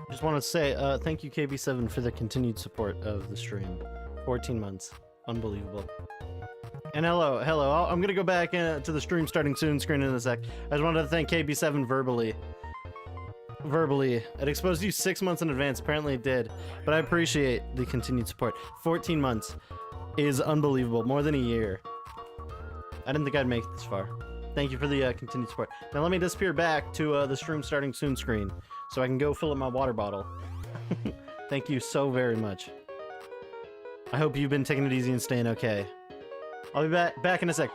Just want to say thank you KB7 for the continued support of the stream. 14 months. Unbelievable. And hello. I'm gonna go back to the stream starting soon screen in a sec. I just wanted to thank KB7 verbally. It exposed you 6 months in advance. Apparently it did. But I appreciate the continued support. 14 months is unbelievable. More than a year. I didn't think I'd make it this far. Thank you for the continued support. Now let me disappear back to the stream starting soon screen so I can go fill up my water bottle. Thank you so very much. I hope you've been taking it easy and staying okay. I'll be back in a sec.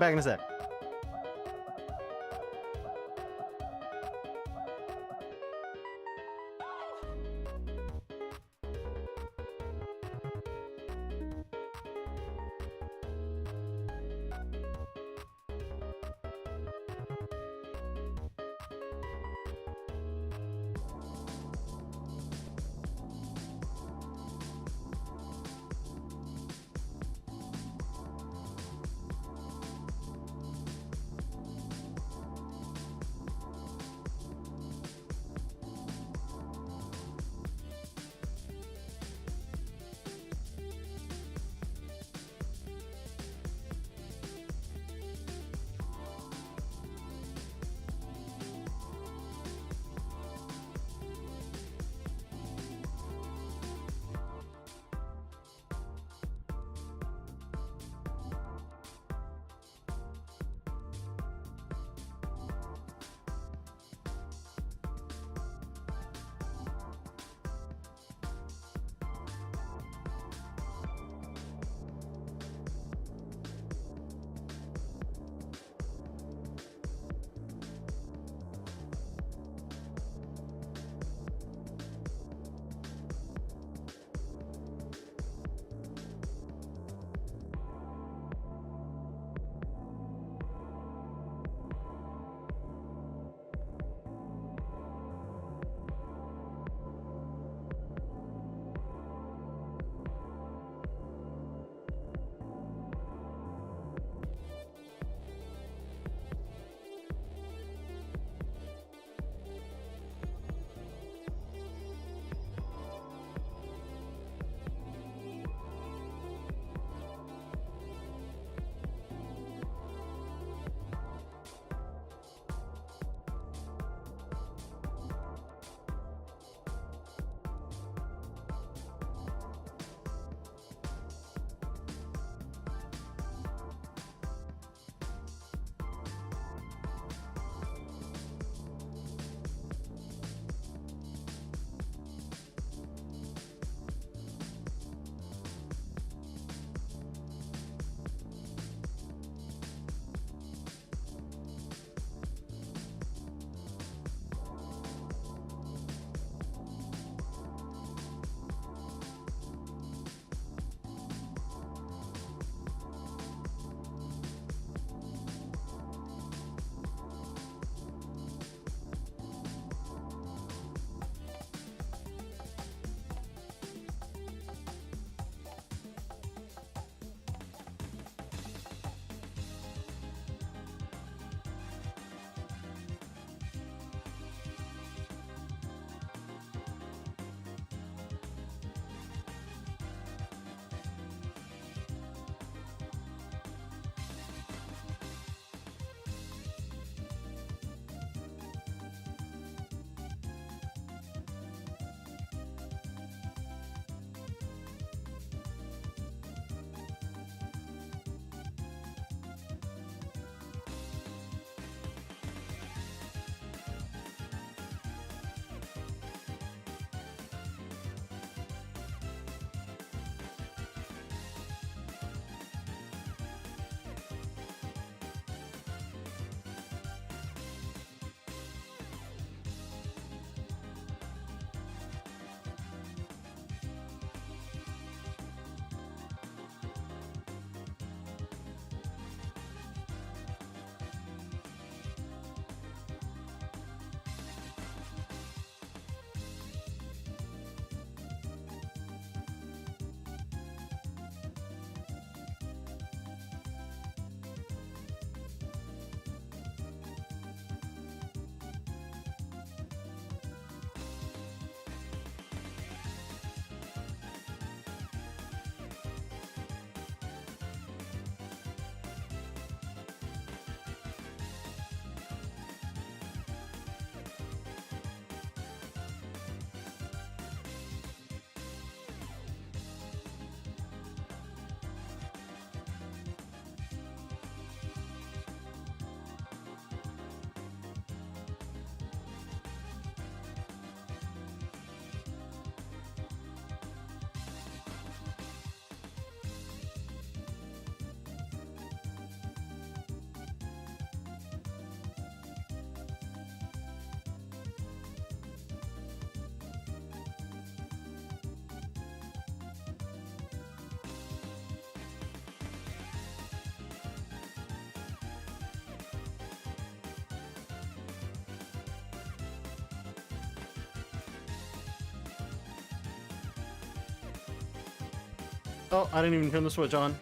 Oh, I didn't even turn the switch on.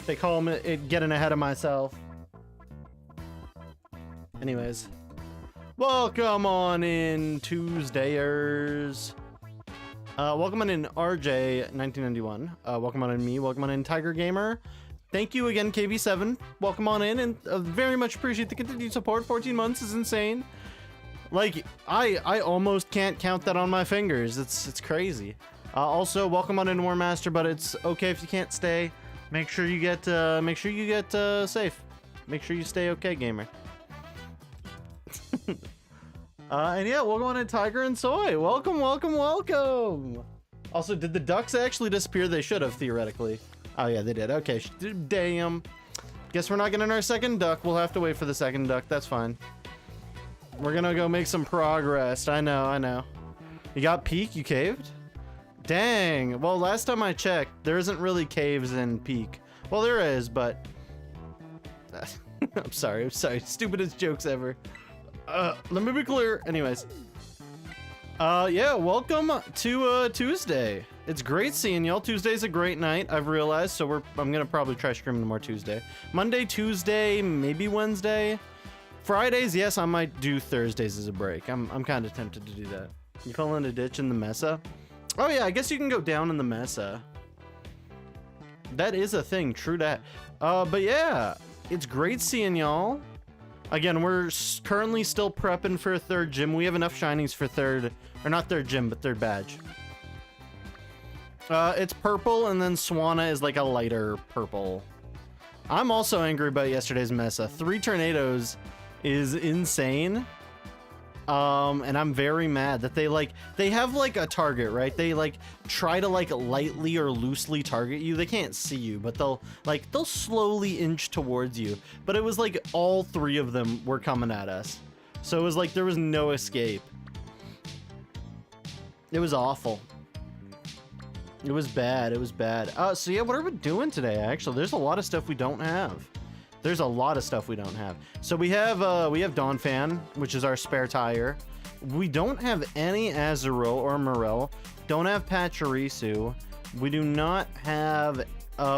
They call me it getting ahead of myself. Anyways. Welcome on in, Tuesdayers. Welcome on in RJ1991. Welcome on in me. Welcome on in Tiger Gamer. Thank you again, KB7. Welcome on in, and very much appreciate the continued support. 14 months is insane. Like, I almost can't count that on my fingers. It's crazy. Also, welcome on in War Master, but it's okay if you can't stay. Make sure you get safe. Make sure you stay okay, gamer. And yeah, welcome on in Tiger and Soy. Welcome, welcome, welcome. Also, did the ducks actually disappear? They should have, theoretically. Oh yeah, they did. Okay, damn. Guess we're not getting our second duck. We'll have to wait for the second duck. That's fine. We're gonna go make some progress. I know. You got Peak? You caved? Dang. Well, last time I checked, there isn't really caves in Peak. Well, there is, but... I'm sorry. Stupidest jokes ever. Let me be clear. Anyways. Yeah, welcome to Tuesday. It's great seeing y'all. Tuesday's a great night, I've realized, so I'm gonna probably try streaming more Tuesday. Monday, Tuesday, maybe Wednesday. Fridays, yes, I might do Thursdays as a break. I'm kind of tempted to do that. You fell in a ditch in the Mesa? Oh yeah, I guess you can go down in the Mesa. That is a thing, true that. But yeah, it's great seeing y'all. Again, we're currently still prepping for a third gym. We have enough shinies for third, or not third gym, but third badge. It's purple, and then Swanna is like a lighter purple. I'm also angry about yesterday's Mesa. 3 tornadoes is insane. And I'm very mad that they have like a target, right? They like try to like lightly or loosely target you. They can't see you, but they'll slowly inch towards you. But it was like all 3 of them were coming at us. So it was like there was no escape. It was awful. It was bad. It was bad. So yeah, what are we doing today? Actually, there's a lot of stuff we don't have. There's a lot of stuff we don't have. So we have Donphan, which is our spare tire. We don't have any Azurill or Morel. Don't have Pachirisu. We do not have...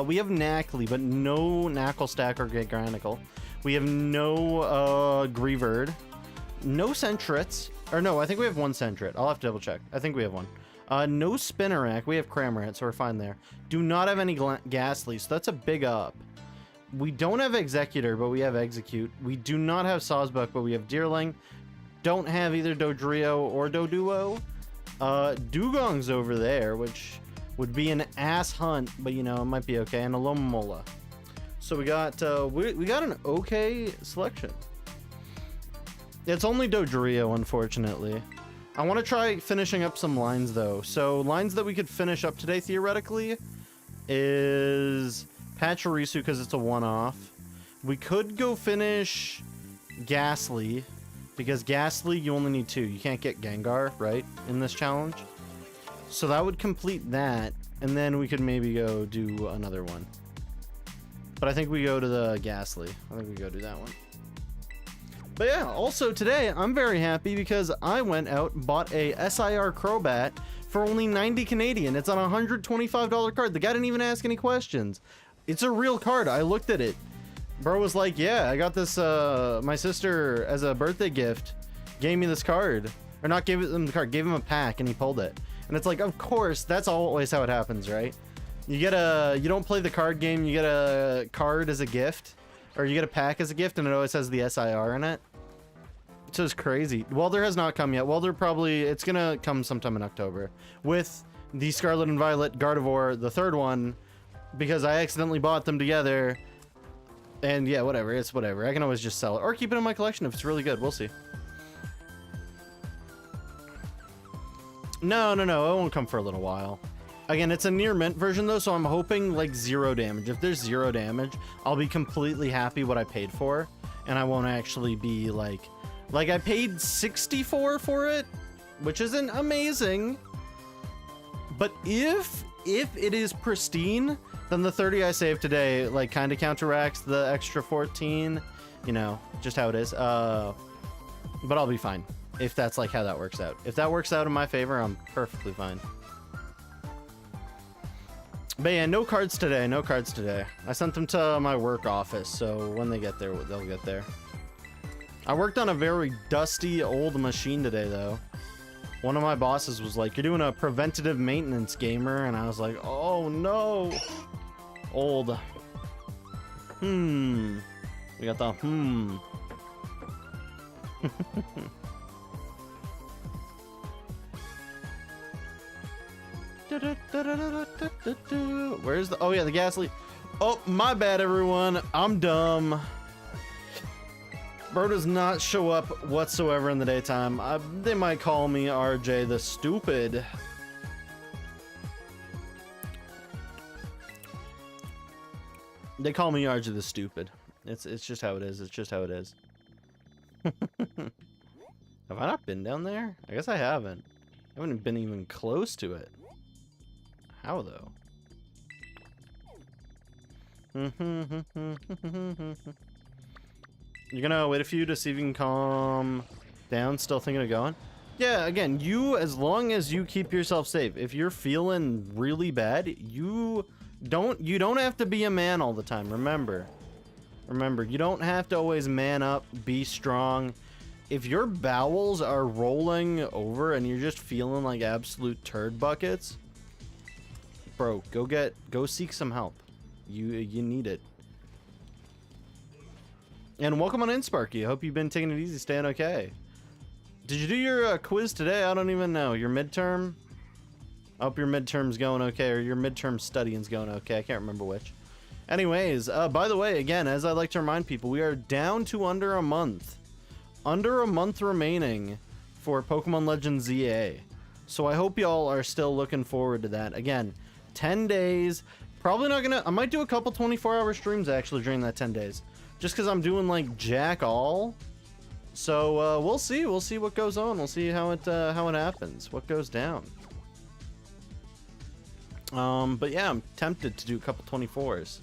we have Knackley, but no Knackle Stack or Gigantical. We have no Greavard. No Sentret. Or no, I think we have one Sentret. I'll have to double check. I think we have one. No Spinarak. We have Cramorant, so we're fine there. Do not have any Ghastly, so that's a big up. We don't have Executor, but we have Execute. We do not have Sawsbuck, but we have Deerling. Don't have either Dodrio or Doduo. Dugong's over there, which would be an ass hunt, but you know, it might be okay. And a Lomomola. So we got we got an okay selection. It's only Dodrio, unfortunately. I want to try finishing up some lines though. So lines that we could finish up today theoretically is Pachirisu because it's a one-off. We could go finish Ghastly because Ghastly you only need 2. You can't get Gengar, right, in this challenge. So that would complete that, and then we could maybe go do another one. But I think we go to the Ghastly. I think we go do that one. But yeah, also today I'm very happy because I went out and bought a SIR Crobat for only 90 Canadian. It's on a $125 card. The guy didn't even ask any questions. It's a real card. I looked at it. Bro was like, yeah, I got this, my sister as a birthday gift gave me this card. Or not gave him the card, gave him a pack and he pulled it. And it's like, of course, that's always how it happens, right? You don't play the card game, you get a card as a gift. Or you get a pack as a gift and it always has the SIR in it. It's just crazy. Welder has not come yet. Welder it's gonna come sometime in October. With the Scarlet and Violet Gardevoir, the third one, because I accidentally bought them together. And yeah, whatever, it's whatever. I can always just sell it or keep it in my collection if it's really good. We'll see. No, it won't come for a little while. Again, it's a near mint version though, so I'm hoping like 0 damage. If there's 0 damage, I'll be completely happy what I paid for, and I won't actually be like I paid 64 for it, which isn't amazing. But if it is pristine, then the 30 I saved today like kind of counteracts the extra 14, you know, just how it is. But I'll be fine if that's like how that works out. If that works out in my favor, I'm perfectly fine. But yeah, no cards today. No cards today. I sent them to my work office, so when they get there, they'll get there. I worked on a very dusty old machine today, though. One of my bosses was like, "You're doing a preventative maintenance, gamer," and I was like, "Oh no." Old. We got the Where's the... Oh, yeah, the gas leak. Oh, my bad, everyone. I'm dumb. Bro does not show up whatsoever in the daytime. They might call me RJ the Stupid. They call me RJ the Stupid. It's just how it is. It's just how it is. Have I not been down there? I guess I haven't. I haven't been even close to it. How though? You're gonna wait a few to see if you can calm down. Still thinking of going? Yeah, again, as long as you keep yourself safe. If you're feeling really bad, you don't have to be a man all the time. Remember, you don't have to always man up, be strong. If your bowels are rolling over and you're just feeling like absolute turd buckets, bro, go seek some help. You need it. And welcome on in, Sparky. I hope you've been taking it easy, staying okay. Did you do your quiz today? I don't even know. Your midterm? I hope your midterm's going okay, or your midterm studying's going okay. I can't remember which. Anyways, by the way, again, as I like to remind people, we are down to under a month. Under a month remaining for Pokemon Legends ZA. So I hope y'all are still looking forward to that. Again, 10 days. Probably not gonna... I might do a couple 24-hour streams, actually, during that 10 days. Just because I'm doing, like, jack all. So, we'll see. We'll see what goes on. We'll see how it happens. What goes down. But yeah, I'm tempted to do a couple 24s.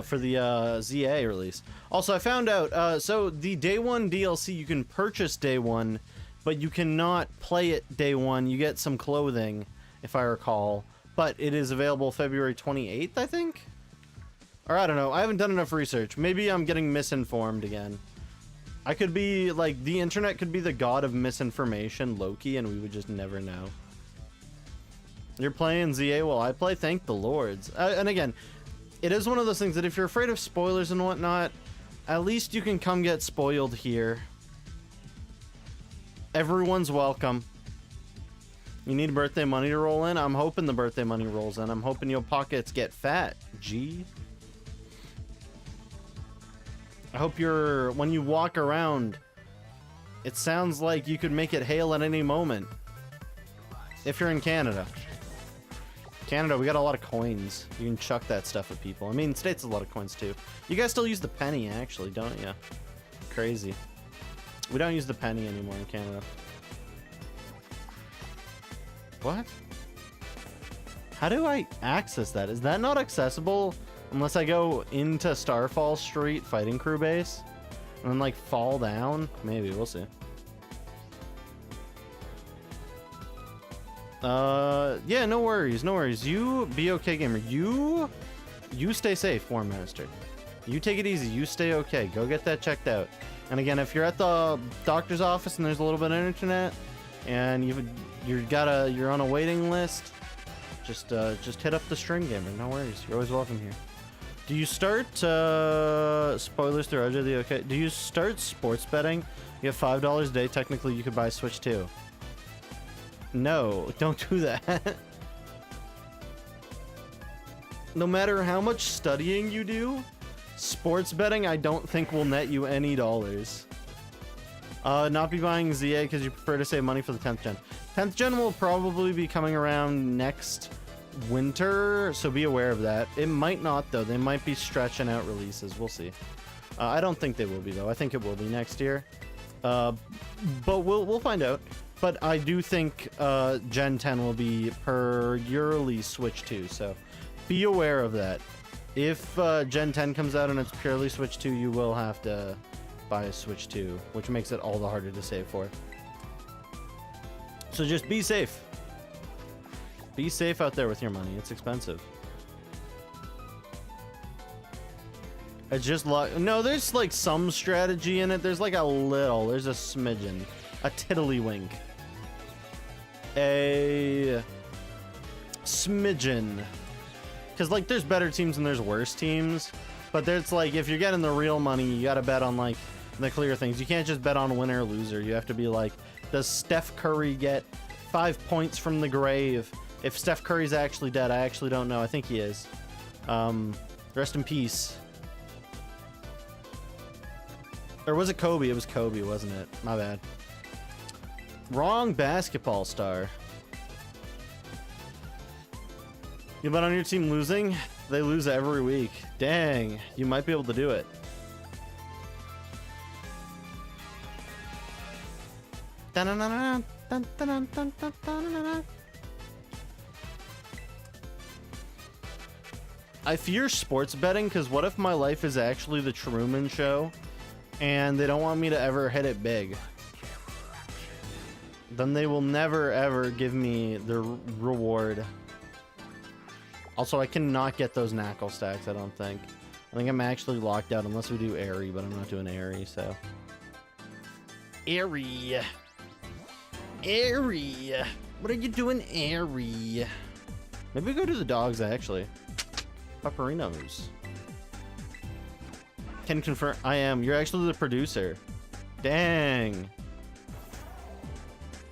For the ZA release. Also, I found out, so the Day 1 DLC, you can purchase Day 1, but you cannot play it Day 1. You get some clothing, if I recall. But it is available February 28th, I think? Or I don't know. I haven't done enough research. Maybe I'm getting misinformed again. I could be, like, the internet could be the god of misinformation, Loki, and we would just never know. You're playing ZA while I play? Thank the lords. And again... It is one of those things that if you're afraid of spoilers and whatnot, at least you can come get spoiled here. Everyone's welcome. You need birthday money to roll in? I'm hoping the birthday money rolls in. I'm hoping your pockets get fat, G. I hope when you walk around, it sounds like you could make it hail at any moment. If you're in Canada. Canada, we got a lot of coins. You can chuck that stuff at people. I mean, States has a lot of coins too. You guys still use the penny, actually, don't you? Crazy. We don't use the penny anymore in Canada. What? How do I access that? Is that not accessible unless I go into Starfall Street Fighting Crew base and then like fall down? Maybe, we'll see. Yeah, no worries, no worries. You be okay, gamer. You stay safe, War Master. You take it easy. You stay okay. Go get that checked out. And again, if you're at the doctor's office and there's a little bit of internet, and you're on a waiting list, just hit up the stream, gamer. No worries. You're always welcome here. Do you start spoilers through RJ the okay? Do you start sports betting? You have $5 a day. Technically, you could buy Switch 2. No, don't do that. No matter how much studying you do, sports betting I don't think will net you any dollars. Not be buying ZA because you prefer to save money for the 10th gen. 10th gen will probably be coming around next winter, so be aware of that. It might not though. They might be stretching out releases. We'll see. I don't think they will be though. I think it will be next year. But we'll find out. But I do think Gen 10 will be per yearly Switch 2, so be aware of that. If Gen 10 comes out and it's purely Switch 2, you will have to buy a Switch 2, which makes it all the harder to save for. So just be safe. Be safe out there with your money. It's expensive. I just no, there's like some strategy in it. There's like there's a smidgen, a tiddlywink, a smidgen. Because like there's better teams and there's worse teams, but there's like if you're getting the real money, you gotta bet on like the clear things. You can't just bet on winner or loser. You have to be like, does Steph Curry get 5 points from the grave? If Steph Curry's actually dead, I actually don't know. I think he is. Rest in peace. Or was it Kobe? It was Kobe, wasn't it? My bad. Wrong basketball star. You bet on your team losing? They lose every week. Dang, you might be able to do it. I fear sports betting because what if my life is actually the Truman Show and they don't want me to ever hit it big? Then they will never ever give me the reward. Also, I cannot get those knuckle stacks, I don't think. I think I'm actually locked out unless we do Airy, but I'm not doing Airy, so. Airy. Airy. What are you doing, Airy? Maybe go to the dogs, actually. Papparinos. Can confirm. I am. You're actually the producer. Dang.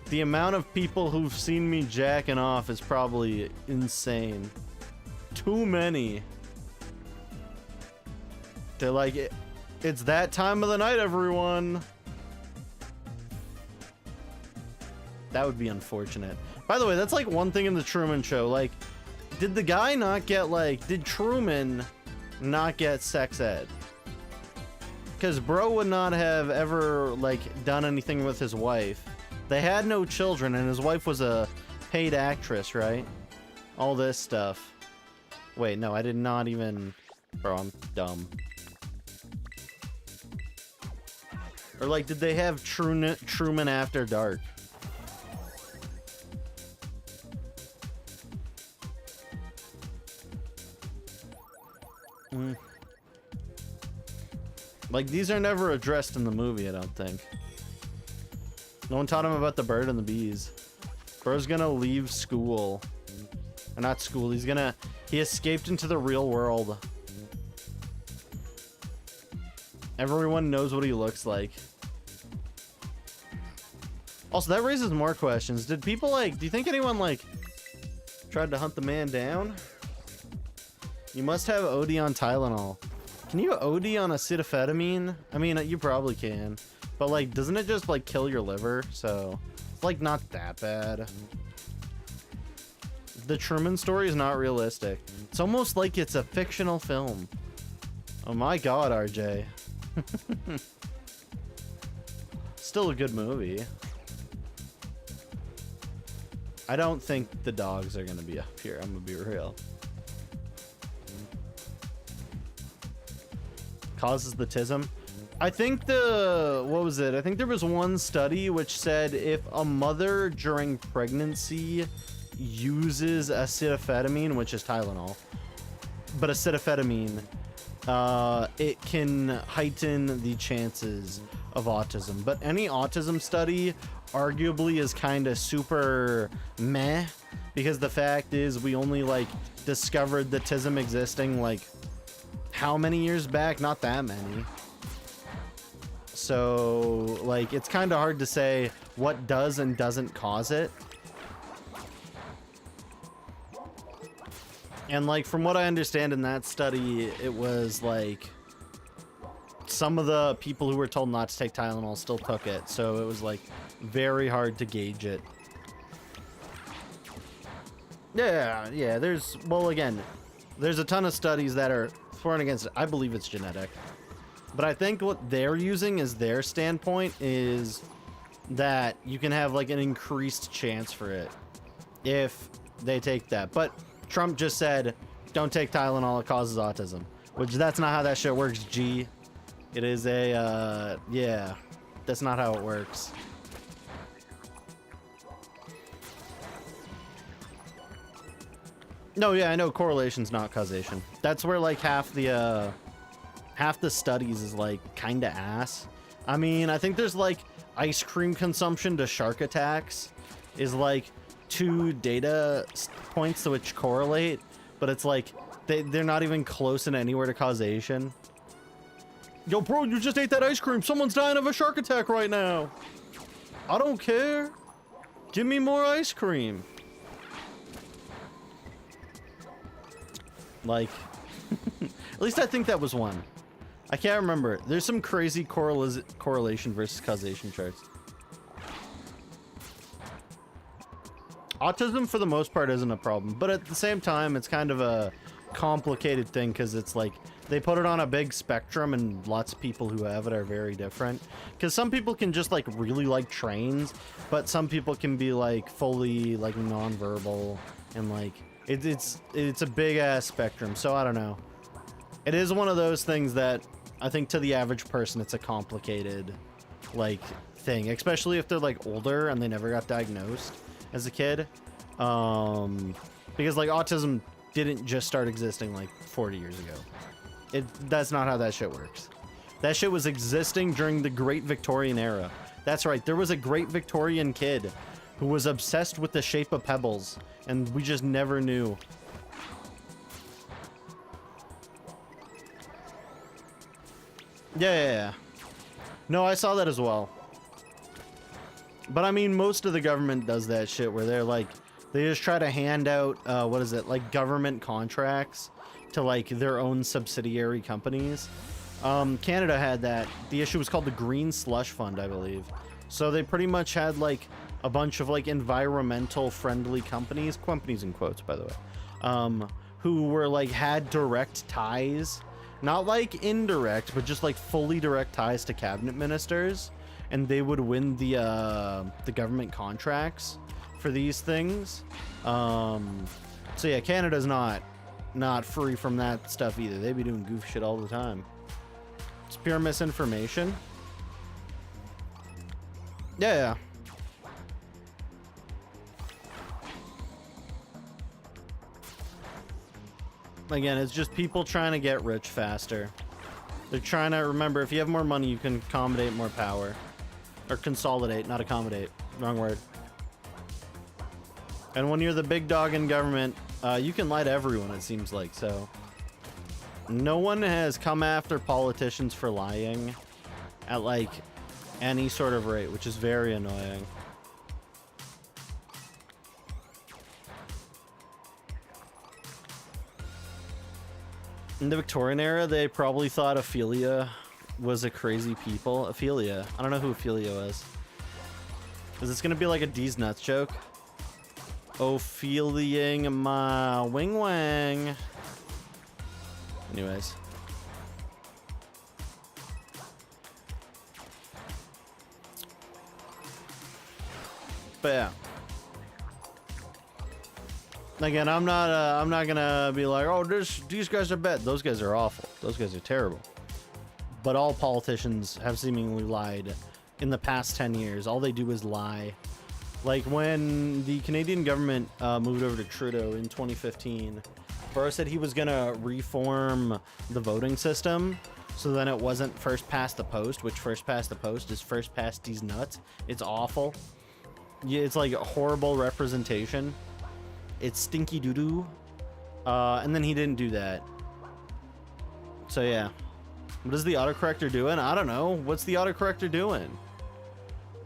The amount of people who've seen me jacking off is probably insane. Too many. They're like, it's that time of the night, everyone. That would be unfortunate. By the way, that's like one thing in the Truman Show. Like, did the guy not get like, did Truman not get sex ed? Because bro would not have ever like done anything with his wife. They had no children and his wife was a paid actress, right? All this stuff. Wait, no, I did not even... Bro, I'm dumb. Or like, did they have Truman After Dark? Like, these are never addressed in the movie, I don't think. No one taught him about the bird and the bees. Bro's gonna leave school. Or not school, he escaped into the real world. Everyone knows what he looks like. Also, that raises more questions. Did people like, do you think anyone like tried to hunt the man down? You must have OD on Tylenol. Can you OD on acetaminophen? I mean, you probably can. But like, doesn't it just like kill your liver? So it's like not that bad. The Truman story is not realistic. It's almost like it's a fictional film. Oh my god, RJ. Still a good movie. I don't think the dogs are gonna be up here, I'm gonna be real. Causes the tism. I think what was it? I think there was one study which said if a mother during pregnancy uses acetaminophen, which is Tylenol, but acetaminophen, it can heighten the chances of autism. But any autism study arguably is kind of super meh, because the fact is we only like discovered the tism existing like how many years back? Not that many. So like it's kind of hard to say what does and doesn't cause it. And like from what I understand in that study, it was like some of the people who were told not to take Tylenol still took it, so it was like very hard to gauge it. Yeah, there's, well, again, there's a ton of studies that are for and against it. I believe it's genetic. But I think what they're using as their standpoint is that you can have like an increased chance for it if they take that. But Trump just said, don't take Tylenol, it causes autism. Which that's not how that shit works, G. It is a, yeah, that's not how it works. No, yeah, I know correlation's not causation. That's where like half the half the studies is like kind of ass. I mean, I think there's like ice cream consumption to shark attacks is like 2 data points which correlate, but it's like they're not even close in anywhere to causation. Yo, bro, you just ate that ice cream. Someone's dying of a shark attack right now. I don't care. Give me more ice cream. Like, at least I think that was one. I can't remember. There's some crazy correlation versus causation charts. Autism, for the most part, isn't a problem, but at the same time, it's kind of a complicated thing because it's like they put it on a big spectrum and lots of people who have it are very different. Because some people can just like really like trains, but some people can be like fully like nonverbal and like it's a big ass spectrum. So I don't know. It is one of those things that I think to the average person it's a complicated like thing, especially if they're like older and they never got diagnosed as a kid. Because like autism didn't just start existing like 40 years ago. That's not how that shit works. That shit was existing during the Great Victorian era. That's right, there was a Great Victorian kid who was obsessed with the shape of pebbles, and we just never knew. Yeah. No, I saw that as well. But I mean, most of the government does that shit where they're like, they just try to hand out, what is it, like government contracts to like their own subsidiary companies. Canada had that. The issue was called the Green Slush Fund, I believe. So they pretty much had like a bunch of like environmental friendly companies in quotes, by the way, who were like had direct ties, not like indirect, but just like fully direct ties to cabinet ministers, and they would win the government contracts for these things. So yeah, Canada's not free from that stuff either. They be doing goof shit all the time. It's pure misinformation. Yeah. Again, it's just people trying to get rich faster. They're trying to remember, if you have more money, you can accommodate more power. Or consolidate, not accommodate. Wrong word. And when you're the big dog in government, you can lie to everyone, it seems like. So no one has come after politicians for lying at like any sort of rate, which is very annoying. In the Victorian era, they probably thought Ophelia was a crazy people. Ophelia. I don't know who Ophelia was. Is this gonna be like a D's nuts joke? Opheliaing my wing wang. Anyways. But yeah. Again, I'm not gonna be like, oh, these guys are bad. Those guys are awful. Those guys are terrible. But all politicians have seemingly lied in the past 10 years. All they do is lie. Like when the Canadian government moved over to Trudeau in 2015, Burrow said he was gonna reform the voting system so then it wasn't first past the post, which first past the post is first past these nuts. It's awful. Yeah, it's like a horrible representation. It's stinky doo-doo. And then he didn't do that. So yeah. What is the autocorrector doing? I don't know. What's the autocorrector doing?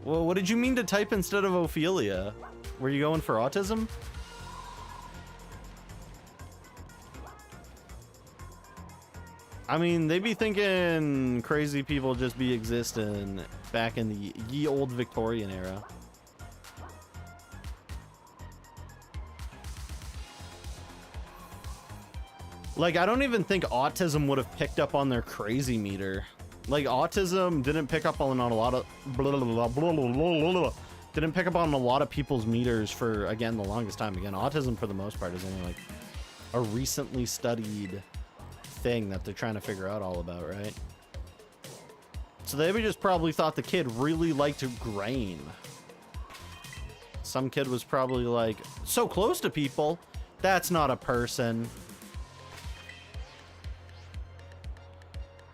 Well, what did you mean to type instead of Ophelia? Were you going for autism? I mean, they be thinking crazy people just be existing back in the ye old Victorian era. Like, I don't even think autism would have picked up on their crazy meter. Like, autism didn't pick up on a lot of didn't pick up on a lot of people's meters for, again, the longest time. Again, autism for the most part is only like a recently studied thing that they're trying to figure out all about, right? So they just probably thought the kid really liked grain. Some kid was probably like, so close to people, that's not a person.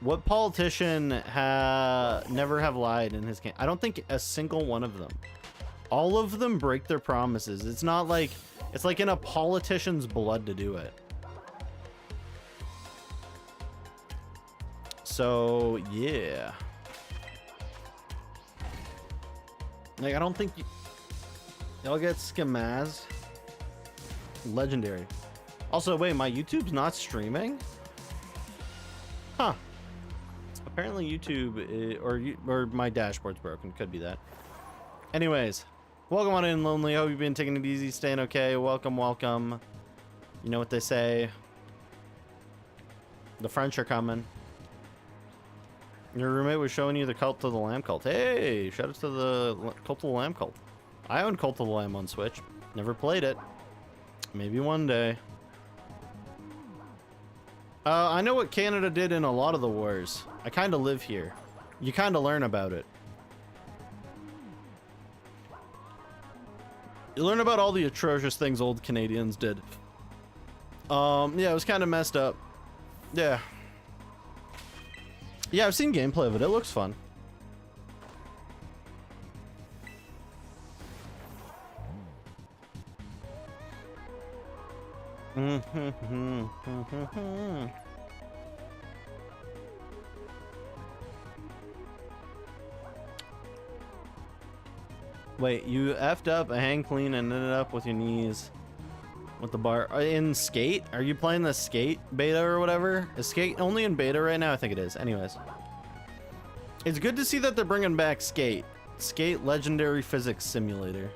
What politician never have lied in his campaign? I don't think a single one of them. All of them break their promises. It's not like, it's like in a politician's blood to do it. So, yeah. Like, I don't think y'all get schemazed. Legendary. Also, wait, my YouTube's not streaming? Huh. Apparently YouTube or my dashboard's broken. Could be that. Anyways, welcome on in, Lonely. Hope you've been taking it easy, staying okay. Welcome, welcome. You know what they say. The French are coming. Your roommate was showing you the Cult of the Lamb cult. Hey, shout out to the Cult of the Lamb cult. I own Cult of the Lamb on Switch. Never played it. Maybe one day. I know what Canada did in a lot of the wars. I kind of live here. You kind of learn about it. You learn about all the atrocious things old Canadians did. Yeah, it was kind of messed up. Yeah. Yeah, I've seen gameplay of it. It looks fun. Wait, you effed up a hang clean and ended up with your knees with the bar in Skate? Are you playing the Skate beta or whatever? Is Skate only in beta right now? I think it is. Anyways, it's good to see that they're bringing back Skate. Skate Legendary Physics Simulator.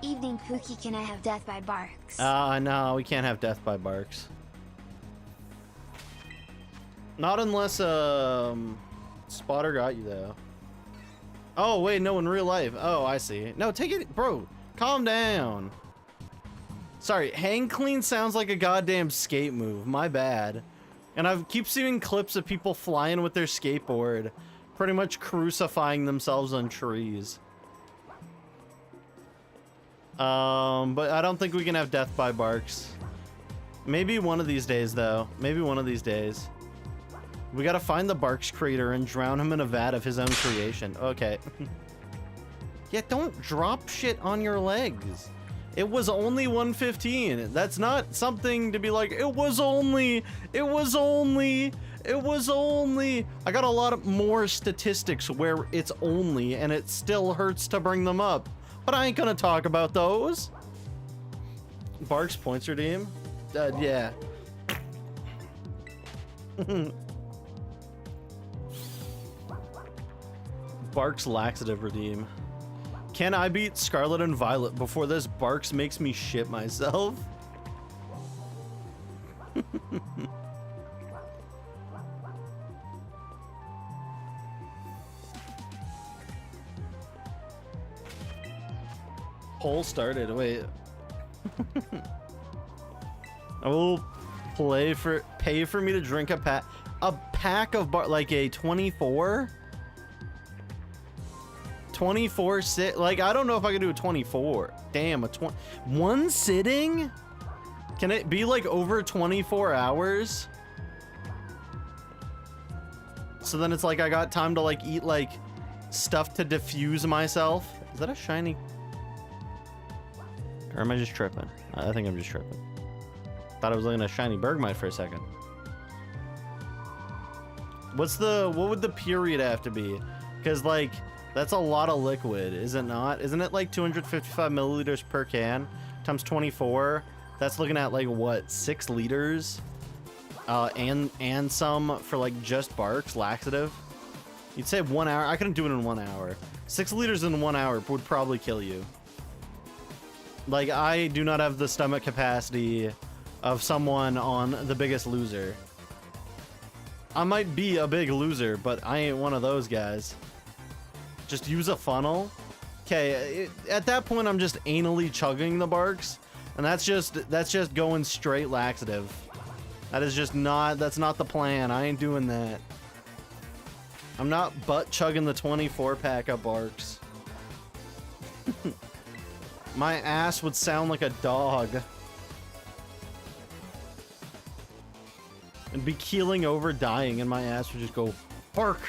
Evening, Pookie. Can I have Death by Barks? No, we can't have Death by Barks. Not unless Spotter got you though. Oh wait, no, in real life. Oh, I see. No, take it, bro. Calm down. Sorry, hang clean sounds like a goddamn skate move. My bad. And I keep seeing clips of people flying with their skateboard, pretty much crucifying themselves on trees. But I don't think we can have Death by Barks. Maybe one of these days, though. Maybe one of these days. We gotta find the Barks creator and drown him in a vat of his own creation. Okay. Yeah, don't drop shit on your legs. It was only 115. That's not something to be like, it was only. I got a lot of more statistics where it's only, and it still hurts to bring them up. But I ain't gonna talk about those. Barks points redeem? Yeah. Barks laxative redeem. Can I beat Scarlet and Violet before this Barks makes me shit myself? Poll started. Wait. I will pay for me to drink a pack of like a 24 sit, like I don't know if I can do a 24. Damn, one sitting? Can it be like over 24 hours? So then it's like I got time to like eat like stuff to diffuse myself. Is that a shiny? Or am I just tripping? I think I'm just tripping. Thought I was looking at a shiny Bergmite for a second. What would the period have to be? Because like, that's a lot of liquid, is it not? Isn't it like 255 milliliters per can times 24? That's looking at like what, 6 liters? And some for like just Barks laxative. You'd say 1 hour. I couldn't do it in 1 hour. 6 liters in 1 hour would probably kill you. Like, I do not have the stomach capacity of someone on The Biggest Loser. I might be a big loser, but I ain't one of those guys. Just use a funnel. Okay, at that point I'm just anally chugging the Barks, and that's just going straight laxative. That's not the plan. I ain't doing that. I'm not butt chugging the 24 pack of Barks. My ass would sound like a dog. and be keeling over, dying, and my ass would just go bark.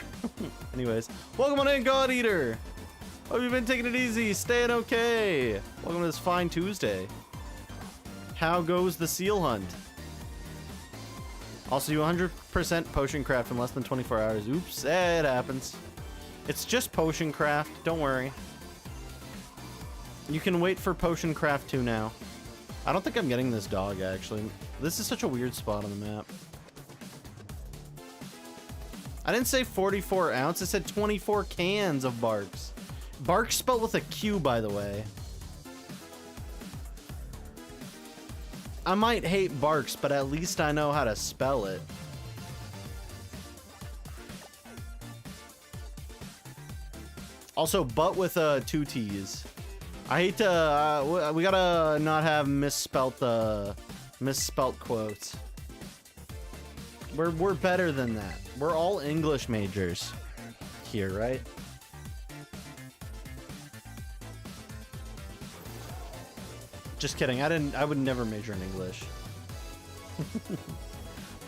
Anyways, welcome on in, God Eater. Hope you've been taking it easy, staying okay. Welcome to this fine Tuesday. How goes the seal hunt? Also, you 100% potion craft in less than 24 hours. Oops, it happens. It's just potion craft, don't worry. You can wait for potion craft 2 now. I don't think I'm getting this dog, actually. This is such a weird spot on the map. I didn't say 44 ounce, I said 24 cans of Barks. Barks spelled with a Q, by the way. I might hate Barks, but at least I know how to spell it. Also, but with 2 T's. I hate to, we gotta not have misspelt quotes. We're better than that. We're all English majors here, right? Just kidding. I would never major in English.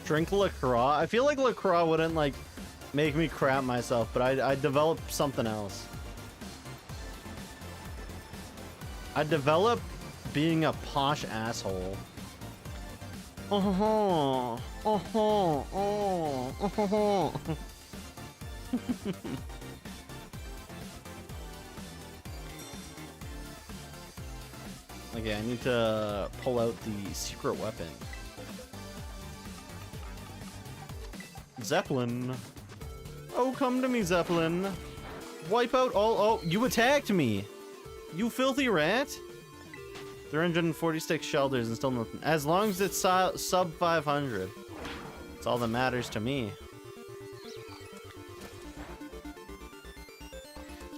Drink LaCroix. I feel like LaCroix wouldn't like make me crap myself, but I'd develop something else. I'd develop being a posh asshole. Oh, oh, oh, oh, oh. Okay, I need to pull out the secret weapon. Zeppelin. Oh, come to me, Zeppelin. Wipe out all. Oh, you attacked me. You filthy rat. 346 shelters and still nothing. As long as it's sub 500. That's all that matters to me.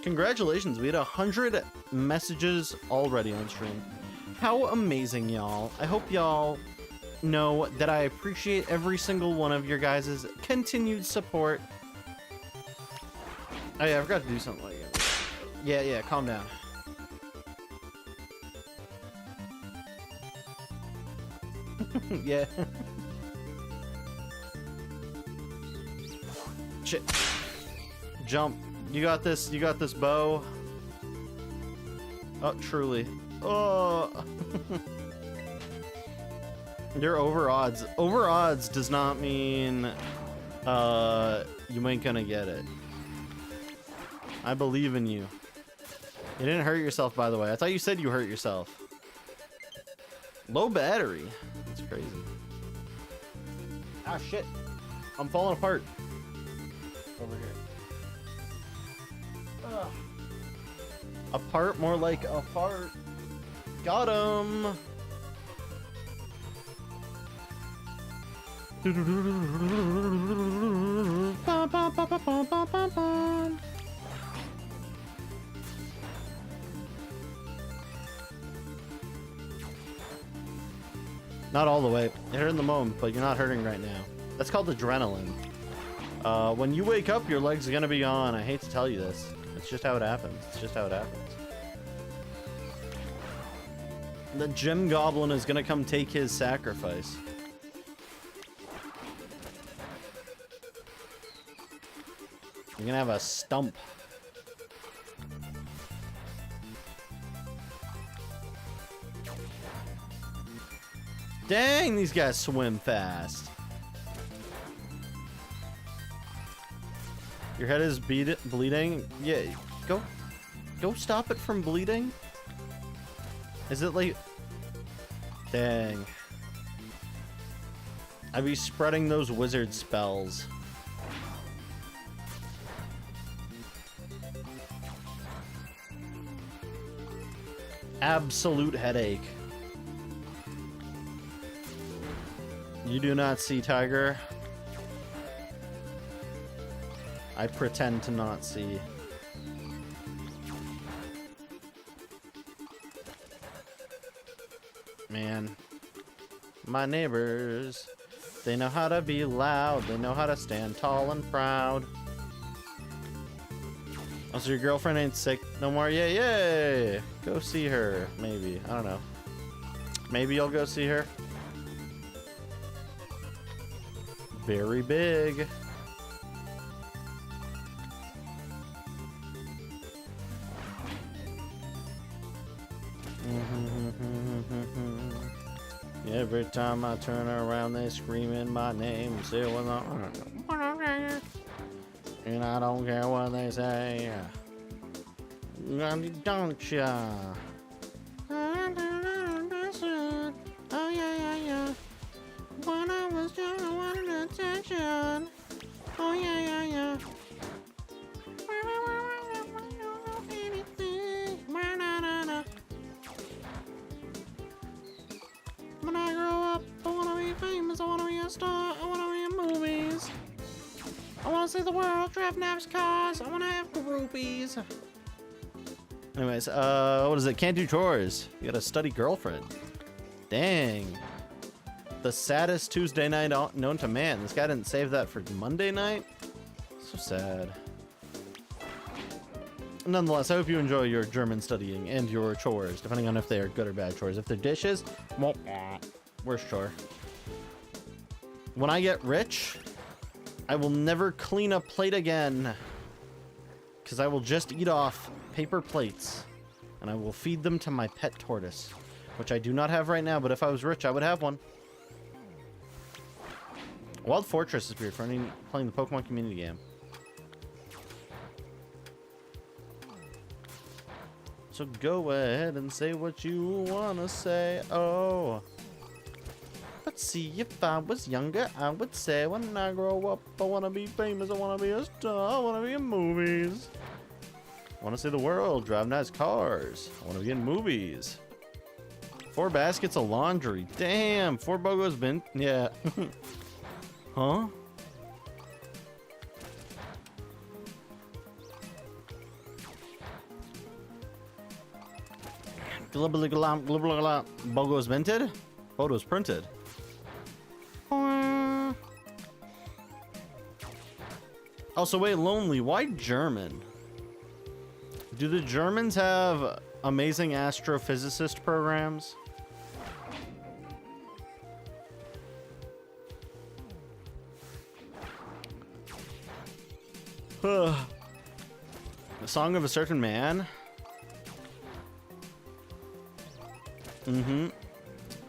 Congratulations, we had 100 messages already on stream. How amazing, y'all. I hope y'all know that I appreciate every single one of your guys' continued support. Oh yeah, I forgot to do something like that. Yeah, calm down. Yeah. Shit. Jump. You got this bow. Oh, truly. Oh. You're over odds. Over odds does not mean you ain't gonna get it. I believe in you. You didn't hurt yourself, by the way. I thought you said you hurt yourself. Low battery. That's crazy. Ah, shit. I'm falling apart. Over here. Ugh. Apart, more like a fart. Got him. Not all the way. It hurt in the moment, but you're not hurting right now. That's called adrenaline. When you wake up, your legs are gonna be on. I hate to tell you this. It's just how it happens. It's just how it happens. The gym goblin is gonna come take his sacrifice. You're gonna have a stump. Dang, these guys swim fast. Your head is bleeding? Yeah, go stop it from bleeding. Is it like... Dang. I be spreading those wizard spells. Absolute headache. You do not see, Tiger. I pretend to not see. Man. My neighbors, they know how to be loud. They know how to stand tall and proud. Oh, so your girlfriend ain't sick no more? Yay, yay! Go see her, maybe. I don't know. Maybe you'll go see her. very big. Every time I turn around, they screaming my name. Say what and I don't care what they say. Don't ya? Oh yeah. When I was young, I wanted attention. Oh yeah. When I grow up, I wanna be famous. I wanna be a star. I wanna be in movies. I wanna see the world, drive nice cars. I wanna have groupies. Anyways, what is it? Can't do chores. You got a study girlfriend. Dang. The saddest Tuesday night known to man. This guy didn't save that for Monday night. So sad. Nonetheless, I hope you enjoy your German studying and your chores, depending on if they are good or bad chores. If they're dishes, well, worst chore. When I get rich, I will never clean a plate again, because I will just eat off paper plates, and I will feed them to my pet tortoise, which I do not have right now, but if I was rich, I would have one. Wild Fortress is weird for playing the Pokemon community game. So go ahead and say what you wanna say. Oh, let's see. If I was younger, I would say when I grow up, I wanna be famous. I wanna be a star. I wanna be in movies. I wanna see the world, drive nice cars. I wanna be in movies. 4 baskets of laundry. Damn, 4 Bogos been. Yeah. Huh? Bogos minted? Photos printed. Oh, so wait, Lonely, why German? Do the Germans have amazing astrophysicist programs? The Song of a Certain Man?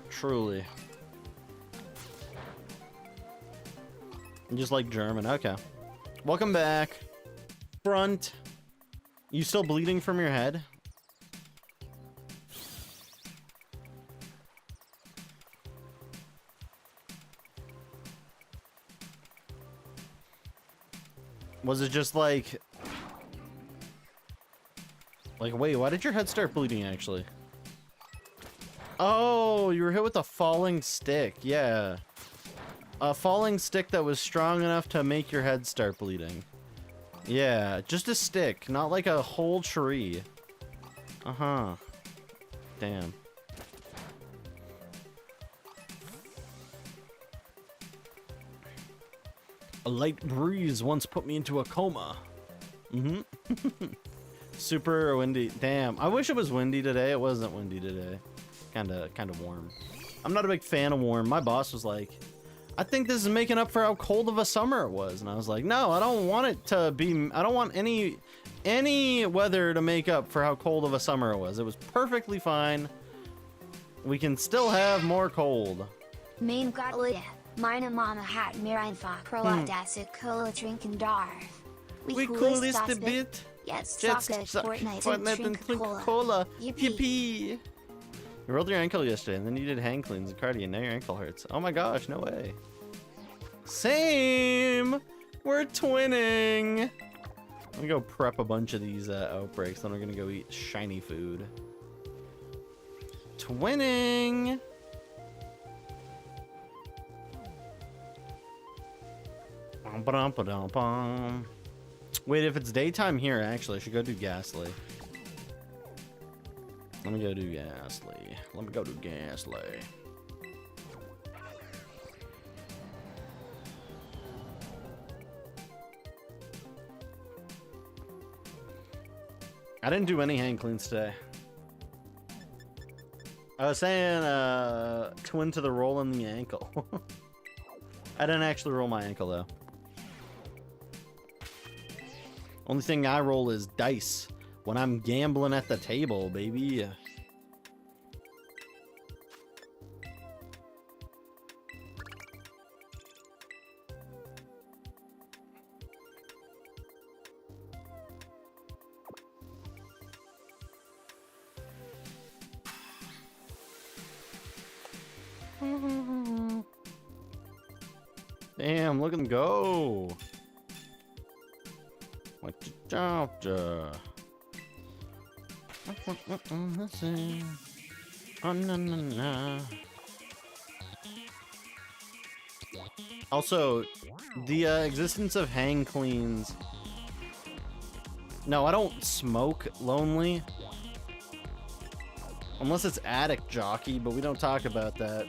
Truly. Just like German. Okay. Welcome back. Front. You still bleeding from your head? Was it just like, wait, why did your head start bleeding actually? Oh, you were hit with a falling stick. Yeah. A falling stick that was strong enough to make your head start bleeding. Yeah, just a stick, not like a whole tree. Uh-huh. Damn. A light breeze once put me into a coma. Super windy. Damn, I wish it was windy today. It wasn't windy today. Kind of warm. I'm not a big fan of warm. My boss was like, I think this is making up for how cold of a summer it was. And I was like, no, I don't want it to be, I don't want any weather to make up for how cold of a summer it was. It was perfectly fine. We can still have more cold. Mein Gott, meine Mama hat mir einfach das Cola trinken darf. We coolest a bit. Jetzt Just zocke Fortnite and drink cola. Yippee. Yippee. You rolled your ankle yesterday, and then you did hand cleans and cardio, and now your ankle hurts. Oh my gosh, no way. Same! We're twinning! I'm gonna go prep a bunch of these outbreaks, then we're gonna go eat shiny food. Twinning! Wait, if it's daytime here, actually, I should go do Ghastly. Let me go do Ghastly. Let me go do Ghastly. I didn't do any hand cleans today. I was saying twin to the roll in the ankle. I didn't actually roll my ankle though. Only thing I roll is dice when I'm gambling at the table, baby. Damn, look at them go. What you doctor? Oh, no, no, no. Also, the existence of hang cleans. No, I don't smoke lonely. Unless it's Attic Jockey, but we don't talk about that.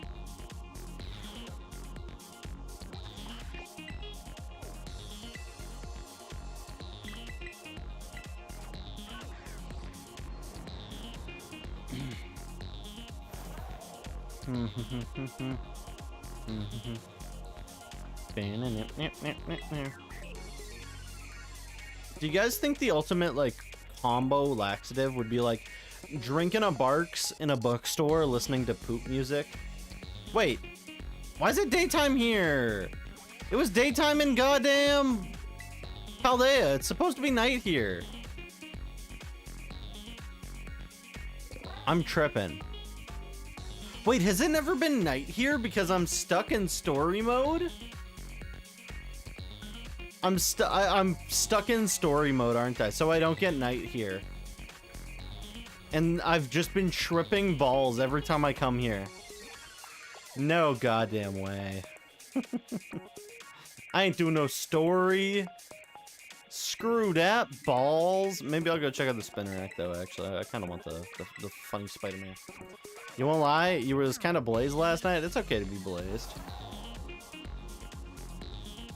Do you guys think the ultimate like combo laxative would be like drinking a Barks in a bookstore listening to poop music? Wait, why is it daytime here? It was daytime in goddamn Paldea. It's supposed to be night here. I'm tripping. Wait, has it never been night here because I'm stuck in story mode? I'm stuck in story mode, aren't I? So I don't get night here. And I've just been tripping balls every time I come here. No goddamn way. I ain't doing no story. Screw that, balls. Maybe I'll go check out the spinner rack though, actually. I kind of want the funny Spider-Man. You won't lie, you was kind of blazed last night. It's okay to be blazed.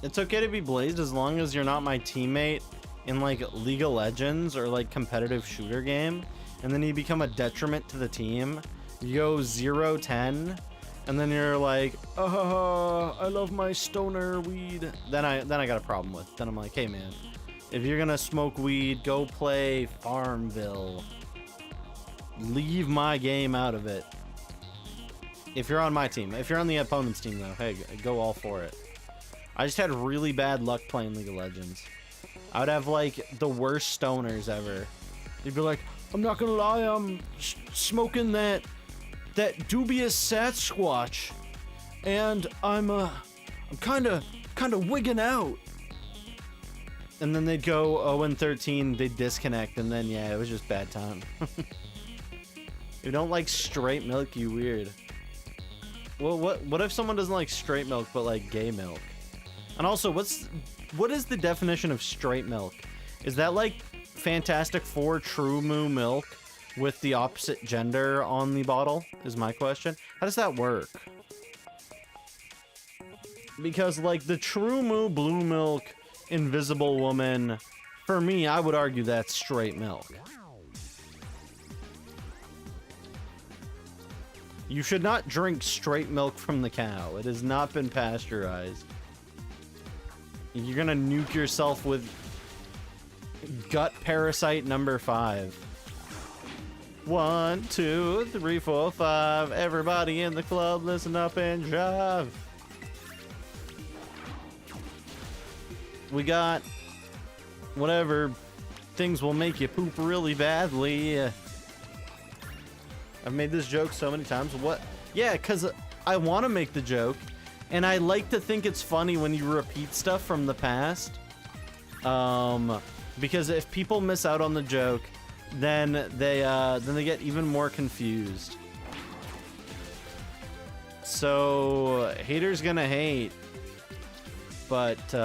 It's okay to be blazed as long as you're not my teammate in like League of Legends or like competitive shooter game, and then you become a detriment to the team. You go 0-10, and then you're like, oh, I love my stoner weed. Then I got a problem with. Then I'm like, hey man, if you're gonna smoke weed, go play Farmville. Leave my game out of it. If you're on my team. If you're on the opponent's team though, hey, go all for it. I just had really bad luck playing League of Legends. I would have like the worst stoners ever. They'd be like, I'm not gonna lie, I'm smoking that dubious Sasquatch, and I'm kind of wigging out. And then they'd go 0-13, they'd disconnect, and then yeah, it was just bad time. You don't like straight milk, you weird. Well, what if someone doesn't like straight milk but like gay milk? And also, what is the definition of straight milk? Is that like Fantastic Four True Moo milk with the opposite gender on the bottle? Is my question. How does that work? Because like the True Moo Blue Milk Invisible Woman, for me, I would argue that's straight milk. You should not drink straight milk from the cow. It has not been pasteurized. You're gonna nuke yourself with gut parasite number 5. 1, 2, 3, 4, 5. Everybody in the club, listen up and jive. We got whatever things will make you poop really badly. I've made this joke so many times. What? Yeah, because I want to make the joke. And I like to think it's funny when you repeat stuff from the past. Because if people miss out on the joke, then they get even more confused. So haters gonna hate, but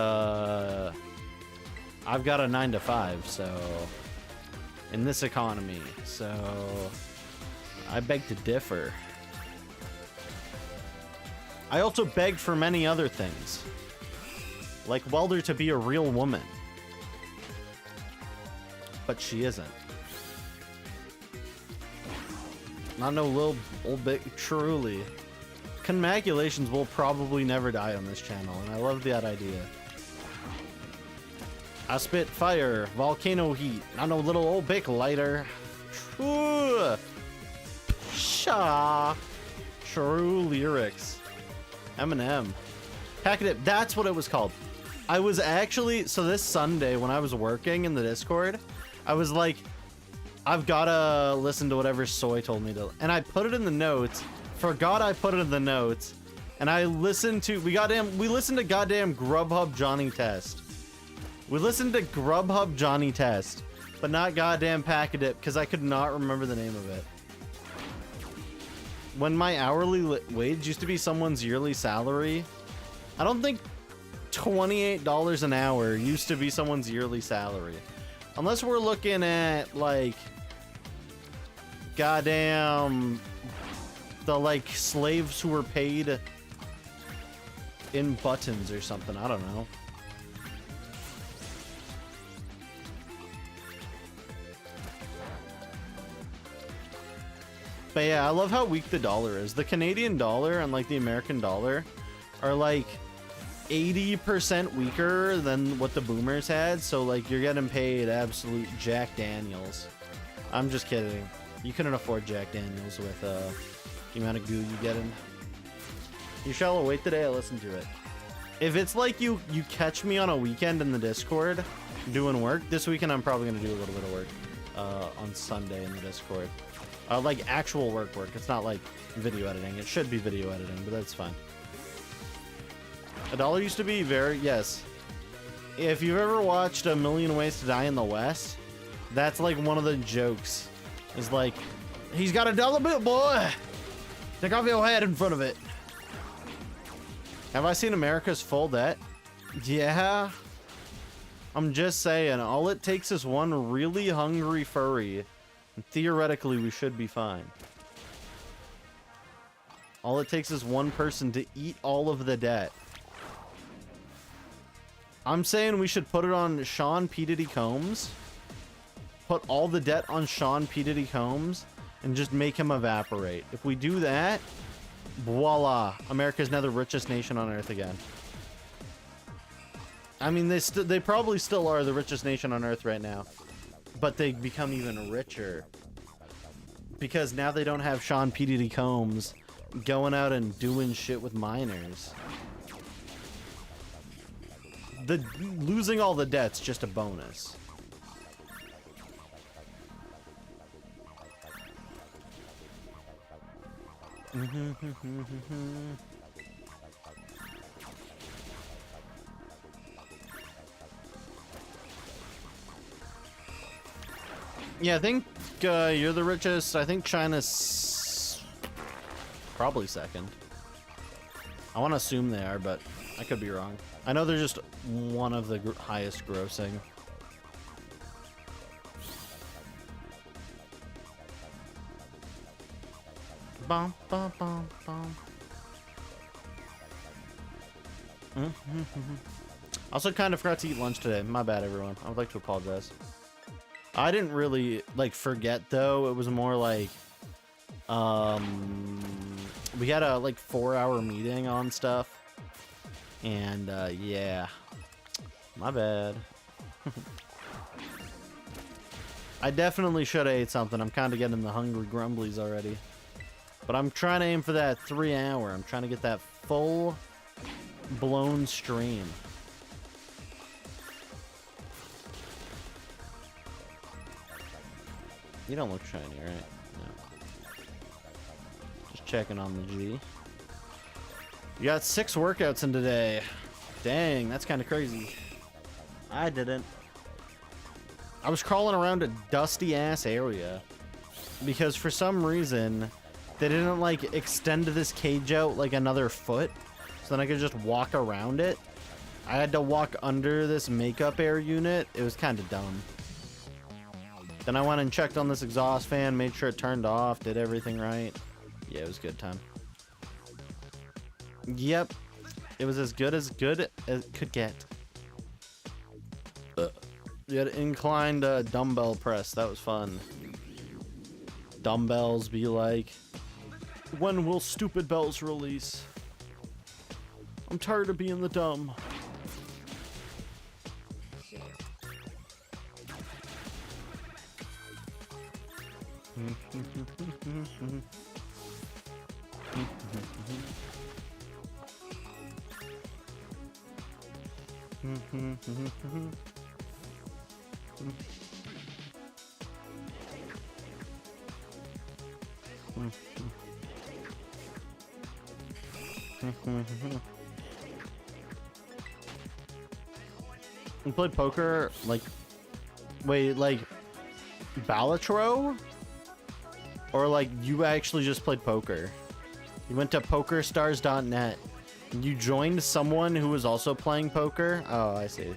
I've got a 9 to 5, so in this economy, so I beg to differ. I also begged for many other things, like Welder to be a real woman, but she isn't. Not no little old bit truly. Conmaculations will probably never die on this channel, and I love that idea. I spit fire, volcano heat, not no little old bic lighter. True. Shaw. True lyrics. Eminem. Pack it. That's what it was called. I was actually, so this Sunday when I was working in the Discord, I was like, I've gotta listen to whatever Soy told me to, and I put it in the notes. Forgot I put it in the notes, and I listened to, we listened to goddamn Grubhub Johnny Test. We listened to Grubhub Johnny Test, but not goddamn Pack-a-Dip, because I could not remember the name of it. When my hourly wage used to be someone's yearly salary, I don't think $28 an hour used to be someone's yearly salary. Unless we're looking at, like, goddamn, the, like, slaves who were paid in buttons or something. I don't know. But yeah, I love how weak the dollar is. The Canadian dollar and, like, the American dollar are, like, 80% weaker than what the boomers had, so like you're getting paid absolute Jack Daniels. I'm just kidding. You couldn't afford Jack Daniels with the amount of goo you get in. You shall await the day I listen to it. If it's like you catch me on a weekend in the Discord doing work, this weekend I'm probably gonna do a little bit of work on Sunday in the Discord. Like actual work. It's not like video editing. It should be video editing, but that's fine. $1 used to be very, yes. If you've ever watched A Million Ways to Die in the West, that's like one of the jokes. It's like, he's got $1 bill, boy. Take off your head in front of it. Have I seen America's Full Debt? Yeah. I'm just saying, all it takes is one really hungry furry. And theoretically, we should be fine. All it takes is one person to eat all of the debt. I'm saying we should put it on Sean P. Diddy Combs. Put all the debt on Sean P. Diddy Combs and just make him evaporate. If we do that, voila, America's now the richest nation on earth again. I mean, they probably still are the richest nation on earth right now, but they become even richer because now they don't have Sean P. Diddy Combs going out and doing shit with minors. The losing all the debt's just a bonus. Yeah, I think you're the richest. I think China's probably second. I want to assume they are, but I could be wrong. I know they're just one of the highest grossing. Bum, bum, bum, bum. Also kind of forgot to eat lunch today. My bad, everyone. I would like to apologize. I didn't really like forget though. It was more like we had a like 4-hour meeting on stuff. And yeah, my bad. I definitely should have ate something. I'm kind of getting the hungry grumblies already. But I'm trying to aim for that 3-hour. I'm trying to get that full blown stream. You don't look shiny, right? No. Just checking on the G. You got 6 workouts in today. Dang, that's kind of crazy. I didn't. I was crawling around a dusty ass area because for some reason they didn't like extend this cage out like another foot so then I could just walk around it. I had to walk under this makeup air unit. It was kind of dumb. Then I went and checked on this exhaust fan, made sure it turned off, did everything right. Yeah, it was a good time. Yep, it was as good as it could get. You had inclined dumbbell press. That was fun. Dumbbells be like. When will Stupid Bells release? I'm tired of being the dumb. You played poker, like, wait, like, Balatro? Or, like, you actually just played poker? You went to PokerStars.net, and you joined someone who was also playing poker? Oh, I see.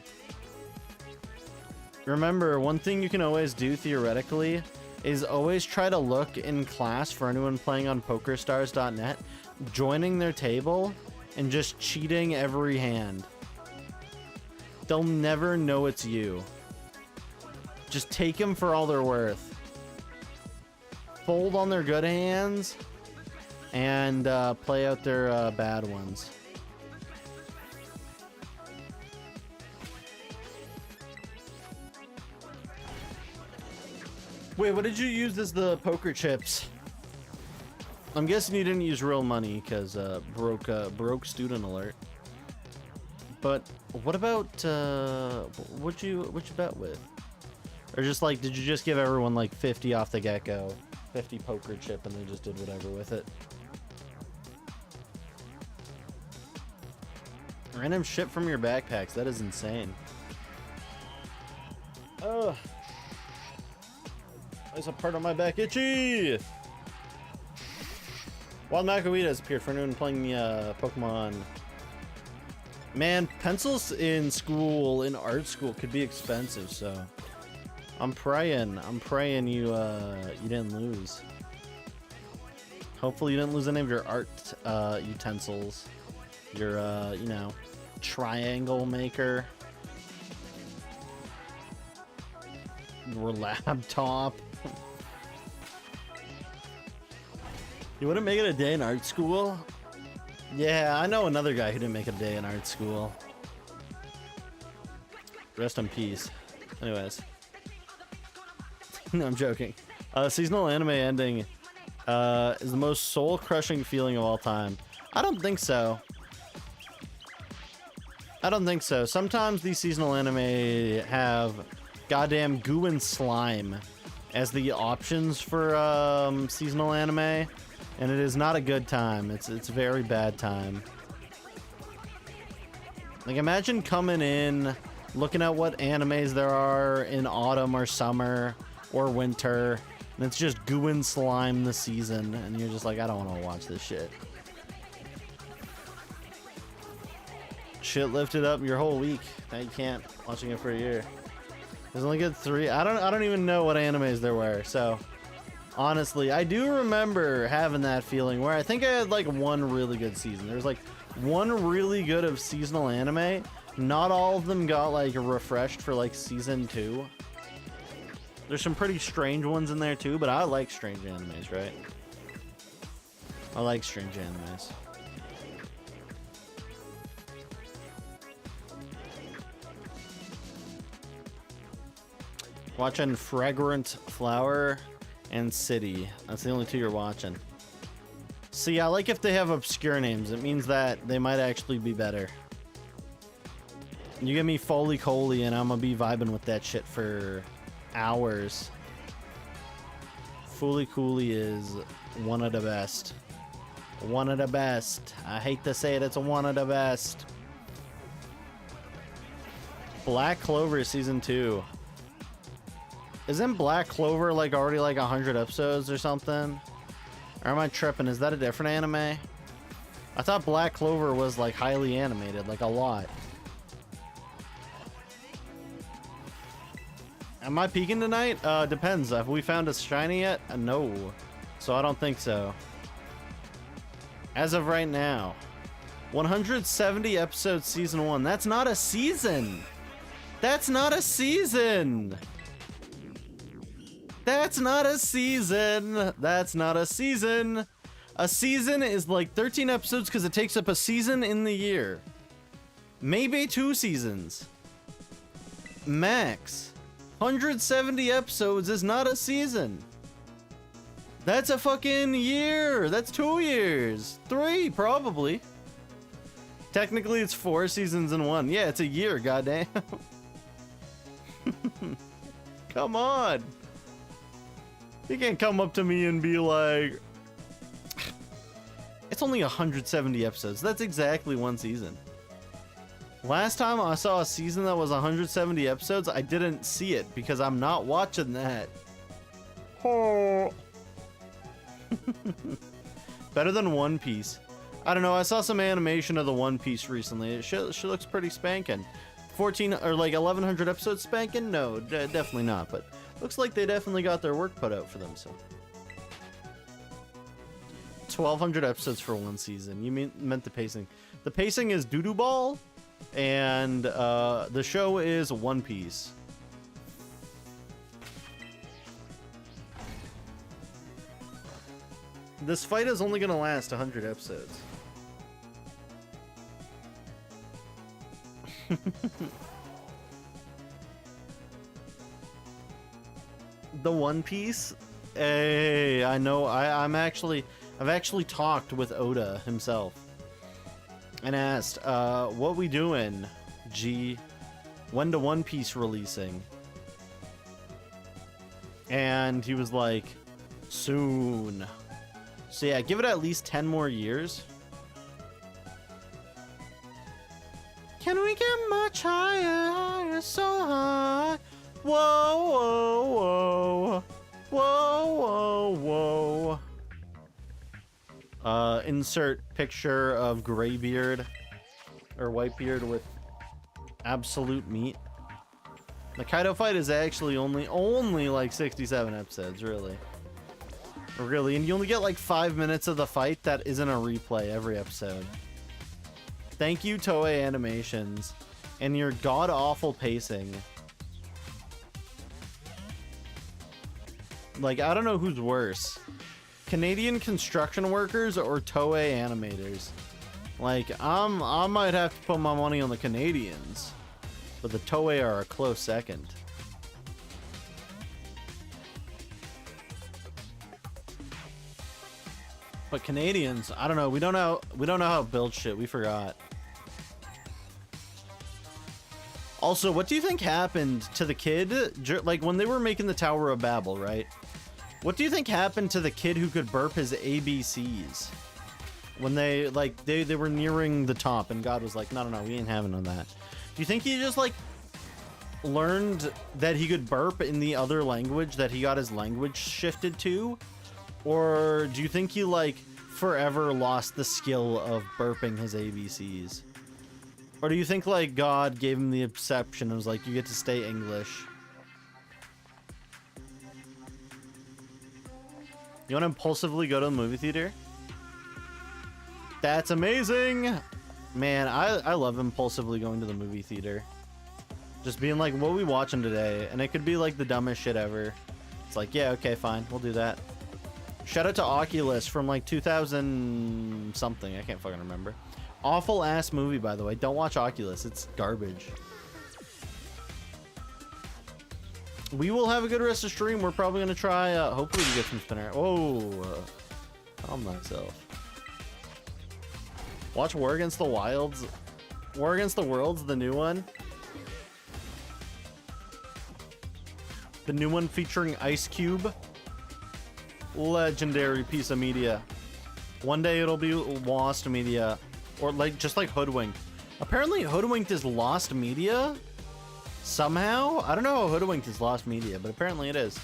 Remember, one thing you can always do, theoretically, is always try to look in class for anyone playing on PokerStars.net, joining their table, and just cheating every hand. They'll never know it's you. Just take them for all they're worth. Fold on their good hands and play out their bad ones. Wait, what did you use as the poker chips? I'm guessing you didn't use real money because broke student alert. But what about what'd you bet with? Or just like, did you just give everyone like 50 off the get-go? 50 poker chip and they just did whatever with it? Random shit from your backpacks, that is insane. Ugh. There's a part of my back itchy! Wild Macaweed has appeared for anyone playing Pokemon. Man, pencils in school, in art school, could be expensive, so I'm praying you didn't lose. Hopefully you didn't lose any of your art utensils. Your you know, triangle maker. Your laptop. You wouldn't make it a day in art school? Yeah, I know another guy who didn't make a day in art school. Rest in peace. Anyways. No, I'm joking. Seasonal anime ending is the most soul-crushing feeling of all time. I don't think so. I don't think so. Sometimes these seasonal anime have goddamn goo and slime as the options for seasonal anime. And it is not a good time. It's a very bad time. Like, imagine coming in, looking at what animes there are in autumn or summer or winter, and it's just goo and slime the season, and you're just like, I don't want to watch this shit. Shit lifted up your whole week. Now you can't watching it for a year. There's only good 3. I don't even know what animes there were, so honestly, I do remember having that feeling where I think I had like one really good season. There's like one really good of seasonal anime. Not all of them got like refreshed for like season 2. There's some pretty strange ones in there too, but I like strange animes, right? I like strange animes. Watching Fragrant Flower and City. That's the only 2 you're watching. See, I like if they have obscure names. It means that they might actually be better. You give me Foley Coley and I'm gonna be vibing with that shit for hours. Foley Cooley is one of the best. One of the best. I hate to say it, it's one of the best. Black Clover Season 2. Isn't Black Clover like already like 100 episodes or something? Or am I tripping? Is that a different anime? I thought Black Clover was like highly animated, like a lot. Am I peeking tonight? Depends. Have we found a shiny yet? No. So I don't think so. As of right now. 170 episodes season 1. That's not a season! That's not a season! That's not a season. That's not a season. A season is like 13 episodes because it takes up a season in the year. Maybe 2 seasons. Max. 170 episodes is not a season. That's a fucking year. That's 2 years. 3, probably. Technically, it's 4 seasons in 1. Yeah, it's a year, goddamn. Come on. You can't come up to me and be like, it's only 170 episodes. That's exactly 1 season. Last time I saw a season that was 170 episodes, I didn't see it because I'm not watching that. Oh. Better than One Piece. I don't know. I saw some animation of the One Piece recently. She looks pretty spanking. 14 or like 1,100 episodes spanking? No, definitely not. But looks like they definitely got their work put out for them. So 1,200 episodes for 1 season. You meant the pacing? The pacing is Doodoo Ball, and the show is One Piece. This fight is only gonna last 100 episodes. The One Piece? Hey, I know. I've actually talked with Oda himself and asked, what we doing, G? When to One Piece releasing? And he was like, soon. So yeah, give it at least 10 more years. Can we get much higher, higher, so high? Whoa, whoa, whoa. Whoa, whoa, whoa. Insert picture of Graybeard or Whitebeard with absolute meat. The Kaido fight is actually only like 67 episodes, really. Really, and you only get like 5 minutes of the fight that isn't a replay every episode. Thank you, Toei Animations, and your god-awful pacing. Like, I don't know who's worse. Canadian construction workers or Toei animators. Like, I might have to put my money on the Canadians, but the Toei are a close second. But Canadians, I don't know. We don't know how to build shit. We forgot. Also, what do you think happened to the kid? Like when they were making the Tower of Babel, right? What do you think happened to the kid who could burp his ABCs? When they were nearing the top and God was like, no, we ain't having none of that. Do you think he just like learned that he could burp in the other language that he got his language shifted to? Or do you think he like forever lost the skill of burping his ABCs? Or do you think like God gave him the exception and was like, you get to stay English? You want to impulsively go to the movie theater? That's amazing! Man, I love impulsively going to the movie theater. Just being like, what are we watching today? And it could be like the dumbest shit ever. It's like, yeah, okay, fine, we'll do that. Shout out to Oculus from like 2000 something. I can't fucking remember. Awful ass movie, by the way. Don't watch Oculus. It's garbage. We will have a good rest of stream. We're probably going to try, hopefully we get some spinner. Oh, calm myself. Watch War Against the Wilds. War Against the Worlds, the new one. The new one featuring Ice Cube. Legendary piece of media. One day it'll be lost media, or like just like Hoodwinked. Apparently Hoodwinked is lost media somehow. I don't know how Hoodwinked is lost media, but apparently it is.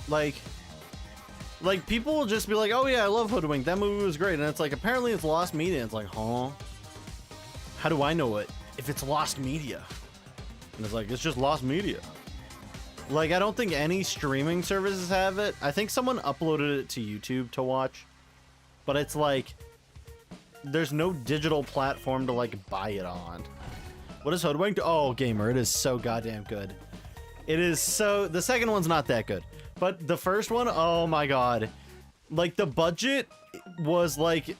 Like people will just be like, oh yeah, I love Hoodwinked, that movie was great, and it's like apparently it's lost media. It's like, huh? How do I know it if it's lost media? And it's like, it's just lost media. Like, I don't think any streaming services have it. I think someone uploaded it to YouTube to watch, but it's like there's no digital platform to like buy it on. What is Hoodwinked? Oh, gamer, it is so goddamn good. It is so, the second one's not that good, but the first one, oh my god. Like the budget was like,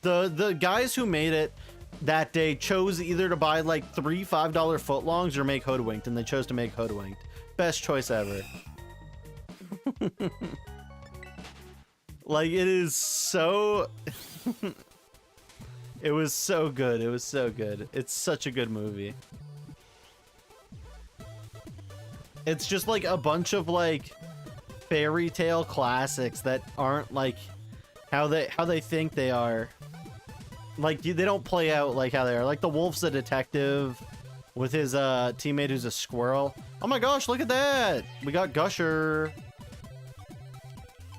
the guys who made it that day chose either to buy like 3 $5 footlongs or make Hoodwinked, and they chose to make Hoodwinked. Best choice ever. Like it is so it was so good. It was so good. It's such a good movie. It's just like a bunch of like fairy tale classics that aren't like how they think they are. Like they don't play out like how they are. Like the wolf's a detective with his teammate who's a squirrel. Oh my gosh, look at that. We got Gusher.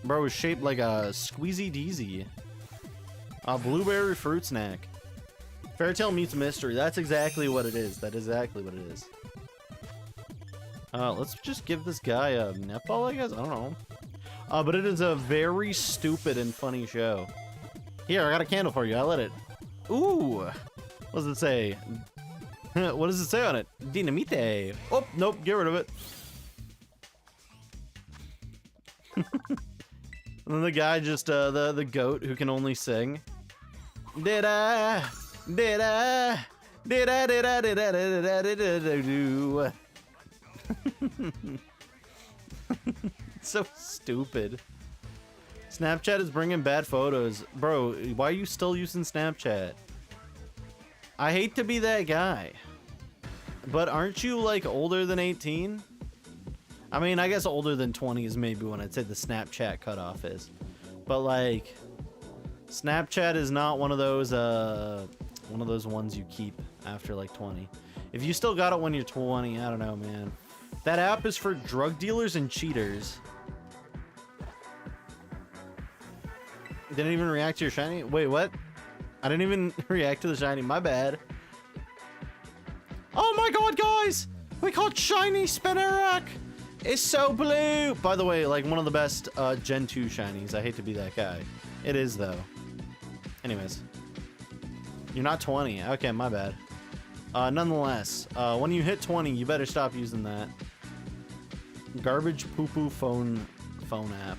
Bro, is shaped like a squeezy deezy. A blueberry fruit snack. Fairytale meets mystery. That's exactly what it is. That is exactly what it is. Let's just give this guy a netball, I guess. I don't know. But it is a very stupid and funny show. Here, I got a candle for you. I lit it. Ooh. What does it say? What does it say on it? Dinamite. Oh, nope. Get rid of it. And then the guy just, the goat who can only sing. Did I do? So stupid. Snapchat is bringing bad photos. Bro, why are you still using Snapchat? I hate to be that guy. But aren't you, like, older than 18? I mean, I guess older than 20 is maybe when I'd say the Snapchat cutoff is. But, like, Snapchat is not one of those ones you keep after, like, 20. If you still got it when you're 20, I don't know, man. That app is for drug dealers and cheaters. Didn't even react to your shiny? Wait, what? I didn't even react to the shiny. My bad. Oh my god, guys! We caught shiny Spinarak! It's so blue! By the way, like one of the best Gen 2 shinies. I hate to be that guy. It is, though. Anyways. You're not 20. Okay, my bad. Nonetheless, when you hit 20, you better stop using that. Garbage poo-poo phone app.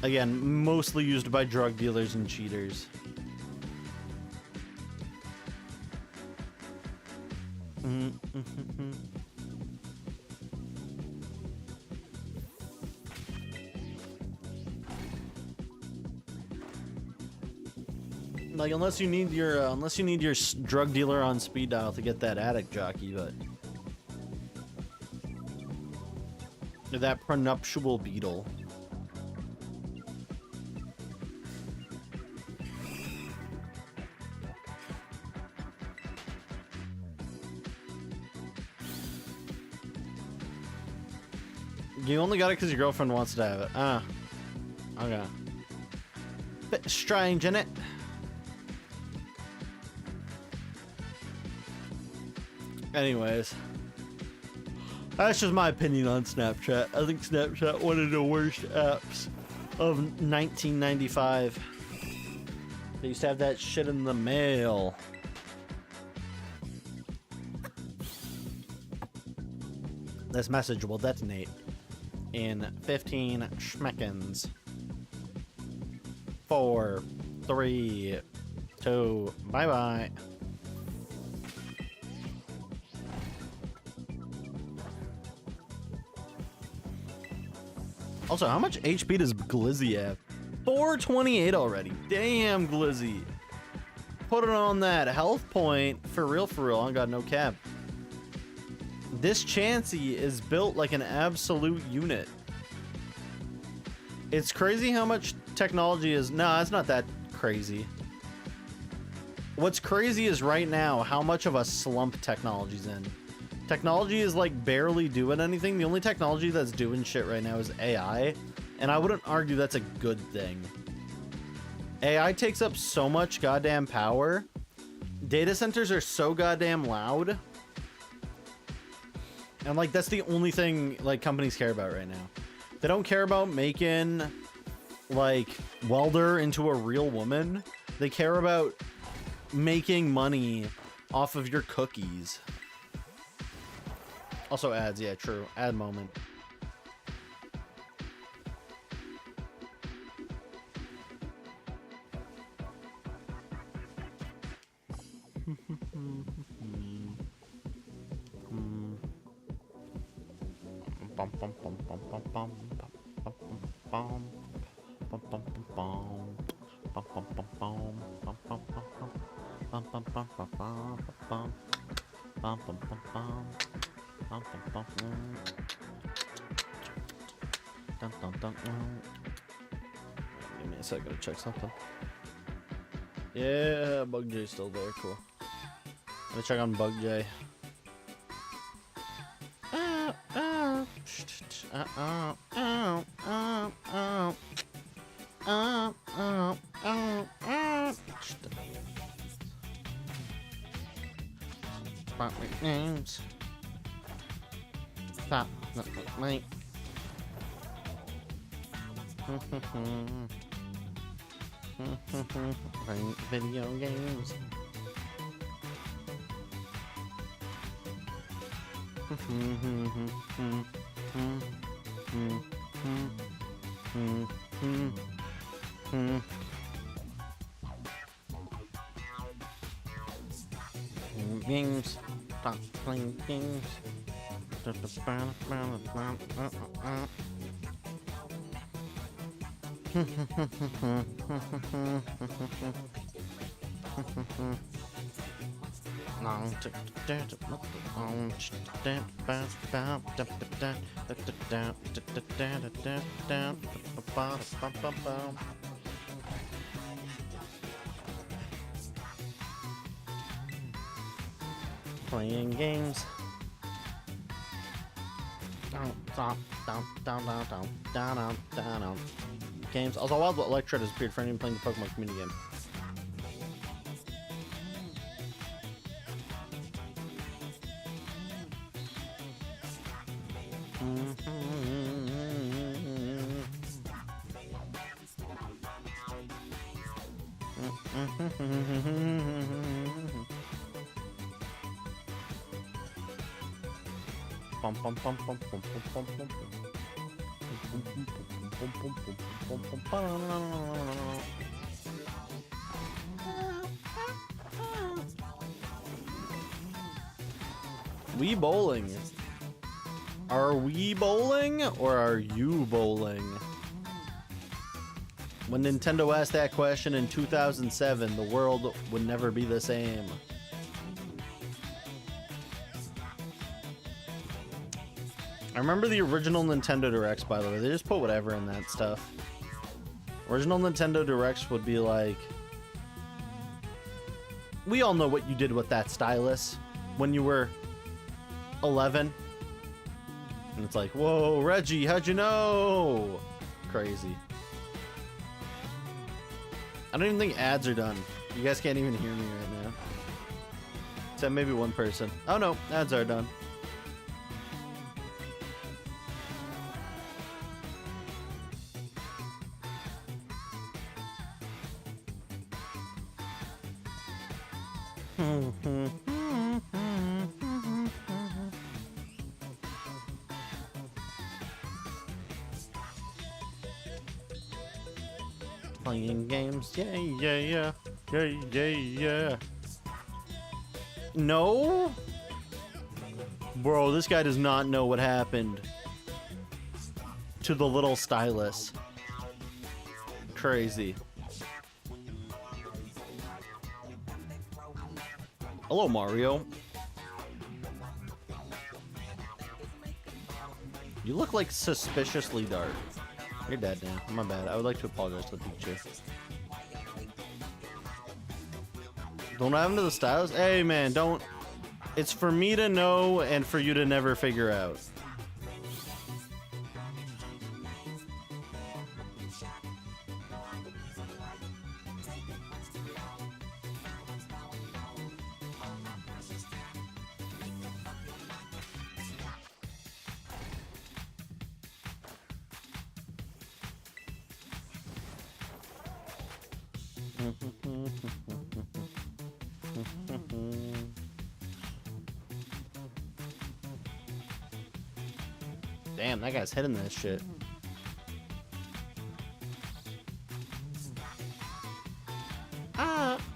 Again, mostly used by drug dealers and cheaters. Like, unless you need your drug dealer on speed dial to get that addict jockey, but that prenuptial beetle. You only got it because your girlfriend wants to have it. Ah. Okay. Bit strange, innit? Anyways. That's just my opinion on Snapchat. I think Snapchat one of the worst apps of 1995. They used to have that shit in the mail. This message will detonate in 15 schmeckens. 4, 3, 2, bye-bye. Also, how much HP does Glizzy have? 428 already. Damn, Glizzy. Put it on that health point. For real, I got no cap. This Chansey is built like an absolute unit. It's crazy how much technology is... No, it's not that crazy. What's crazy is right now how much of a slump technology's in. Technology is like barely doing anything. The only technology that's doing shit right now is AI, and I wouldn't argue that's a good thing. AI takes up so much goddamn power. Data centers are so goddamn loud. And like that's the only thing like companies care about right now. They don't care about making like Welder into a real woman. They care about making money off of your cookies. Also ads, yeah, true. Ad moment. Give me a second to check something. Yeah, Bug J's still there. Cool. I'm gonna check on Bug J. Stop my names. Stop my playing video games. Games. Stop playing games. Playing games. Down. Games. Also, Wild Electra disappeared for anyone playing the Pokemon community game. We bowling. Are we bowling or are you bowling? When Nintendo asked that question in 2007, the world would never be the same. I remember the original Nintendo Directs, by the way. They just put whatever in that stuff. Original Nintendo Directs would be like... We all know what you did with that stylus when you were 11. And it's like, whoa, Reggie, how'd you know? Crazy. I don't even think ads are done. You guys can't even hear me right now. Except maybe one person. Oh no, ads are done. Playing games, yeah. No? Bro, this guy does not know what happened to the little stylus. Crazy. Hello, Mario. You look like suspiciously dark. You're dead now. My bad. I would like to apologize to the Pikachu. Don't have him to the styles? Hey, man, don't. It's for me to know and for you to never figure out. Damn, that guy's hitting this shit.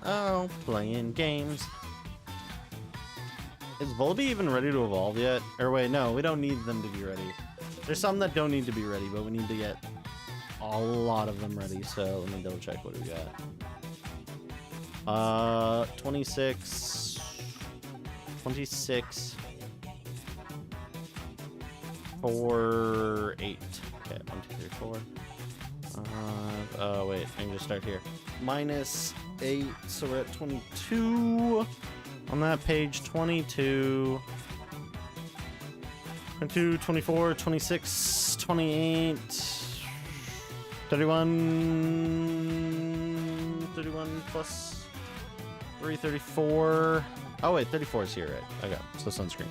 Oh, playing games. Is Volby even ready to evolve yet? Or wait, no, we don't need them to be ready. There's some that don't need to be ready, but we need to get a lot of them ready. So let me double check what we got. 26, 4, 8. Okay, 1, 2, 3, 4. Oh wait, I can just start here. -8, so we're at 22. On that page, 22, 24, 26, 28, 31 plus 3, 34. Oh wait, 34 is here, right? Okay, so sunscreen.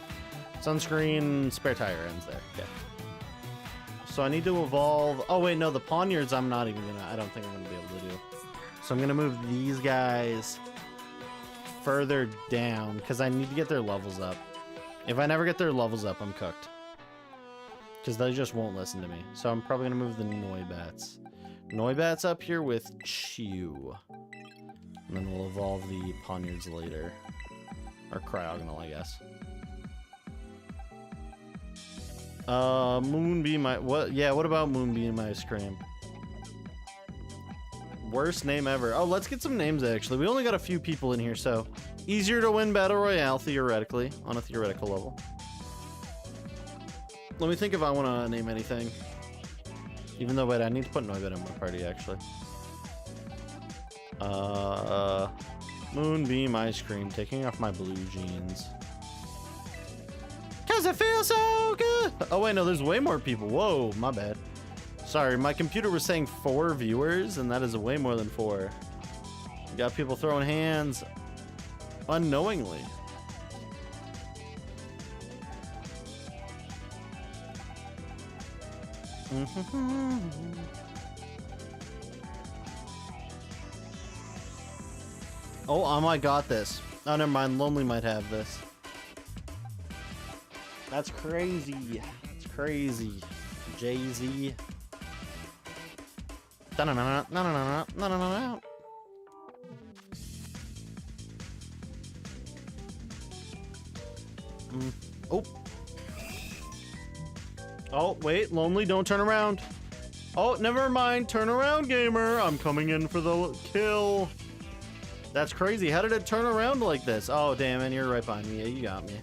Sunscreen, spare tire ends there. Okay. So I need to evolve. Oh wait, no, the Poniards I don't think I'm gonna be able to do. So I'm gonna move these guys further down because I need to get their levels up. If I never get their levels up, I'm cooked. Because they just won't listen to me. So I'm probably gonna move the Noibats. Noibats up here with Chew. And then we'll evolve the Poniards later. Or Cryogonal, I guess. Moonbeam, what about Moonbeam Ice Cream? Worst name ever. Oh, let's get some names actually. We only got a few people in here, so easier to win Battle Royale theoretically, on a theoretical level. Let me think if I want to name anything. Even though, wait, I need to put Noibit in my party actually. Moonbeam Ice Cream, taking off my blue jeans. Cause it feels so good. Oh wait, no, there's way more people. Whoa, my bad. Sorry, my computer was saying 4 viewers, and that is way more than 4. We got people throwing hands unknowingly. Oh, I got this. Oh, never mind. Lonely might have this. That's crazy. It's crazy. Jay-Z. Oh. Oh, wait. Lonely, don't turn around. Oh, never mind. Turn around, gamer. I'm coming in for the kill. That's crazy. How did it turn around like this? Oh, damn it. You're right behind me. Yeah, you got me.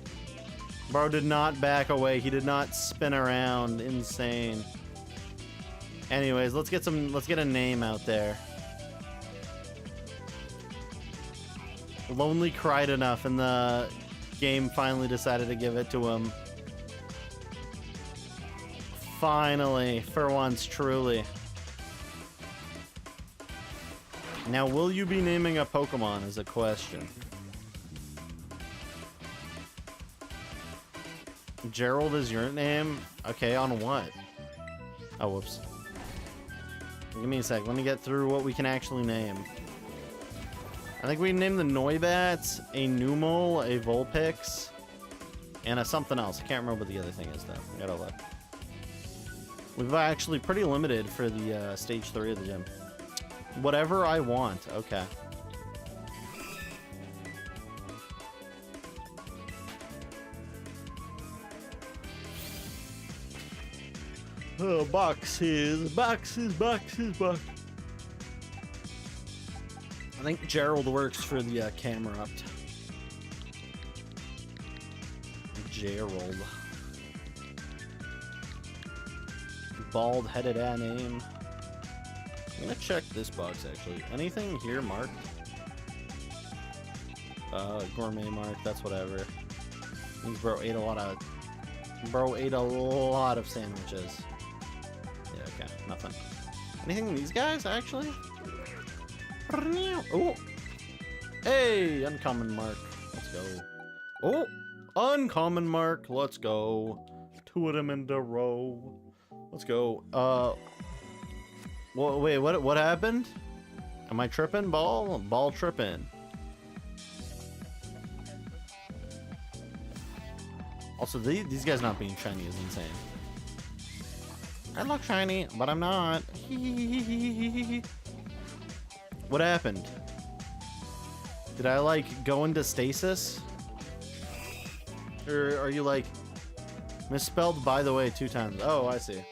Bro did not back away. He did not spin around. Insane. Anyways, let's get a name out there. Lonely cried enough and the game finally decided to give it to him. Finally, for once, truly. Now, will you be naming a Pokemon is a question. Gerald is your name? Okay, on what? Oh, whoops. Give me a sec. Let me get through what we can actually name. I think we named the Noibats, a Numel, a Vulpix, and a something else. I can't remember what the other thing is, though. I gotta look. We've actually pretty limited for the stage 3 of the gym. Whatever I want. Okay. Oh, boxes. I think Gerald works for the camera up. Gerald. Bald-headed name. I'm gonna check this box actually. Anything here marked? Gourmet mark. That's whatever. Means bro ate a lot of sandwiches. Yeah, okay, nothing. Anything in these guys, actually? Oh! Hey! Uncommon mark. Let's go. Oh! Uncommon mark. Let's go. 2 of them in a row. Let's go. Well, wait, what happened? Am I tripping, ball? Ball tripping. Also, these guys not being shiny is insane. I look shiny, but I'm not. What happened? Did I, like, go into stasis? Or are you, like, misspelled by the way 2 times? Oh, I see.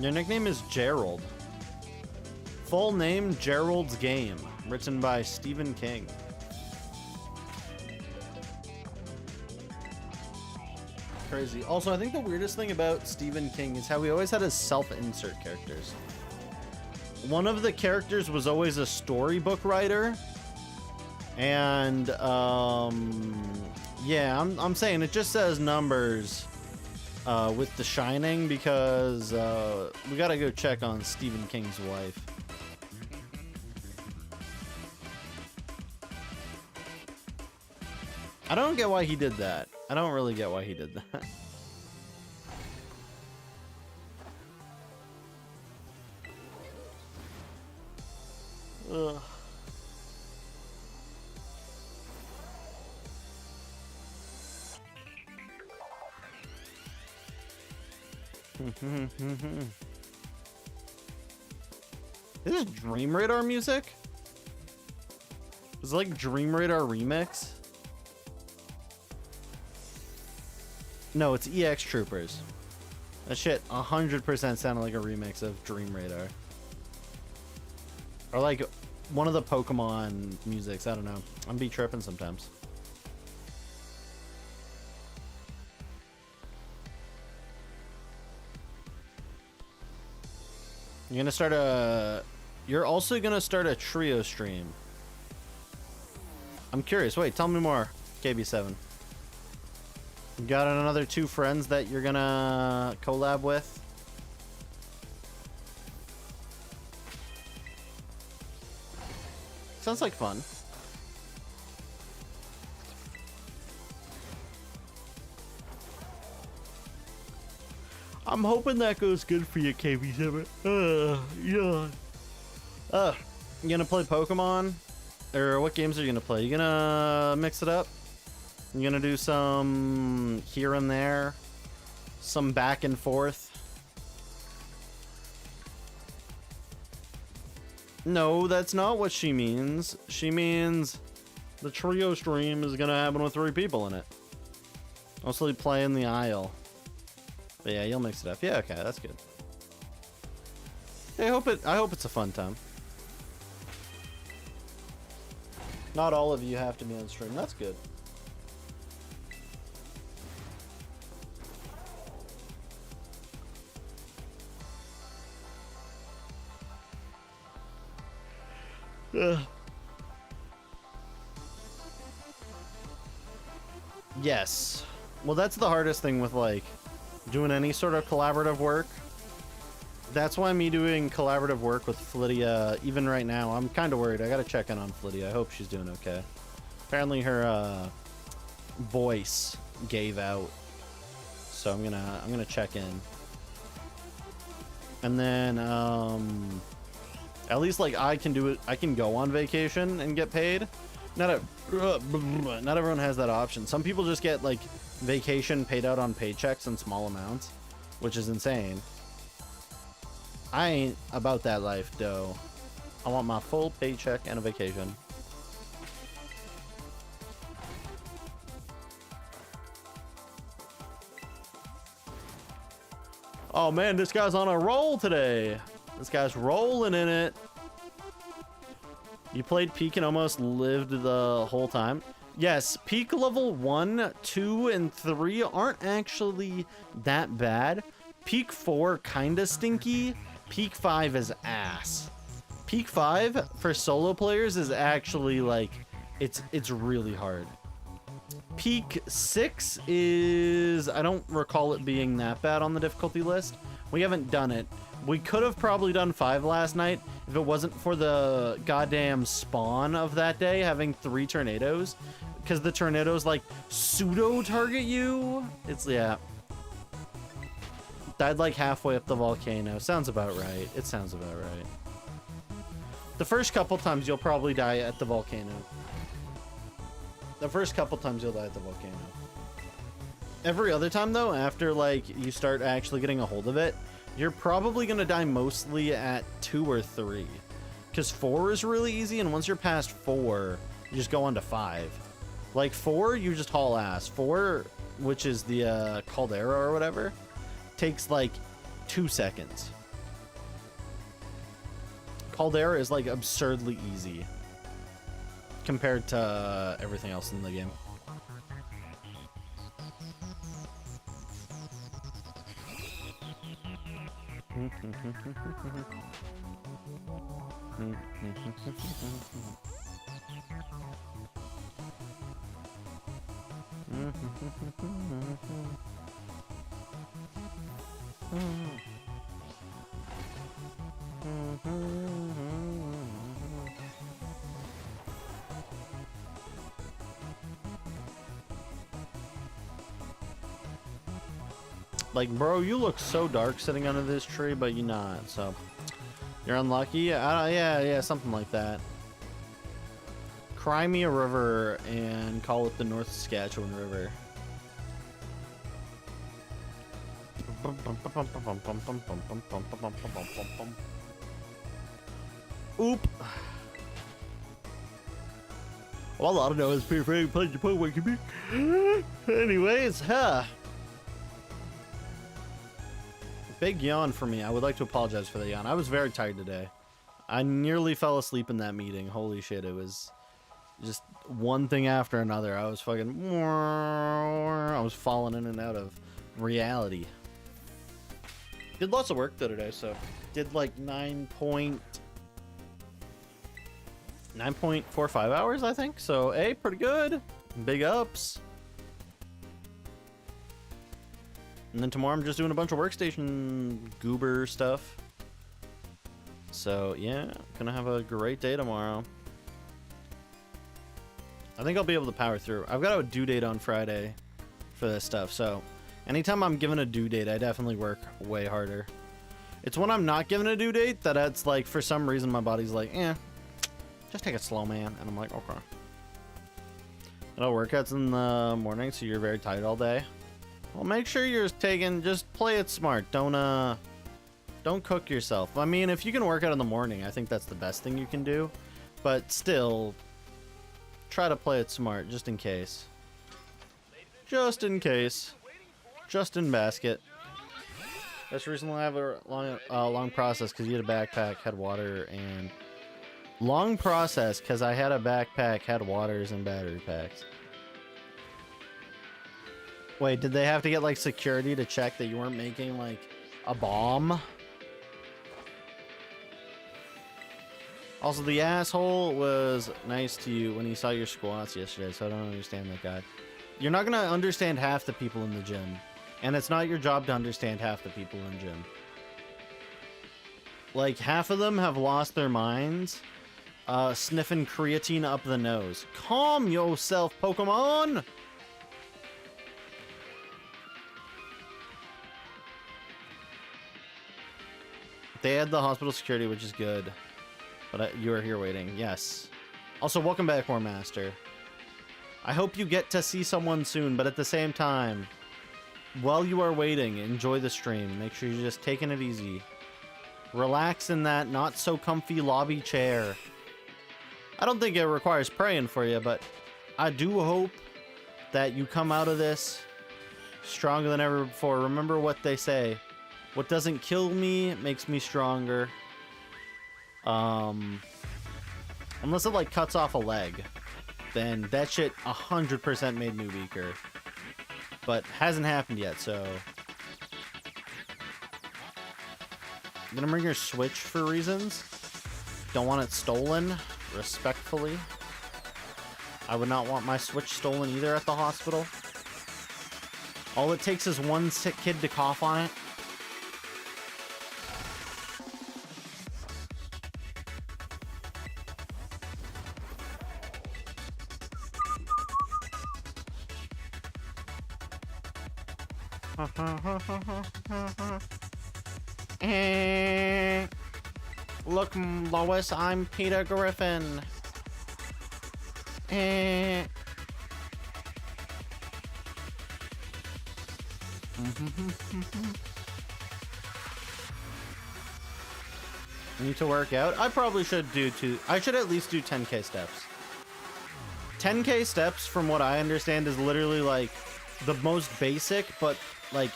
Your nickname is Gerald. Full name, Gerald's Game. Written by Stephen King. Crazy. Also, I think the weirdest thing about Stephen King is how he always had his self-insert characters. One of the characters was always a storybook writer. And, yeah, I'm saying it just says numbers with The Shining because we gotta go check on Stephen King's wife. I don't get why he did that. I don't really get why he did that. Ugh. Is this Dream Radar music? Is it like Dream Radar remix? No, it's EX Troopers. That shit 100% sounded like a remix of Dream Radar. Or like one of the Pokemon musics. I don't know. I'm be tripping sometimes. You're gonna start a... You're also gonna start a trio stream. I'm curious. Wait, tell me more. KB7. You got another 2 friends that you're gonna collab with? Sounds like fun. I'm hoping that goes good for you, KB7. Yeah. You gonna play Pokemon? Or what games are you gonna play? You gonna mix it up? You gonna do some here and there? Some back and forth? No, that's not what she means. She means the trio stream is gonna happen with 3 people in it. Mostly play in the aisle. But yeah, you'll mix it up. Yeah, okay, that's good. I hope it's a fun time. Not all of you have to be on stream. That's good. Yes. Well, that's the hardest thing with like doing any sort of collaborative work. That's why me doing collaborative work with Flydia, even right now, I'm kind of worried. I gotta check in on Flydia. I hope she's doing okay. Apparently her voice gave out, so I'm gonna check in. And then at least like I can do it. I can go on vacation and get paid. Not everyone has that option. Some people just get like vacation paid out on paychecks in small amounts, which is insane. I ain't about that life, though. I want my full paycheck and a vacation. Oh man, this guy's on a roll today. This guy's rolling in it. You played Peak and almost lived the whole time. Yes, Peak level 1, 2, and 3 aren't actually that bad. Peak 4 kinda stinky. Peak 5 is ass. Peak 5 for solo players is actually like it's really hard. Peak 6 is, I don't recall it being that bad on the difficulty list. We haven't done it. We could have probably done 5 last night if it wasn't for the goddamn spawn of that day having 3 tornadoes, because the tornadoes like pseudo target you. It's, yeah. Died like halfway up the volcano. Sounds about right. It sounds about right. The first couple times you'll probably die at the volcano. The first couple times you'll die at the volcano. Every other time though, after like you start actually getting a hold of it, you're probably gonna die mostly at 2 or 3. Because 4 is really easy, and once you're past 4, you just go on to 5. Like 4, you just haul ass. 4, which is the caldera or whatever, takes like 2 seconds. Caldera is like absurdly easy compared to everything else in the game. Like, bro, you look so dark sitting under this tree, but you're not, so you're unlucky. Yeah, something like that. Cry me a river and call it the North Saskatchewan River. Oop. All I know is Peter Frank played the Pokemon. Anyways, big yawn for me. I would like to apologize for the yawn. I was very tired today. I nearly fell asleep in that meeting. Holy shit, it was just one thing after another. I was falling in and out of reality. Did lots of work though today, so did like 9.45 hours, I think. So, hey, pretty good. Big ups. And then tomorrow I'm just doing a bunch of workstation goober stuff. So, yeah, gonna have a great day tomorrow. I think I'll be able to power through. I've got a due date on Friday for this stuff, so anytime I'm given a due date, I definitely work way harder. It's when I'm not given a due date that it's like, for some reason, my body's like, just take it slow, man. And I'm like, okay. No workouts in the morning, so you're very tired all day. Well, make sure you're just play it smart. Don't cook yourself. I mean, if you can work out in the morning, I think that's the best thing you can do. But still, try to play it smart, just in case. Just in case. Just in basket. That's recently I have a long process because you had a backpack, had water, and long process because I had a backpack, had waters, and battery packs. Wait, did they have to get like security to check that you weren't making like a bomb? Also, the asshole was nice to you when he saw your squats yesterday, so I don't understand that guy. You're not gonna understand half the people in the gym, and it's not your job to understand half the people in the gym. Like, half of them have lost their minds, sniffing creatine up the nose. Calm yourself, Pokemon! They had the hospital security, which is good. But you are here waiting. Yes. Also, welcome back, War Master. I hope you get to see someone soon, but at the same time, while you are waiting, enjoy the stream. Make sure you're just taking it easy. Relax in that not so comfy lobby chair. I don't think it requires praying for you, but I do hope that you come out of this stronger than ever before. Remember what they say. What doesn't kill me makes me stronger. Unless it like cuts off a leg, then that shit 100% made me weaker. But hasn't happened yet, so I'm gonna bring your Switch for reasons. Don't want it stolen, respectfully. I would not want my Switch stolen either at the hospital. All it takes is one sick kid to cough on it. Look, Lois, I'm Peter Griffin. Need to work out? I probably should do I should at least do 10k steps. 10k steps, from what I understand, is literally like the most basic but like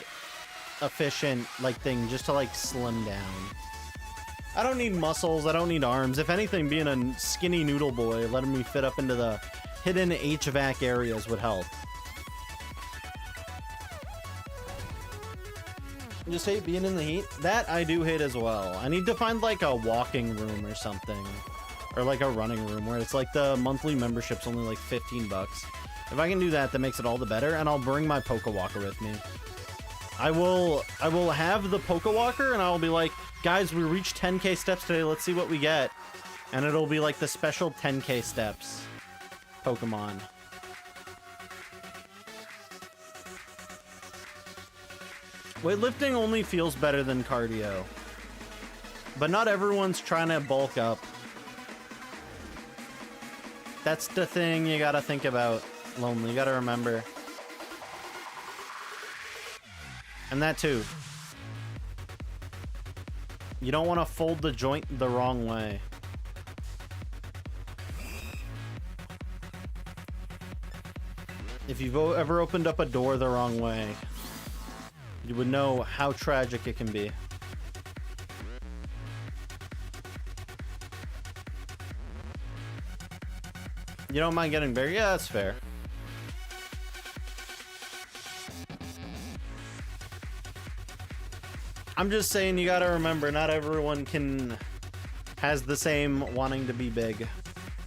efficient like thing just to like slim down. I don't need muscles, I don't need arms. If anything, being a skinny noodle boy, letting me fit up into the hidden HVAC areas would help. Just hate being in the heat. That I do hate as well. I need to find like a walking room or something, or like a running room where it's like the monthly membership's only like 15 bucks. If I can do that, that makes it all the better. And I'll bring my Poke Walker with me. I will have the Poke Walker and I'll be like, guys, we reached 10k steps today. Let's see what we get. And it'll be like the special 10k steps Pokemon. Weightlifting only feels better than cardio. But not everyone's trying to bulk up. That's the thing you gotta think about, Lonely. You gotta remember. And that too. You don't want to fold the joint the wrong way. If you've ever opened up a door the wrong way, you would know how tragic it can be. You don't mind getting bigger? Yeah, that's fair. I'm just saying, you gotta remember, not everyone has the same wanting to be big.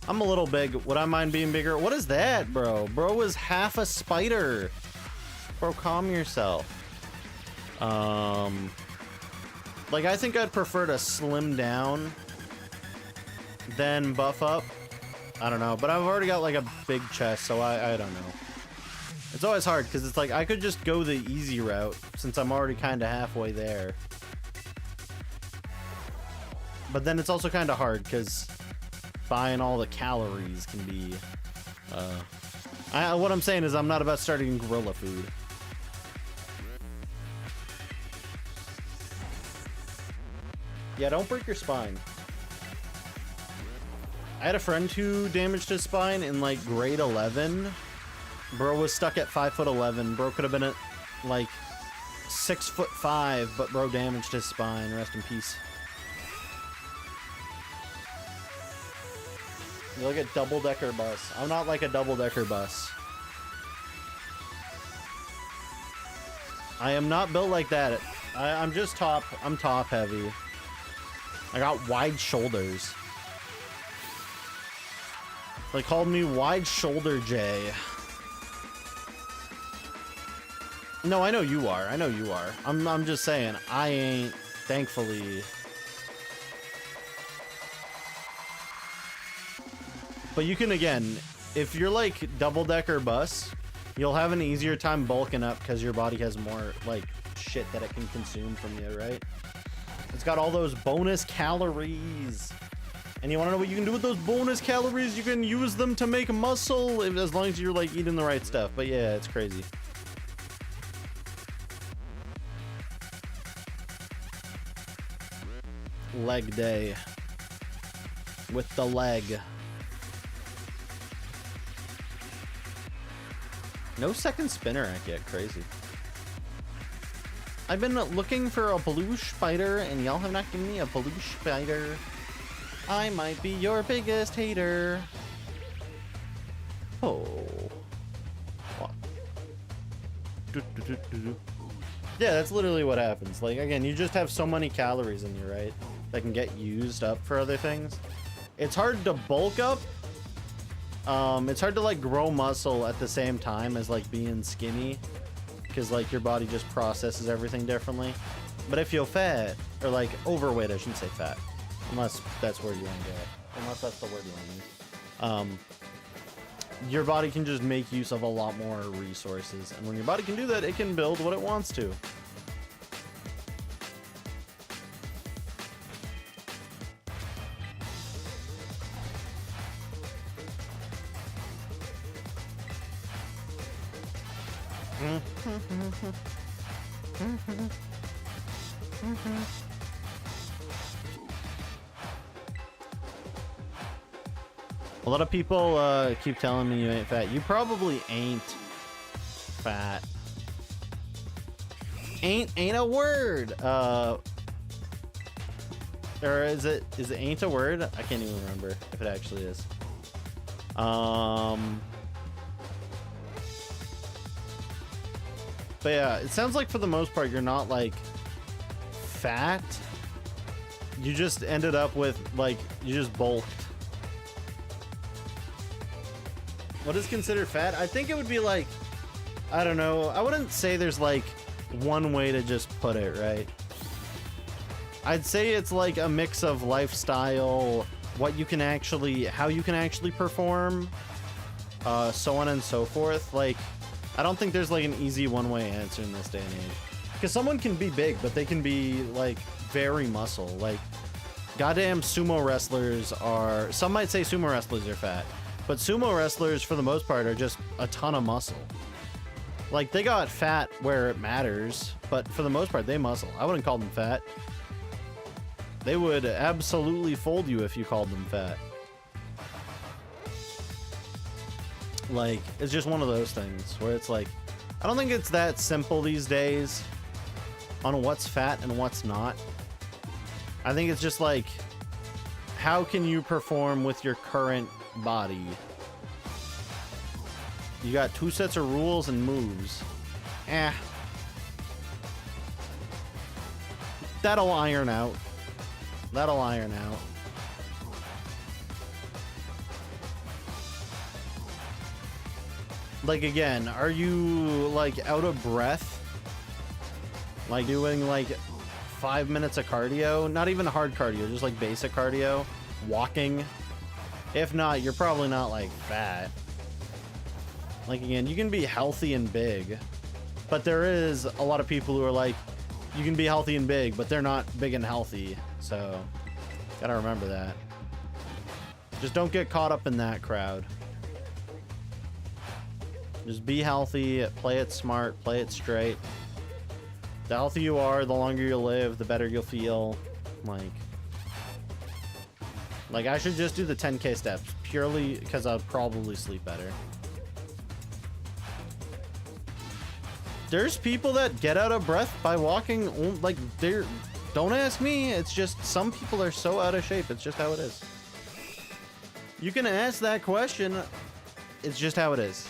I'm a little big. Would I mind being bigger? What is that, bro? Bro is half a spider. Bro, calm yourself. Like, I think I'd prefer to slim down than buff up. I don't know, but I've already got like a big chest, so I don't know. It's always hard because it's like I could just go the easy route since I'm already kind of halfway there. But then it's also kind of hard because buying all the calories can be... what I'm saying is I'm not about starting gorilla food. Yeah, don't break your spine. I had a friend who damaged his spine in like grade 11. Bro was stuck at 5'11". Bro could have been at like 6'5", but bro damaged his spine. Rest in peace. You're like a double-decker bus. I'm not like a double-decker bus. I am not built like that. I'm just top. I'm top heavy. I got wide shoulders. They called me Wide Shoulder Jay. No, I know you are. I know you are. I'm just saying, I ain't, thankfully. But you can, again, if you're like double-decker bus, you'll have an easier time bulking up because your body has more, like, shit that it can consume from you, right? It's got all those bonus calories. And you want to know what you can do with those bonus calories? You can use them to make muscle, as long as you're, like, eating the right stuff. But yeah, it's crazy. Leg day. With the leg. No second spinner rack yet. Crazy. I've been looking for a blue spider, and y'all have not given me a blue spider. I might be your biggest hater. Oh. What? Yeah, that's literally what happens. Like, again, you just have so many calories in you, right? That can get used up for other things. It's hard to bulk up. It's hard to, like, grow muscle at the same time as, like, being skinny. Because, like, your body just processes everything differently. But if you're fat, or, like, overweight, I shouldn't say fat. Unless that's where you want to go. Unless that's the word you want to use. your body can just make use of a lot more resources. And when your body can do that, it can build what it wants to. A lot of people keep telling me you ain't fat. You probably ain't fat. Ain't a word. Or is it ain't a word? I can't even remember if it actually is. But yeah, it sounds like for the most part you're not like fat. You just ended up with like you just bulked. What is considered fat? I think it would be like, I don't know. I wouldn't say there's like one way to just put it, right? I'd say it's like a mix of lifestyle, what you can actually, how you can actually perform, so on and so forth. Like, I don't think there's like an easy one way answer in this day and age. Because someone can be big, but they can be like very muscle. Like, goddamn sumo wrestlers are, some might say sumo wrestlers are fat. But sumo wrestlers, for the most part, are just a ton of muscle. Like, they got fat where it matters, but for the most part, they muscle. I wouldn't call them fat. They would absolutely fold you if you called them fat. Like, it's just one of those things where it's like, I don't think it's that simple these days on what's fat and what's not. I think it's just like, how can you perform with your current body? You got 2 sets of rules and moves. That'll iron out. That'll iron out. Like, again, are you like out of breath? Like doing like 5 minutes of cardio? Not even hard cardio, just like basic cardio. Walking. If not, you're probably not like fat. Like, again, you can be healthy and big, but there is a lot of people who are like, you can be healthy and big, but they're not big and healthy. So gotta remember that. Just don't get caught up in that crowd. Just be healthy, play it smart, play it straight. The healthier you are, the longer you live, the better you'll feel. Like, I should just do the 10K steps purely because I'd probably sleep better. There's people that get out of breath by walking. Like, don't ask me. It's just some people are so out of shape. It's just how it is. You can ask that question. It's just how it is.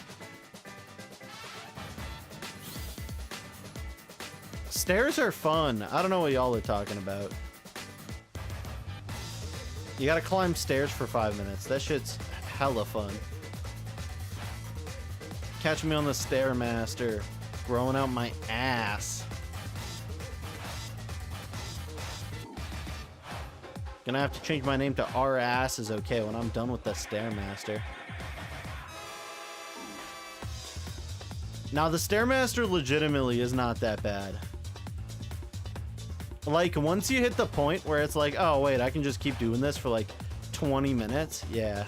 Stairs are fun. I don't know what y'all are talking about. You gotta climb stairs for 5 minutes. That shit's hella fun. Catch me on the Stairmaster, growing out my ass. Gonna have to change my name to Our Ass is Okay when I'm done with the Stairmaster. Now, the Stairmaster legitimately is not that bad. Like, once you hit the point where it's like, oh, wait, I can just keep doing this for, like, 20 minutes? Yeah.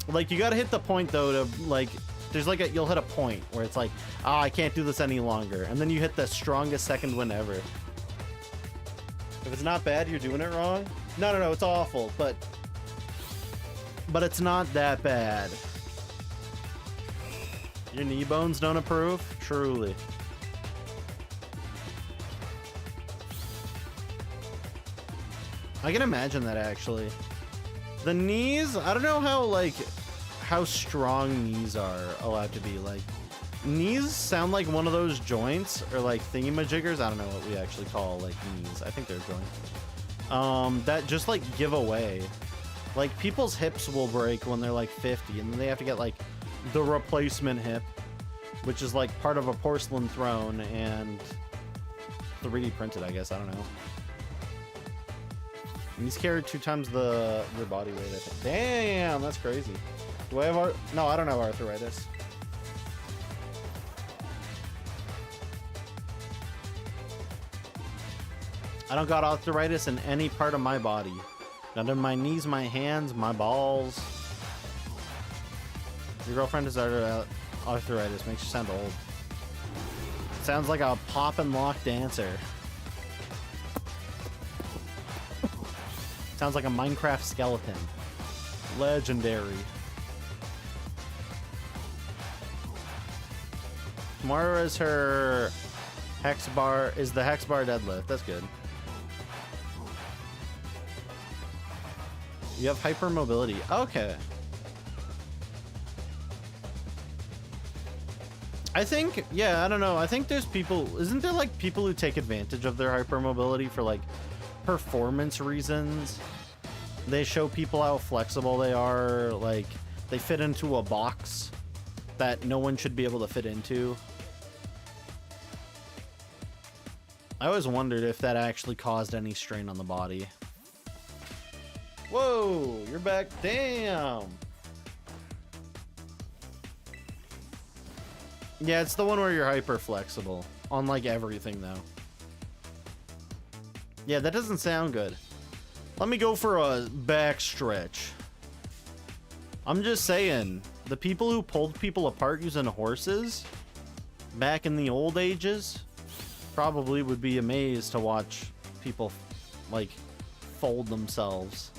Like, you gotta hit the point, though, to, like, there's, like, you'll hit a point where it's like, oh, I can't do this any longer. And then you hit the strongest second win ever. If it's not bad, you're doing it wrong? No, it's awful, but it's not that bad. Your knee bones don't approve? Truly. I can imagine that, actually. The knees, I don't know how strong knees are allowed to be. Like, knees sound like one of those joints, or like thingy-majiggers. I don't know what we actually call, like, knees. I think they're joints. That just, like, give away. Like, people's hips will break when they're, like, 50, and then they have to get, like, the replacement hip, which is, like, part of a porcelain throne, and 3D printed, I guess. I don't know. He's carried 2 times your body weight, I think. Damn, that's crazy. Do I have no, I don't have arthritis. I don't got arthritis in any part of my body. Not in my knees, my hands, my balls. Your girlfriend has arthritis. Makes you sound old. Sounds like a pop and lock dancer. Sounds like a Minecraft skeleton. Legendary. Tomorrow is her hex bar, is the hex bar deadlift. That's good. You have hypermobility. Okay. I think, yeah, I don't know. I think there's people, isn't there like people who take advantage of their hypermobility for like performance reasons? They show people how flexible they are, like they fit into a box that no one should be able to fit into. I always wondered if that actually caused any strain on the body. Whoa, you're back. Damn. Yeah, it's the one where you're hyper flexible on like everything though. Yeah, that doesn't sound good. Let me go for a back stretch. I'm just saying, the people who pulled people apart using horses back in the old ages probably would be amazed to watch people like fold themselves.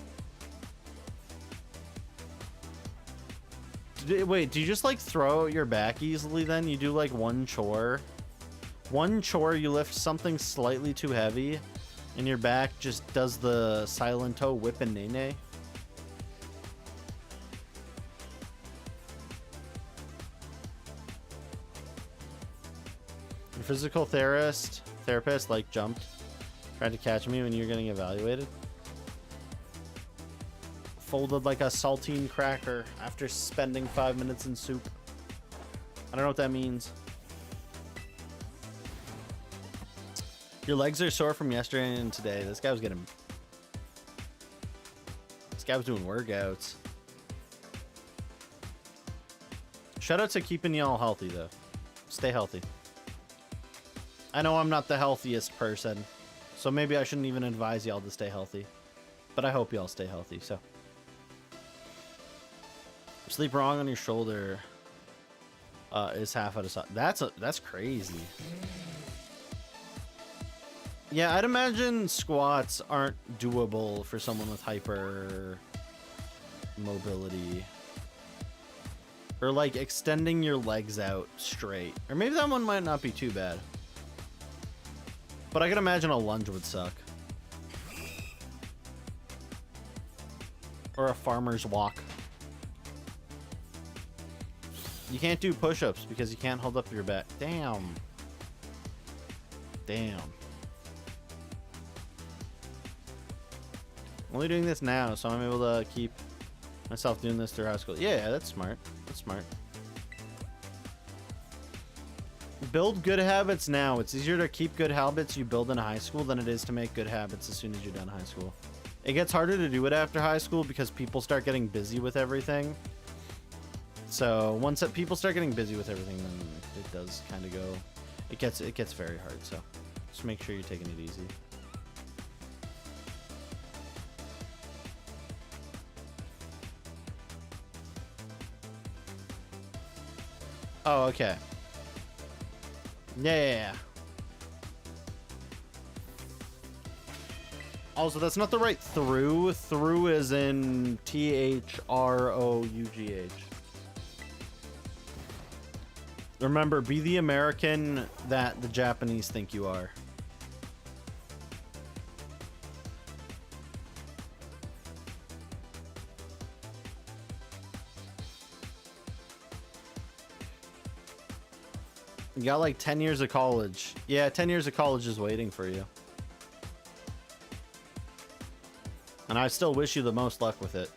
Wait, do you just like throw out your back easily then? You do like one chore? One chore, you lift something slightly too heavy and your back just does the silent toe whip and nay-nay? Your physical therapist like jumped, tried to catch me when you were getting evaluated. Folded like a saltine cracker after spending 5 minutes in soup. I don't know what that means. Your legs are sore from yesterday and today. This guy was doing workouts. Shout out to keeping y'all healthy though. Stay healthy. I know I'm not the healthiest person, so maybe I shouldn't even advise y'all to stay healthy. But I hope y'all stay healthy, so. Sleep wrong on your shoulder is half at a side. That's crazy. Yeah, I'd imagine squats aren't doable for someone with hyper mobility. Or like extending your legs out straight. Or maybe that one might not be too bad. But I can imagine a lunge would suck. Or a farmer's walk. You can't do push-ups because you can't hold up your back. Damn. Damn. I'm only doing this now, so I'm able to keep myself doing this through high school. Yeah, that's smart. That's smart. Build good habits now. It's easier to keep good habits you build in high school than it is to make good habits as soon as you're done high school. It gets harder to do it after high school because people start getting busy with everything. So once people start getting busy with everything, then it does kind of go. It gets very hard. So just make sure you're taking it easy. Oh, okay. Yeah. Also, that's not the right through. Through is in THROUGH. Remember, be the American that the Japanese think you are. You got like 10 years of college. Yeah, 10 years of college is waiting for you. And I still wish you the most luck with it.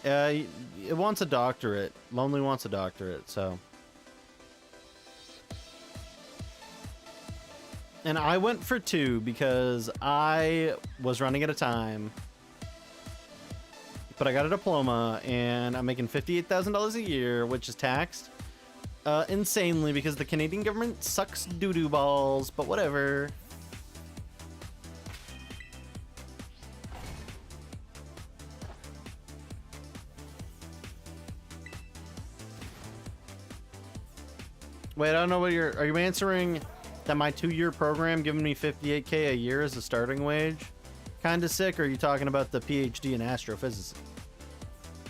It wants a doctorate. Lonely wants a doctorate, so. And I went for 2 because I was running out of time. But I got a diploma, and I'm making $58,000 a year, which is taxed insanely because the Canadian government sucks doo-doo balls, but whatever. Wait, I don't know what are you answering that my 2-year program giving me $58K a year as a starting wage? Kind of sick, or are you talking about the PhD in astrophysics?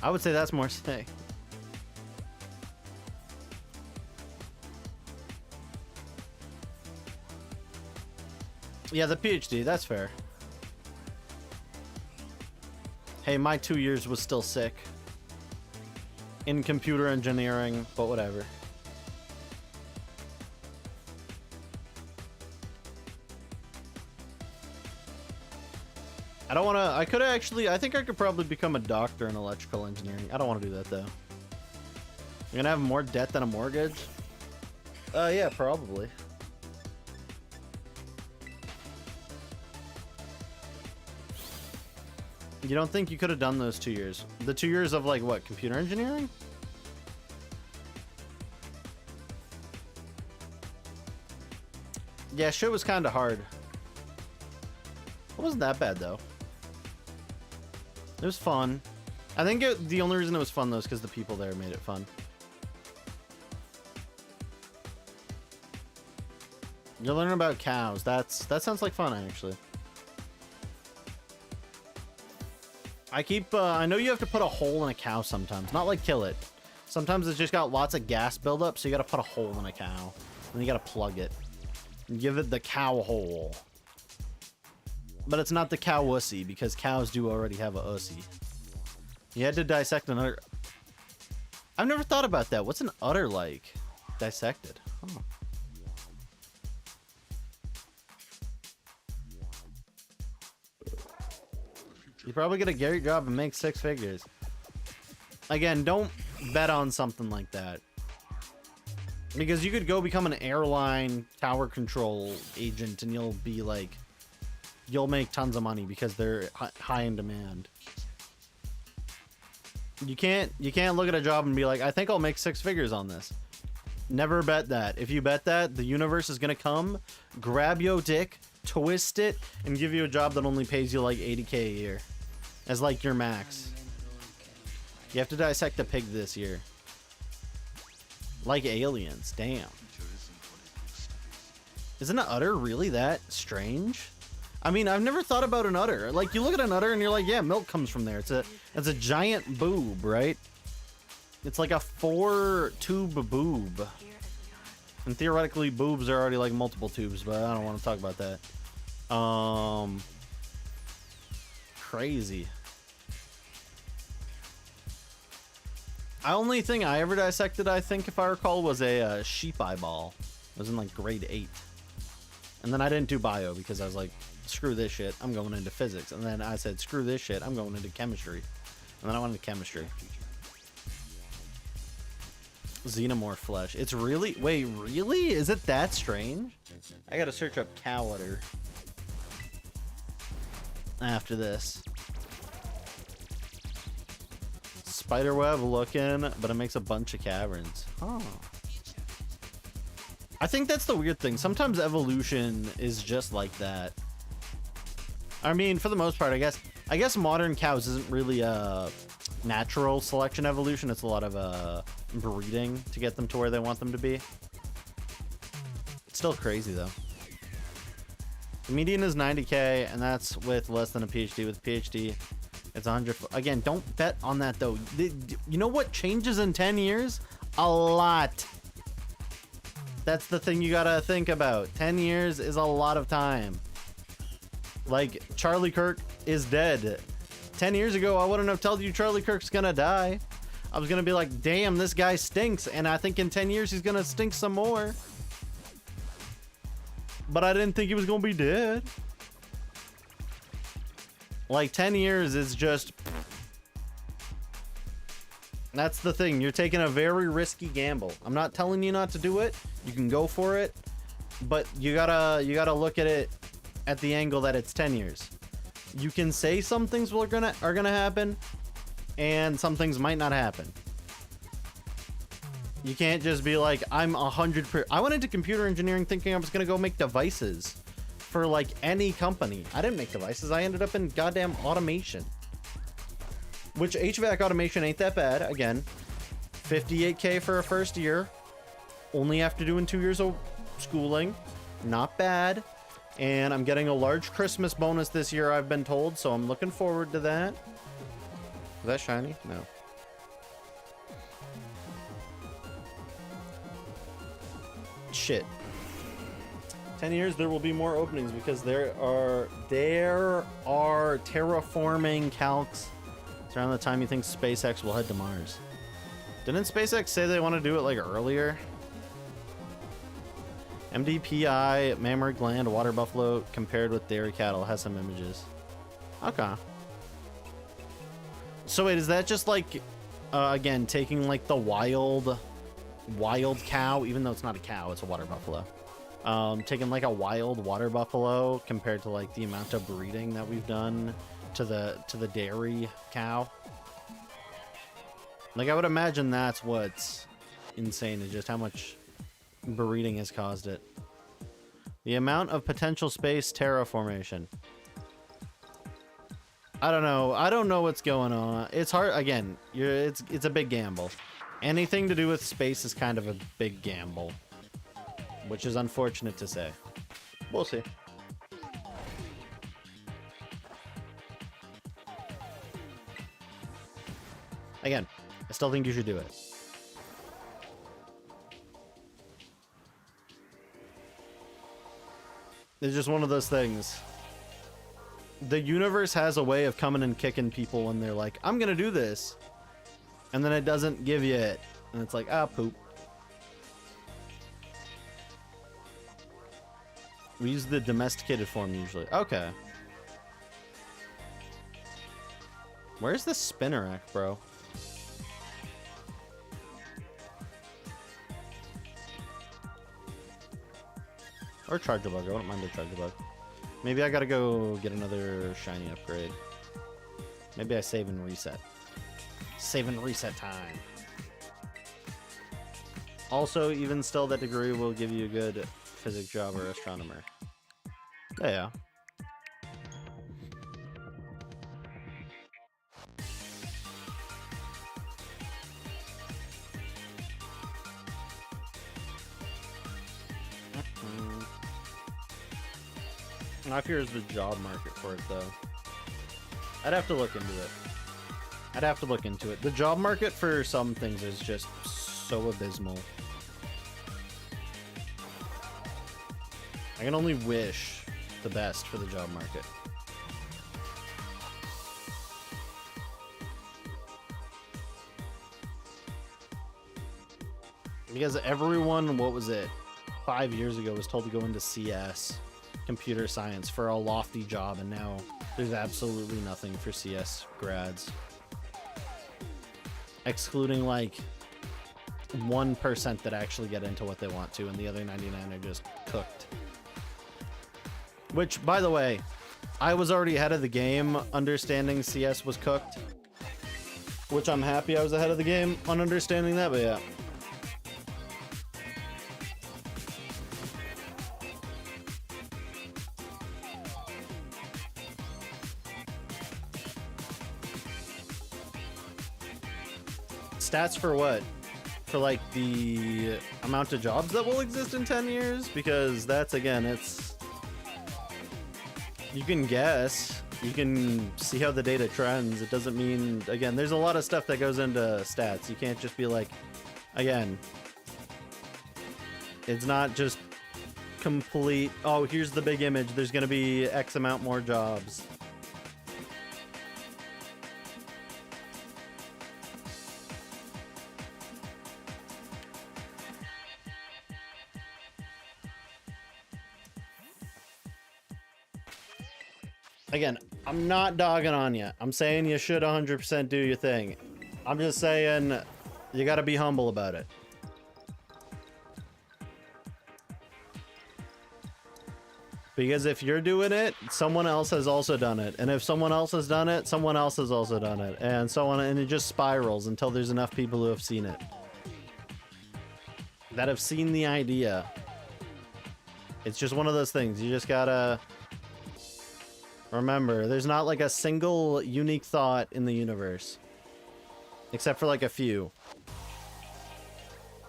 I would say that's more sick. Yeah, the PhD, that's fair. Hey, my 2 years was still sick in computer engineering, but whatever. I don't want to. I could actually. I think I could probably become a doctor in electrical engineering. I don't want to do that though. You're gonna have more debt than a mortgage. Yeah, probably. You don't think you could have done those 2 years? The 2 years of like what? Computer engineering? Yeah, shit was kind of hard. It wasn't that bad though. It was fun. I think the only reason it was fun though is because the people there made it fun. You're learning about cows. That sounds like fun actually. I know you have to put a hole in a cow sometimes. Not like kill it. Sometimes it's just got lots of gas buildup, so you gotta put a hole in a cow. And you gotta plug it. And give it the cow hole. But it's not the cow wussy, because cows do already have a ussy. You had to dissect an udder. I've never thought about that. What's an udder like? Dissected. Huh. You probably get a great job and make 6 figures. Again, don't bet on something like that. Because you could go become an airline tower control agent and you'll be like... You'll make tons of money because they're high in demand. You can't look at a job and be like, I think I'll make 6 figures on this. Never bet that. If you bet that, the universe is gonna come, grab your dick, twist it, and give you a job that only pays you like 80K a year. As like your max. You have to dissect a pig this year. Like aliens, damn. Isn't an udder really that strange? I mean, I've never thought about an udder. Like, you look at an udder and you're like, yeah, milk comes from there. It's a giant boob, right? It's like a 4-tube boob. And theoretically, boobs are already like multiple tubes, but I don't want to talk about that. Crazy. The only thing I ever dissected, I think, if I recall, was a sheep eyeball. It was in like grade 8. And then I didn't do bio because I was like, screw this shit, I'm going into physics. And then I said, screw this shit, I'm going into chemistry. And then I went into chemistry. Xenomorph flesh. It's really... Wait, really? Is it that strange? I gotta search up cow udder after this. Spiderweb looking, but it makes a bunch of caverns. Oh. I think that's the weird thing. Sometimes evolution is just like that. I mean, for the most part, I guess modern cows isn't really a natural selection evolution. It's a lot of breeding to get them to where they want them to be. It's still crazy though. The median is 90K, and that's with less than a PhD. With PhD, it's 100. Again, don't bet on that though. You know what changes in 10 years? A lot. That's the thing you gotta think about. 10 years is a lot of time. Like, Charlie Kirk is dead. 10 years ago, I wouldn't have told you Charlie Kirk's gonna die. I was gonna be like, damn, this guy stinks, and I think in 10 years he's gonna stink some more. But I didn't think he was gonna be dead. Like, 10 years is just... That's the thing. You're taking a very risky gamble. I'm not telling you not to do it. You can go for it, but you gotta look at it at the angle that it's 10 years. You can say some things are gonna happen, and some things might not happen. You can't just be like, I'm 100%. I went into computer engineering thinking I was gonna go make devices for like any company. I didn't make devices. I ended up in goddamn automation. Which HVAC automation ain't that bad. Again, $58K for a first year. Only after doing 2 years of schooling. Not bad. And I'm getting a large Christmas bonus this year, I've been told. So I'm looking forward to that. Is that shiny? No. Shit. 10 years, there will be more openings because there are terraforming calcs. Around the time you think SpaceX will head to Mars. Didn't SpaceX say they want to do it like earlier? MDPI, mammary gland, water buffalo compared with dairy cattle has some images. Okay. So wait, is that just like, again, taking like the wild cow, even though it's not a cow, it's a water buffalo. Taking like a wild water buffalo compared to like the amount of breeding that we've done to the dairy cow. Like, I would imagine that's what's insane, is just how much breeding has caused it. The amount of potential space terraformation. I don't know. I don't know what's going on. It's hard. Again, it's a big gamble. Anything to do with space is kind of a big gamble, which is unfortunate to say. We'll see. Again, I still think you should do it. It's just one of those things. The universe has a way of coming and kicking people when they're like, I'm gonna do this. And then it doesn't give you it. And it's like, ah, poop. We use the domesticated form usually. Okay. Where's the Spinnerack, bro? Or Charjabug. I wouldn't mind a Charjabug. Maybe I gotta go get another shiny upgrade. Maybe I save and reset. Save and reset time. Also, even still, that degree will give you a good physics job or astronomer. Yeah. I fear is the job market for it, though. I'd have to look into it. The job market for some things is just so abysmal. I can only wish the best for the job market. Because everyone, what was it, 5 years ago was told to go into CS, computer science, for a lofty job, and now there's absolutely nothing for CS grads. Excluding like 1% that actually get into what they want to, and the other 99 are just cooked. Which, by the way, I was already ahead of the game understanding CS was cooked. Which I'm happy I was ahead of the game on understanding that, but yeah. Stats for what? For like the amount of jobs that will exist in 10 years? Because that's, again, it's... You can guess. You can see how the data trends. It doesn't mean... Again, there's a lot of stuff that goes into stats. You can't just be like... Again... It's not just complete... Oh, here's the big image. There's going to be X amount more jobs. Again, I'm not dogging on you. I'm saying you should 100% do your thing. I'm just saying, you gotta be humble about it. Because if you're doing it, someone else has also done it. And if someone else has done it, someone else has also done it. And so on, and it just spirals until there's enough people who have seen it. That have seen the idea. It's just one of those things. You just gotta remember, there's not like a single unique thought in the universe. Except for like a few.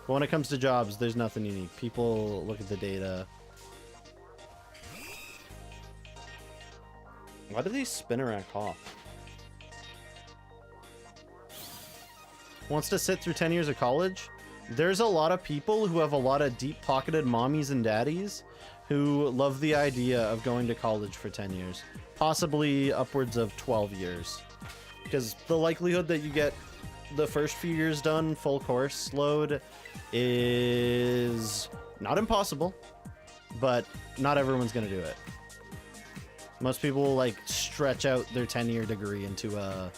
But when it comes to jobs, there's nothing unique. People look at the data. Why do these Spinnerack off? Wants to sit through 10 years of college? There's a lot of people who have a lot of deep-pocketed mommies and daddies who love the idea of going to college for 10 years. Possibly upwards of 12 years. Because the likelihood that you get the first few years done full course load is not impossible, but not everyone's going to do it. Most people will like stretch out their 10-year degree into a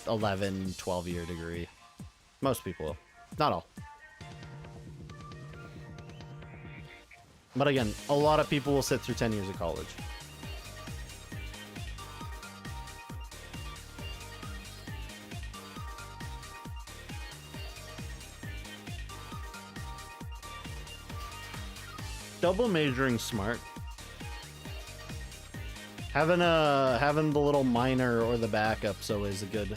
11, 12-year degree. Most people will. Not all. But again, a lot of people will sit through 10 years of college. Double majoring smart. Having the little minor or the backup's always a good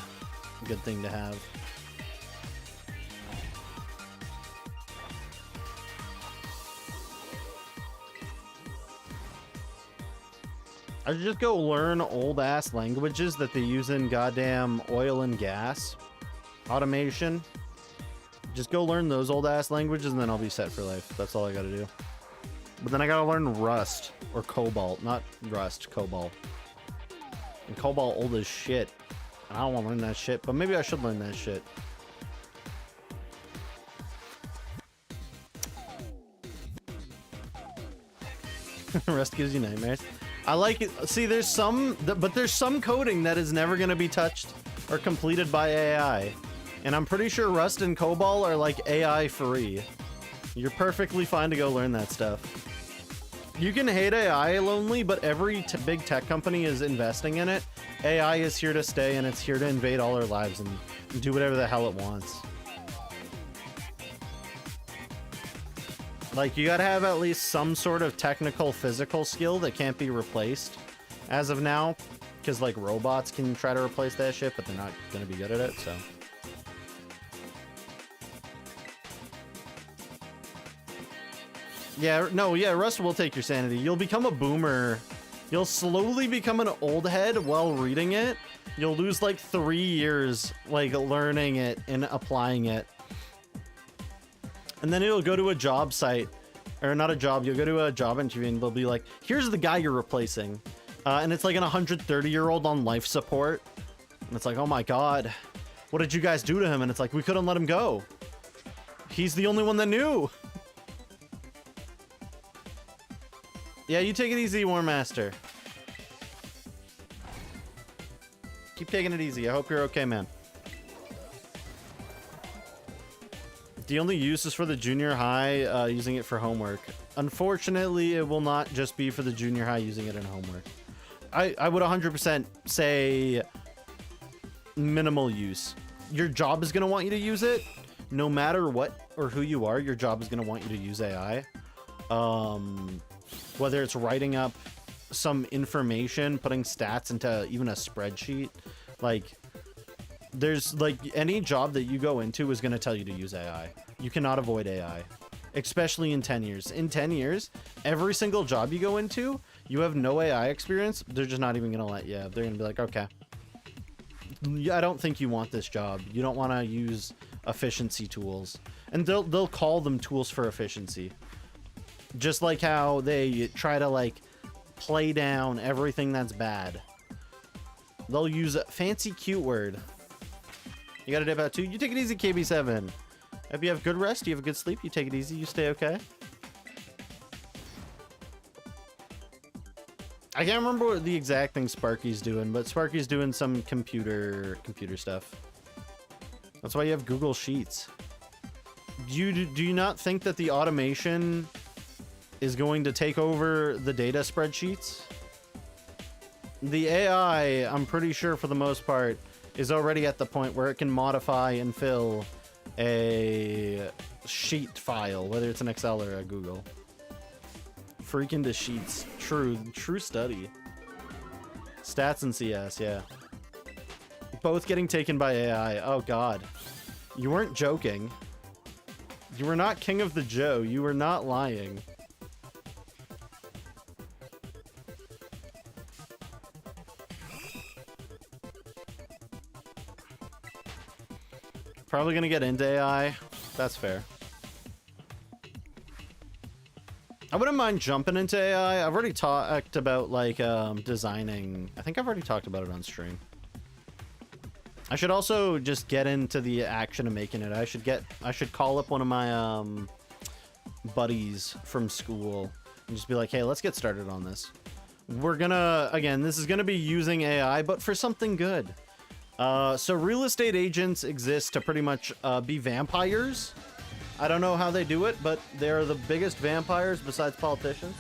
thing to have. I should just go learn old ass languages that they use in goddamn oil and gas automation. Just go learn those old ass languages and then I'll be set for life. That's all I gotta do. But then I gotta learn Rust or Cobalt, not Rust, Cobalt. And Cobalt old as shit. And I don't want to learn that shit, but maybe I should learn that shit. Rust gives you nightmares. I like it. See, there's some coding that is never gonna be touched or completed by AI. And I'm pretty sure Rust and Cobalt are like AI free. You're perfectly fine to go learn that stuff. You can hate AI lonely, but every big tech company is investing in it. AI is here to stay, and it's here to invade all our lives and do whatever the hell it wants. Like, you gotta have at least some sort of technical, physical skill that can't be replaced as of now. Because, like, robots can try to replace that shit, but they're not gonna be good at it, so... Yeah, no, yeah, Rust will take your sanity. You'll become a boomer. You'll slowly become an old head while reading it. You'll lose like 3 years, like, learning it and applying it. And then it'll go to a job site. Or not a job, you'll go to a job interview and they'll be like, here's the guy you're replacing. And it's like an 130-year-old on life support. And it's like, oh my god, what did you guys do to him? And it's like, we couldn't let him go. He's the only one that knew. Yeah, you take it easy, War Master. Keep taking it easy. I hope you're okay, man. The only use is for the junior high using it for homework. Unfortunately, it will not just be for the junior high using it in homework. I would 100% say minimal use. Your job is going to want you to use it. No matter what or who you are, your job is going to want you to use AI. Whether it's writing up some information, putting stats into even a spreadsheet, like there's like any job that you go into is going to tell you to use AI. You cannot avoid AI, especially in 10 years. In 10 years, every single job you go into, you have no AI experience. They're just not even going to let you. They're going to be like, okay, I don't think you want this job. You don't want to use efficiency tools. And they'll call them tools for efficiency. Just like how they try to like play down everything that's bad. They'll use a fancy cute word. You got a dip out too? You take it easy, KB7. If you have good rest, you have a good sleep, you take it easy, you stay okay. I can't remember what the exact thing Sparky's doing, but Sparky's doing some computer stuff. That's why you have Google Sheets. Do you not think that the automation is going to take over the data spreadsheets? The AI, I'm pretty sure for the most part, is already at the point where it can modify and fill a sheet file, whether it's an Excel or a Google. Freak into Sheets. True study. Stats and CS, yeah. Both getting taken by AI. Oh god. You weren't joking. You were not King of the Joe. You were not lying. Probably gonna get into AI. That's fair. I wouldn't mind jumping into AI. I've already talked about like designing. I think I've already talked about it on stream. I should also just get into the action of making it. I should call up one of my buddies from school and just be like, hey, let's get started on this. We're gonna, again, this is gonna be using AI, but for something good. So real estate agents exist to pretty much be vampires. I don't know how they do it, but they're the biggest vampires besides politicians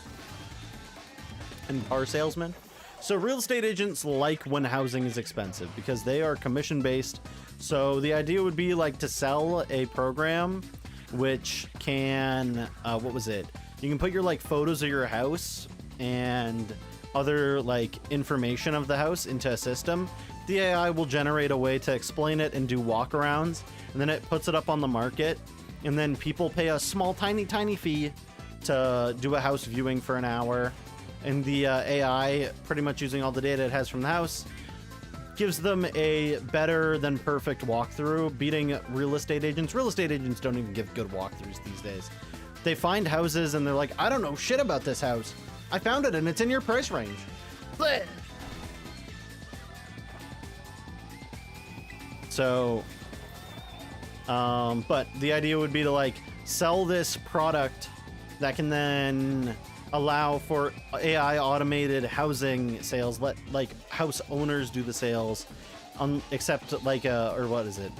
and car salesmen. So real estate agents like when housing is expensive because they are commission based. So the idea would be like to sell a program which can, what was it? You can put your like photos of your house and other like information of the house into a system. The AI will generate a way to explain it and do walkarounds, and then it puts it up on the market, and then people pay a small, tiny fee to do a house viewing for an hour. And the AI, pretty much using all the data it has from the house, gives them a better than perfect walkthrough, beating real estate agents. Real estate agents don't even give good walkthroughs these days. They find houses and they're like, I don't know shit about this house. I found it and it's in your price range. Blech. So, but the idea would be to like sell this product that can then allow for AI automated housing sales. Let like house owners do the sales, except like or what is it?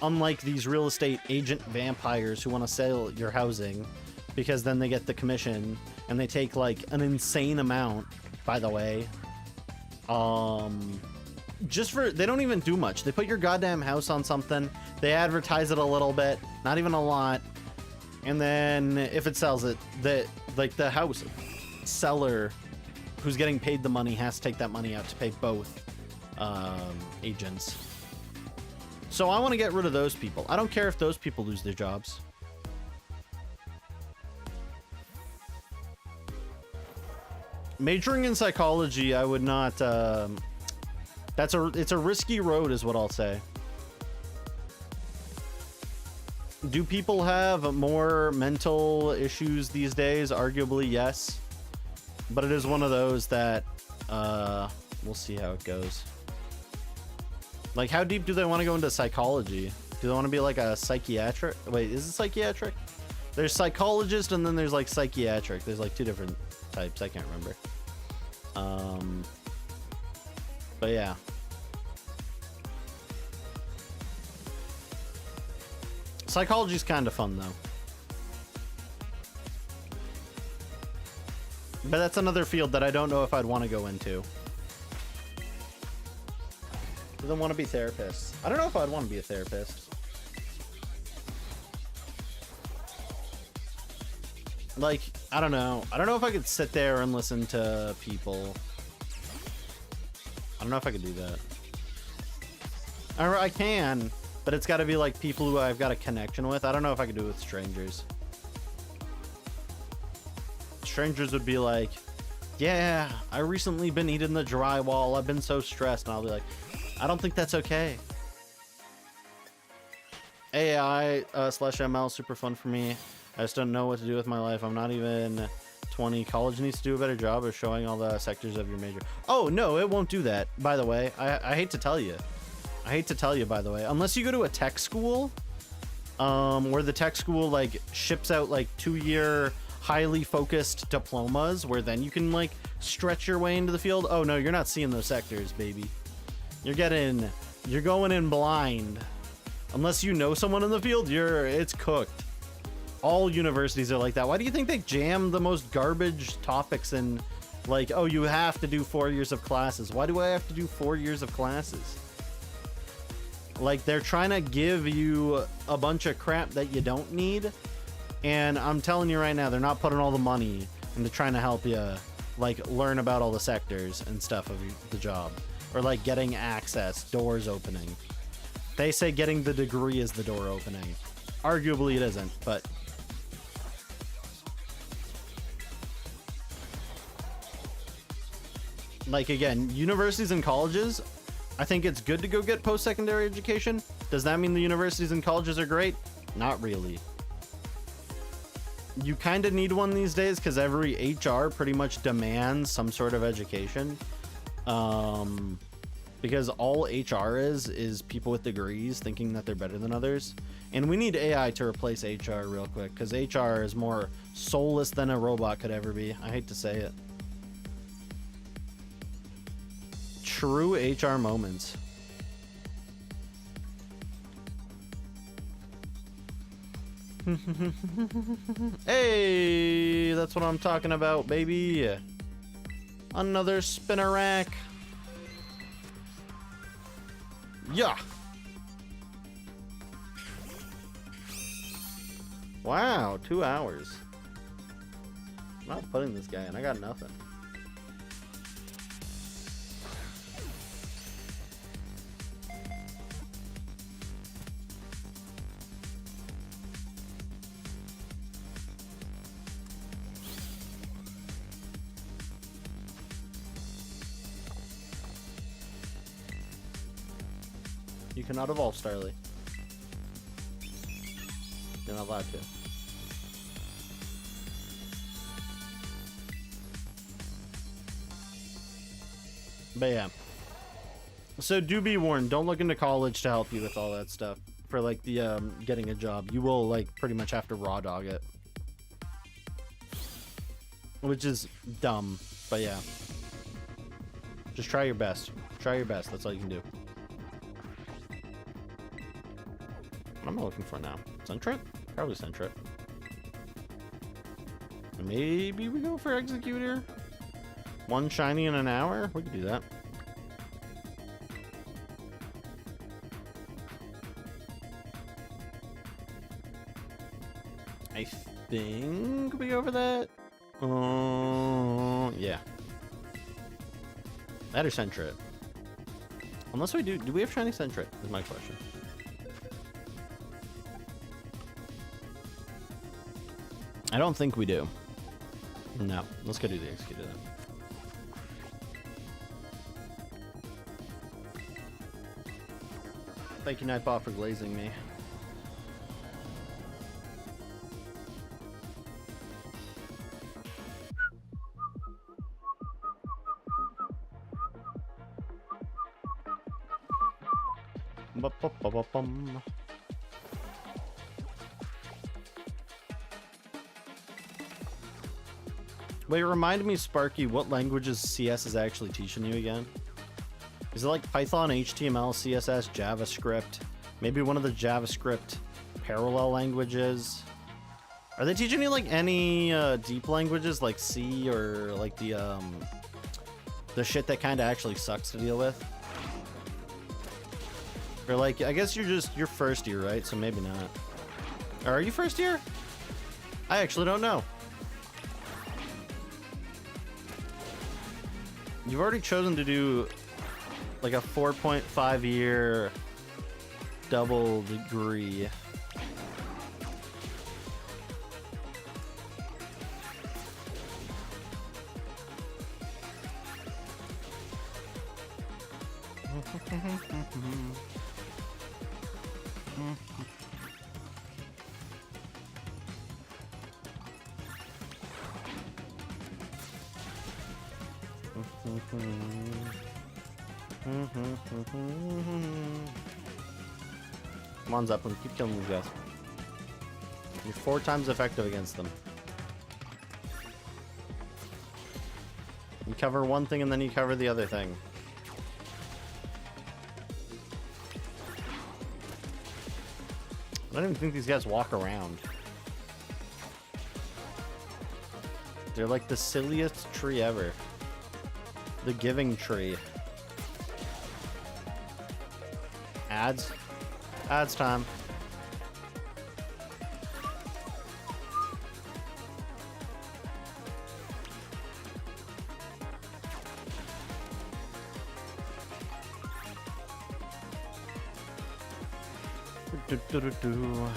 Unlike these real estate agent vampires who want to sell your housing, because then they get the commission and they take like an insane amount. By the way, just for, they don't even do much. They put your goddamn house on something, they advertise it a little bit, not even a lot, and then if it sells it, the house seller who's getting paid the money has to take that money out to pay both agents. So I want to get rid of those people. I don't care if those people lose their jobs. Majoring in psychology, I would not. It's a risky road, is what I'll say. Do people have more mental issues these days? Arguably, yes. But it is one of those that we'll see how it goes. Like, how deep do they want to go into psychology? Do they want to be like a psychiatric? Wait, is it psychiatric? There's psychologist and then there's like psychiatric. There's like two different types. I can't remember. But yeah. Psychology's kind of fun though. But that's another field that I don't know if I'd want to go into. Do they want to be therapists? I don't know if I'd want to be a therapist. Like, I don't know. I don't know if I could sit there and listen to people. I don't know if I could do that. Or I can, but it's got to be like people who I've got a connection with. I don't know if I could do it with strangers. Strangers would be like, yeah, I recently been eating the drywall. I've been so stressed. And I'll be like, I don't think that's okay. AI slash ML, super fun for me. I just don't know what to do with my life. I'm not even 20. College needs to do a better job of showing all the sectors of your major. Oh, no, it won't do that, by the way. I hate to tell you. I hate to tell you, by the way. Unless you go to a tech school, where the tech school, like, ships out, like, 2-year highly focused diplomas, where then you can, like, stretch your way into the field. Oh, no, you're not seeing those sectors, baby. You're going in blind. Unless you know someone in the field, it's cooked. All universities are like that. Why do you think they jam the most garbage topics in, like, oh, you have to do 4 years of classes? Why do I have to do 4 years of classes? Like, they're trying to give you a bunch of crap that you don't need. And I'm telling you right now, they're not putting all the money into trying to help you, like, learn about all the sectors and stuff of the job. Or, like, getting access, doors opening. They say getting the degree is the door opening. Arguably it isn't, but... like, again, universities and colleges, I think it's good to go get post-secondary education. Does that mean the universities and colleges are great? Not really. You kind of need one these days because every HR pretty much demands some sort of education. Because all HR is people with degrees thinking that they're better than others. And we need AI to replace HR real quick because HR is more soulless than a robot could ever be. I hate to say it. True HR moments. Hey, that's what I'm talking about, baby. Another spinner rack. Yeah. Wow, 2 hours. I'm not putting this guy in. I got nothing. You cannot evolve, Starly. You're not allowed to. But yeah. So do be warned, don't look into college to help you with all that stuff. For like the getting a job. You will like pretty much have to raw dog it. Which is dumb, but yeah. Just try your best. Try your best, that's all you can do. What am I looking for now? Sentret? Probably Sentret. Maybe we go for Executor? 1 shiny in an hour? We could do that. I think we go for that. Yeah. That or Sentret. Unless we do we have shiny Sentret? Is my question. I don't think we do. No, let's go do the Executor then. Thank you, Nightbot, for glazing me. Ba-ba-ba-ba-bum. Wait, remind me, Sparky, what languages CS is actually teaching you again? Is it like Python, HTML, CSS, JavaScript? Maybe one of the JavaScript parallel languages? Are they teaching you like any deep languages like C or like the shit that kind of actually sucks to deal with? Or like, I guess you're first year, right? So maybe not. Or are you first year? I actually don't know. You've already chosen to do like a 4.5 year double degree. Come on, Zeppelin, keep killing these guys. You're 4 times effective against them. You cover one thing and then you cover the other thing. don't even think these guys walk around. They're like the silliest tree ever. The giving tree. Ads? Ads time. Do-do-do-do.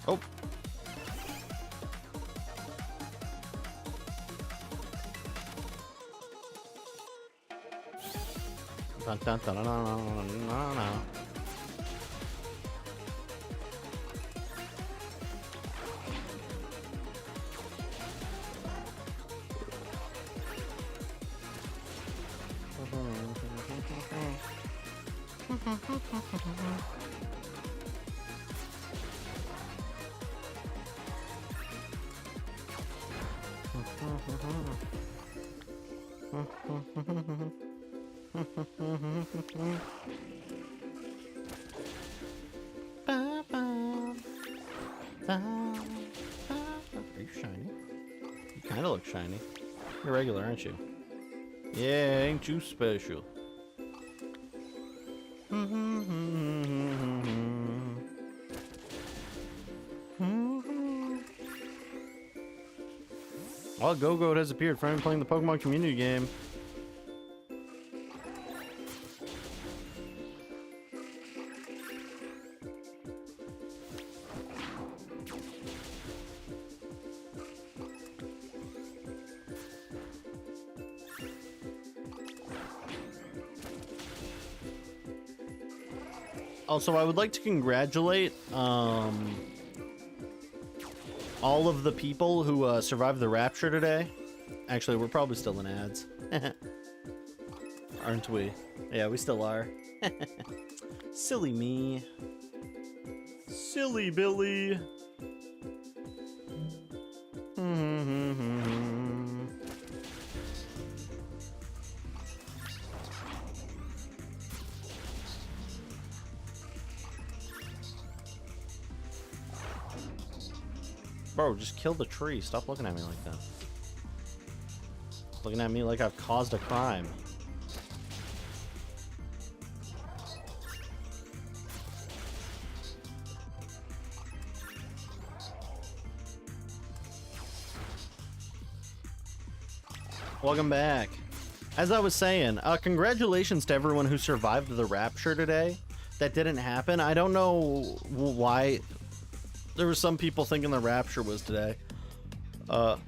Oh. Dun, dun, dun, dun, dun, dun, dun, dun. Are you shiny? You kind of look shiny. You're regular, aren't you? Yeah, ain't you special? Oh, Go-Goat has appeared. Finally playing the Pokemon community game. Also, I would like to congratulate all of the people who survived the rapture today. Actually, we're probably still in ads. Aren't we? Yeah, we still are. Silly me. Silly Billy. Bro, just kill the tree. Stop looking at me like that. Looking at me like I've caused a crime. Welcome back. As I was saying, congratulations to everyone who survived the rapture today. That didn't happen. I don't know why. There were some people thinking the rapture was today. But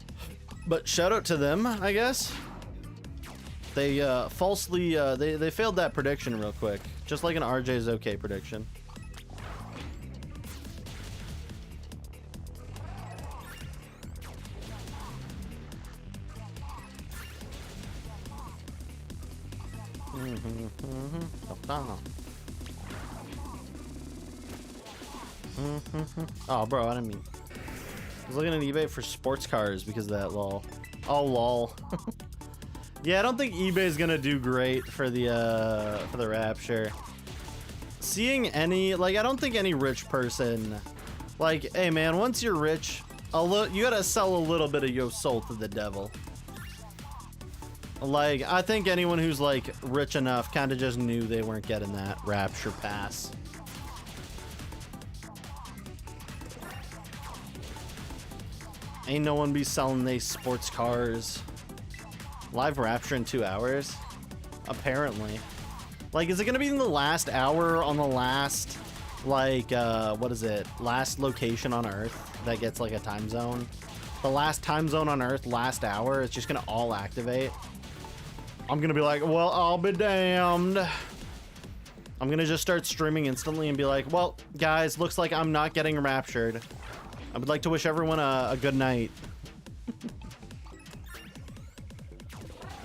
shout out to them, I guess. They falsely, they failed that prediction real quick. Just like an RJ's okay prediction. Oh, bro, I didn't mean. I was looking at eBay for sports cars because of that, lol. Oh, lol. Yeah, I don't think eBay's gonna do great for the rapture. Seeing any, like, I don't think any rich person, like, hey man, once you're rich, you gotta sell a little bit of your soul to the devil. Like, I think anyone who's like rich enough kind of just knew they weren't getting that rapture pass. Ain't no one be selling these sports cars. Live rapture in 2 hours? Apparently. Like, is it gonna be in the last hour on the last, like, what is it? Last location on Earth that gets like a time zone? The last time zone on Earth, last hour, it's just gonna all activate. I'm gonna be like, well, I'll be damned. I'm gonna just start streaming instantly and be like, well, guys, looks like I'm not getting raptured. I would like to wish everyone a good night.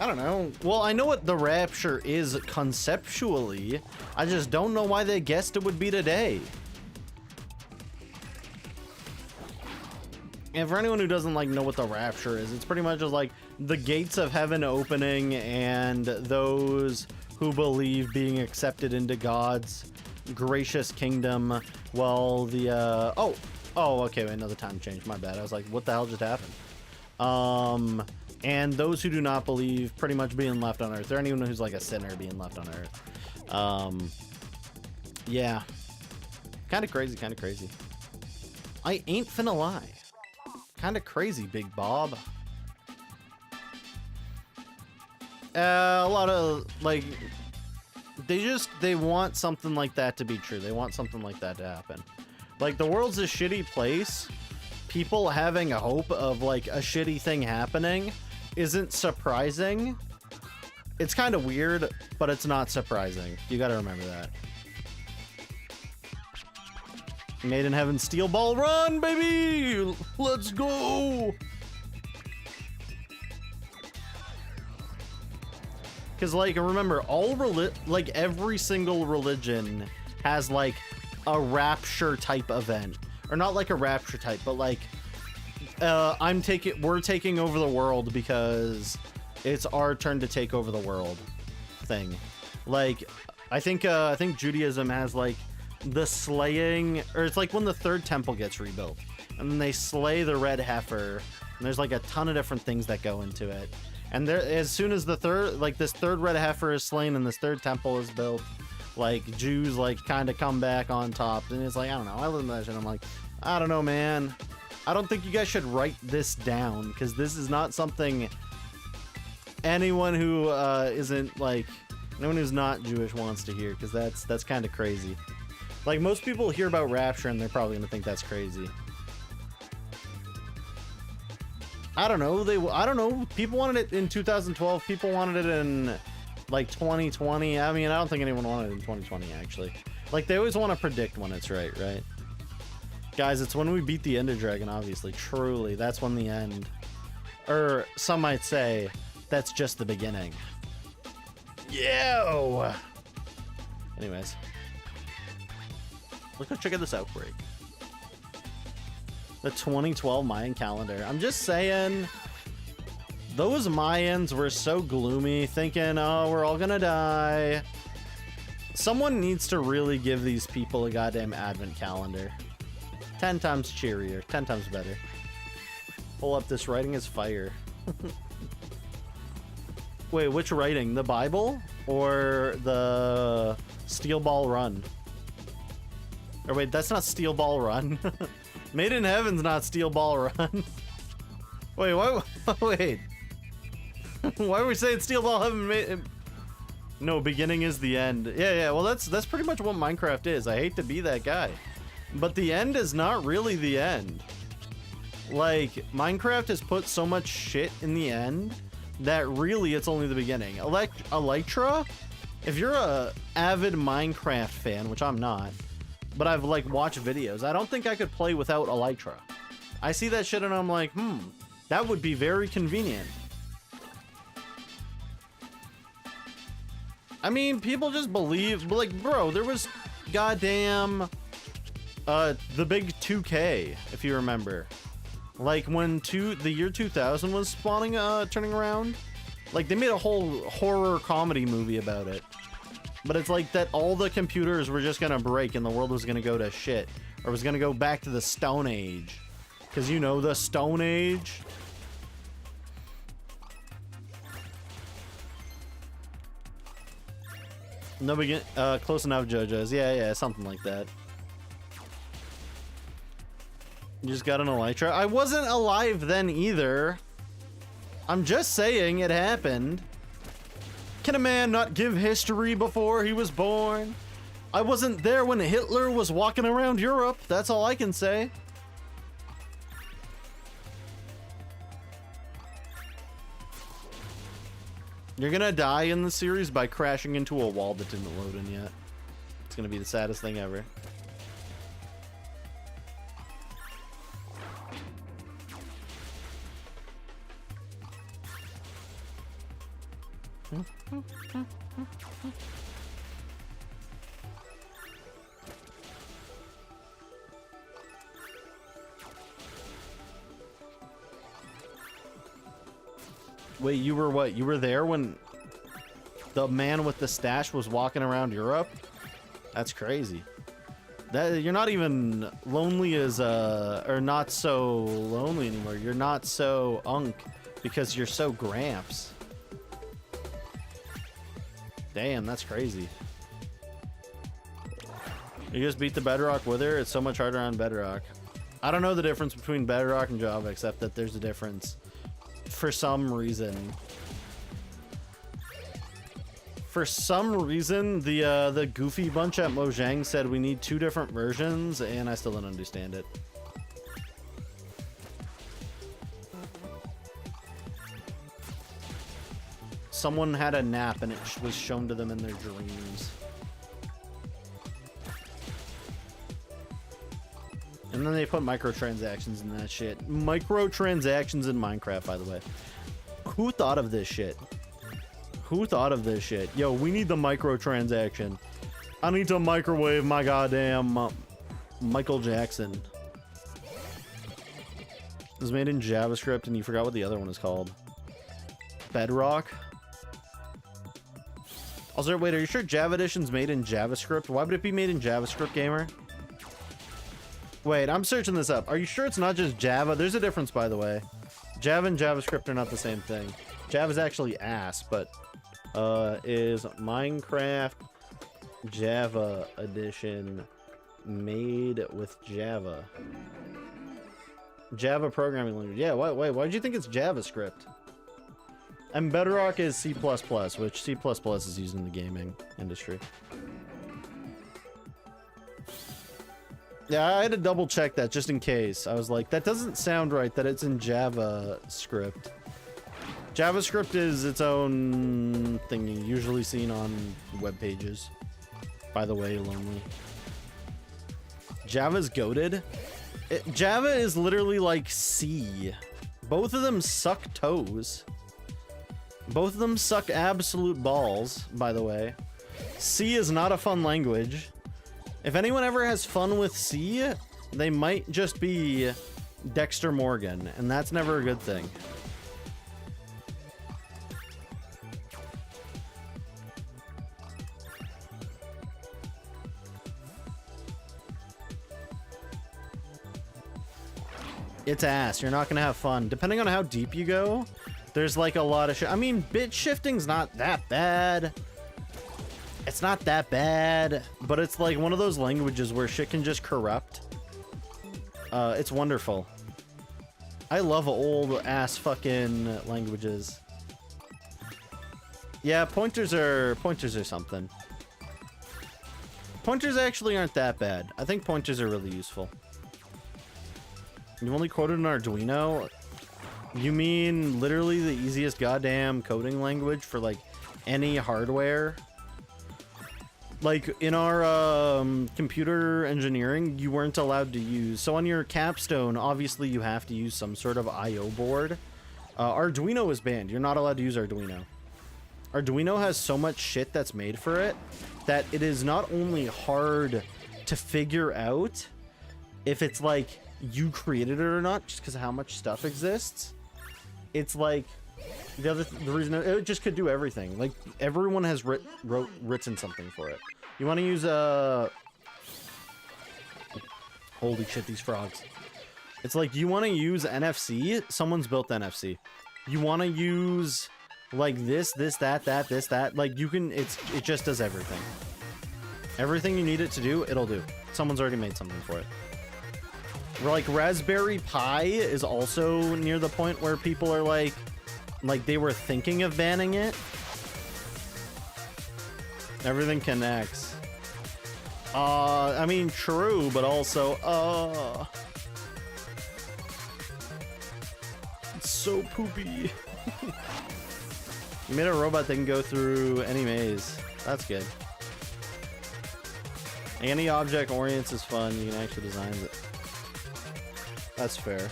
I don't know. Well, I know what the rapture is conceptually. I just don't know why they guessed it would be today. And for anyone who doesn't like know what the rapture is, it's pretty much just like the gates of heaven opening and those who believe being accepted into God's gracious kingdom. Well, the oh, okay, wait, another time change. My bad. I was like, what the hell just happened? And those who do not believe pretty much being left on earth, or anyone who's like a sinner being left on earth. Yeah, kind of crazy. I ain't finna lie. Kind of crazy, Big Bob. A lot of like, they want something like that to be true. They want something like that to happen. Like, the world's a shitty place. People having a hope of like a shitty thing happening isn't surprising. It's kind of weird, but it's not surprising. You gotta remember that. Made in Heaven Steel Ball Run, baby! Let's go! Because, like, remember, like, every single religion has, like, a rapture type event. Or not like a rapture type, but like, we're taking over the world because it's our turn to take over the world thing. Like, I think Judaism has like the slaying, or it's like when the third temple gets rebuilt and then they slay the red heifer, and there's like a ton of different things that go into it. And there, as soon as the this third red heifer is slain and this third temple is built, like, Jews like kind of come back on top. And it's like, I don't know, I listen to that shit, I'm like, I don't know, man. I don't think you guys should write this down, because this is not something anyone who isn't like, anyone who's not Jewish wants to hear, because that's kind of crazy. Like, most people hear about rapture and they're probably gonna think that's crazy. I don't know. I don't know. People wanted it in 2012. People wanted it in like 2020. I mean, I don't think anyone wanted it in 2020 actually. Like, they always want to predict when it's right? Guys, it's when we beat the Ender Dragon, obviously. Truly, that's when the end. Or some might say, that's just the beginning. Yo! Anyways. Let's go check out this outbreak. The 2012 Mayan calendar. I'm just saying, those Mayans were so gloomy, thinking, oh, we're all gonna die. Someone needs to really give these people a goddamn advent calendar. 10 times cheerier, 10 times better. Pull up, this writing is fire. Wait, which writing? The Bible or the Steel Ball Run? Or wait, that's not Steel Ball Run. Made in Heaven's not Steel Ball Run. Wait, why? Wait. Why are we saying Steel Ball Heaven? No, beginning is the end. Yeah. Well, that's pretty much what Minecraft is. I hate to be that guy, but the end is not really the end. Like, Minecraft has put so much shit in the end that really it's only the beginning. Elytra, if you're a avid Minecraft fan, which I'm not, but I've like watched videos, I don't think I could play without Elytra. I see that shit and I'm like, that would be very convenient. I mean, people just believe, like, bro, there was goddamn the big 2K, if you remember. Like, when the year 2000 was spawning, turning around, like, they made a whole horror comedy movie about it. But it's like that all the computers were just gonna break and the world was gonna go to shit. Or was gonna go back to the Stone Age. Because, you know, the Stone Age. No close enough, JoJo's. Yeah, something like that. You just got an Elytra? I wasn't alive then either. I'm just saying it happened. Can a man not give history before he was born? I wasn't there when Hitler was walking around Europe. That's all I can say. You're gonna die in the series by crashing into a wall that didn't load in yet. It's gonna be the saddest thing ever. Wait, you were what? You were there when the man with the stash was walking around Europe? That's crazy. That you're not even lonely as or not so lonely anymore. You're not so unk because you're so gramps. Damn, that's crazy. You just beat the Bedrock with her? It's so much harder on Bedrock. I don't know the difference between Bedrock and Java, except that there's a difference. For some reason. For some reason, the goofy bunch at Mojang said we need 2 different versions, and I still don't understand it. Someone had a nap, and it was shown to them in their dreams. And then they put microtransactions in that shit. Microtransactions in Minecraft, by the way. Who thought of this shit? Who thought of this shit? Yo, we need the microtransaction. I need to microwave my goddamn Michael Jackson. It was made in JavaScript, and you forgot what the other one is called. Bedrock? Also, wait, are you sure Java Edition's made in JavaScript? Why would it be made in JavaScript, gamer? Wait, I'm searching this up. Are you sure it's not just Java? There's a difference, by the way. Java and JavaScript are not the same thing. Java's actually ass, but is Minecraft Java Edition made with Java? Java programming language. Yeah, why did you think it's JavaScript? And Bedrock is C++, which C++ is used in the gaming industry. Yeah, I had to double check that just in case. I was like, that doesn't sound right that it's in JavaScript. JavaScript is its own thingy, usually seen on web pages. By the way, Lonely. Java's goated. Java is literally like C. Both of them suck toes. Both of them suck absolute balls, by the way. C is not a fun language. If anyone ever has fun with C, they might just be Dexter Morgan, and that's never a good thing. It's ass. You're not gonna have fun. Depending on how deep you go, there's like a lot of shit. I mean, bit shifting's not that bad. It's not that bad, but it's like one of those languages where shit can just corrupt. It's wonderful. I love old ass fucking languages. Yeah, pointers are something. Pointers actually aren't that bad. I think pointers are really useful. You only quoted an Arduino? You mean literally the easiest goddamn coding language for like any hardware? Like in our computer engineering, you weren't allowed to use. So on your capstone, obviously you have to use some sort of I/O board. Arduino is banned. You're not allowed to use Arduino. Arduino has so much shit that's made for it that it is not only hard to figure out if it's like you created it or not, just because of how much stuff exists. It's like the reason it just could do everything. Like everyone has written something for it. You want to use holy shit, these frogs. It's like you want to use NFC. Someone's built NFC. You want to use like this, that. Like you can. It just does everything. Everything you need it to do, it'll do. Someone's already made something for it. Like Raspberry Pi is also near the point where people are like they were thinking of banning it. Everything connects. I mean, true, but also, it's so poopy. You made a robot that can go through any maze. That's good. Any object orients is fun. You can actually design it. That's fair.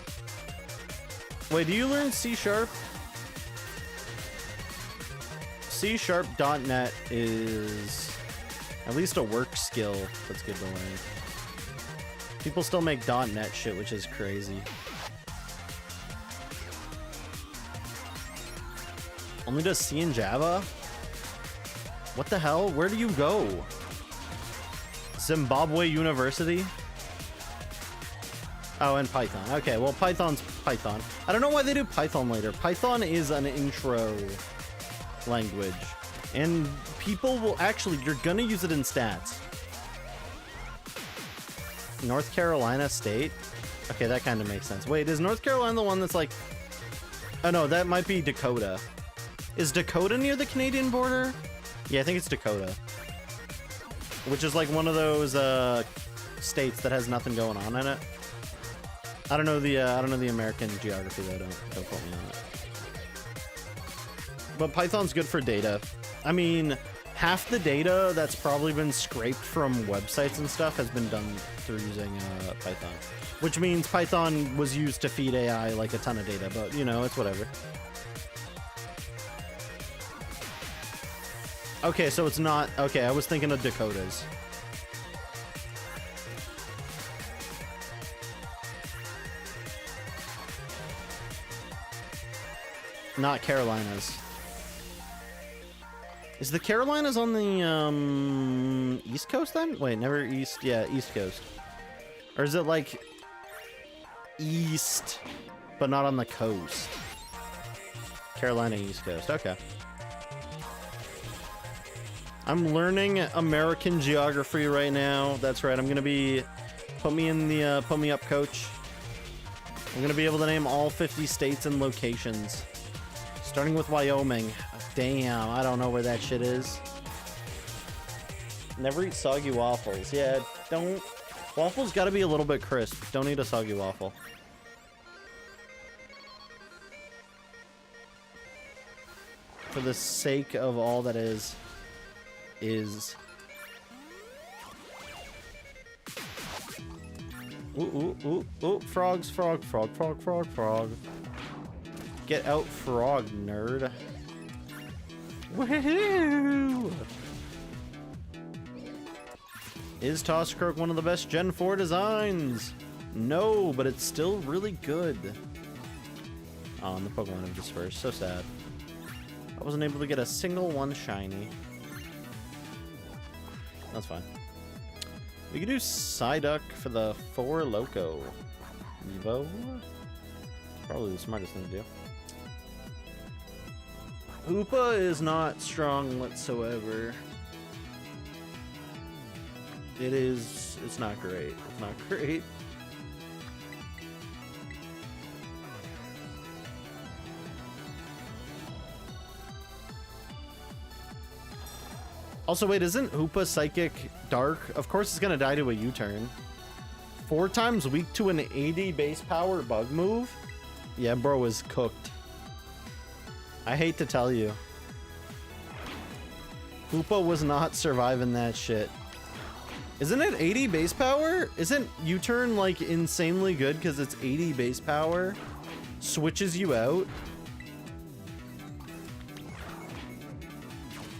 Wait, do you learn C#? C#.net is at least a work skill that's good to learn. People still make .net shit, which is crazy. Only does C and Java? What the hell? Where do you go? Zimbabwe University? Oh, and Python. Okay, well, Python's Python. I don't know why they do Python later. Python is an intro language. And people will actually, you're gonna use it in stats. North Carolina State? Okay, that kind of makes sense. Wait, is North Carolina the one that's like... Oh no, that might be Dakota. Is Dakota near the Canadian border? Yeah, I think it's Dakota. Which is like one of those states that has nothing going on in it. I don't know the American geography though. Don't quote me on it. But Python's good for data. I mean, half the data that's probably been scraped from websites and stuff has been done through using Python. Which means Python was used to feed AI like a ton of data, but you know, it's whatever. Okay, so it's not... Okay, I was thinking of Dakotas. Not Carolinas. Is the Carolinas on the East Coast then? Wait, never East. Yeah, East Coast. Or is it like East, but not on the coast? Carolina East Coast. Okay. I'm learning American geography right now. That's right. I'm gonna be put me up, coach. I'm gonna be able to name all 50 states and locations, starting with Wyoming. Damn, I don't know where that shit is. Never eat soggy waffles. Yeah, don't. Waffles gotta be a little bit crisp. Don't eat a soggy waffle. For the sake of all that is. Ooh, frogs, frog. Get out, frog, nerd. Woohoo! Is Tosscroak one of the best Gen 4 designs? No, but it's still really good. Oh, and the Pokemon have dispersed. So sad. I wasn't able to get a single one shiny. That's fine. We can do Psyduck for the 4 Loco. Evo? Probably the smartest thing to do. Hoopa is not strong whatsoever. It's not great. It's not great. Also, wait, isn't Hoopa Psychic Dark? Of course it's gonna die to a U-turn. 4 times weak to an 80 base power bug move? Yeah, bro is cooked. I hate to tell you. Hoopa was not surviving that shit. Isn't it 80 base power? Isn't U-turn like insanely good because it's 80 base power? Switches you out?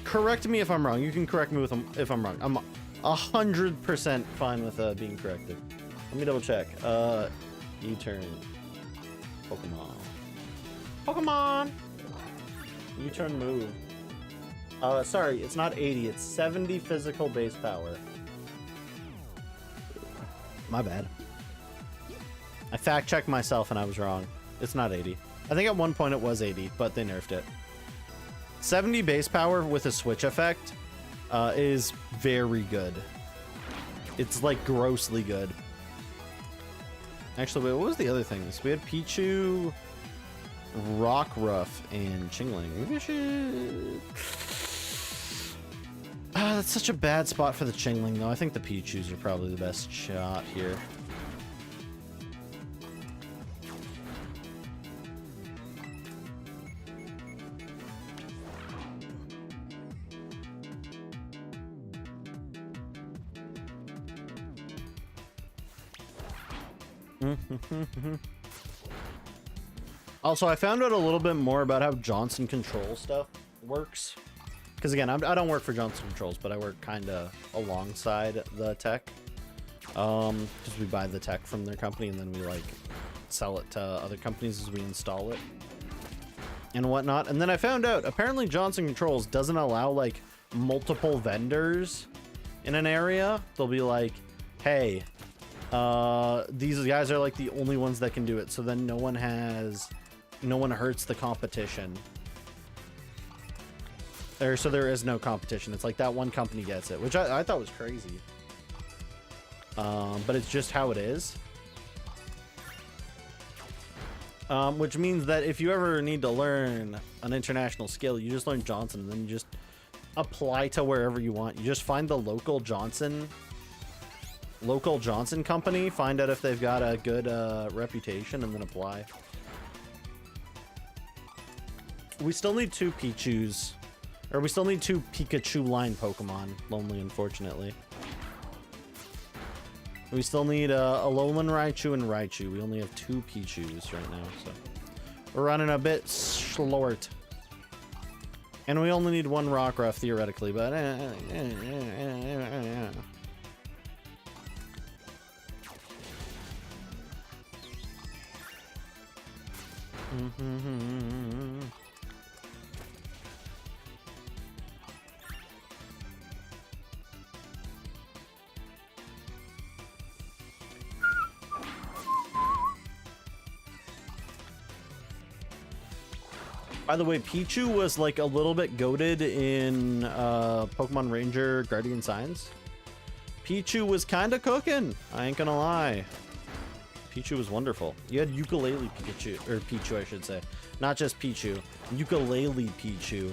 Correct me if I'm wrong. You can correct me if I'm wrong. I'm 100% fine with being corrected. Let me double check. U-turn. Pokemon. U-turn move. Sorry, it's not 80. It's 70 physical base power. My bad. I fact-checked myself and I was wrong. It's not 80. I think at one point it was 80, but they nerfed it. 70 base power with a switch effect is very good. It's like grossly good. Actually, wait, what was the other things? We had Pichu, Rockruff, and Chingling. Maybe I should... that's such a bad spot for the Chingling, though. I think the Pichus are probably the best shot here. Also, I found out a little bit more about how Johnson Control stuff works. Because again, I don't work for Johnson Controls, but I work kind of alongside the tech. Because we buy the tech from their company and then we like sell it to other companies as we install it and whatnot. And then I found out apparently Johnson Controls doesn't allow like multiple vendors in an area. They'll be like, hey, these guys are like the only ones that can do it. So then no one hurts the competition. So there is no competition. It's like that one company gets it, which I thought was crazy. But it's just how it is. Which means that if you ever need to learn an international skill, you just learn Johnson, and then you just apply to wherever you want. You just find the local Johnson company, find out if they've got a good reputation, and then apply. We still need 2 Pichus. Or we still need 2 Pikachu line Pokemon. Lonely, unfortunately. We still need a Alolan Raichu and Raichu. We only have 2 Pichus right now, so we're running a bit short. And we only need 1 Rockruff theoretically, but By the way, Pichu was like a little bit goated in Pokemon Ranger Guardian Signs. Pichu was kind of cooking, I ain't gonna lie. Pichu was wonderful. You had Ukulele Pikachu, or Pichu I should say. Not just Pichu, Ukulele Pichu.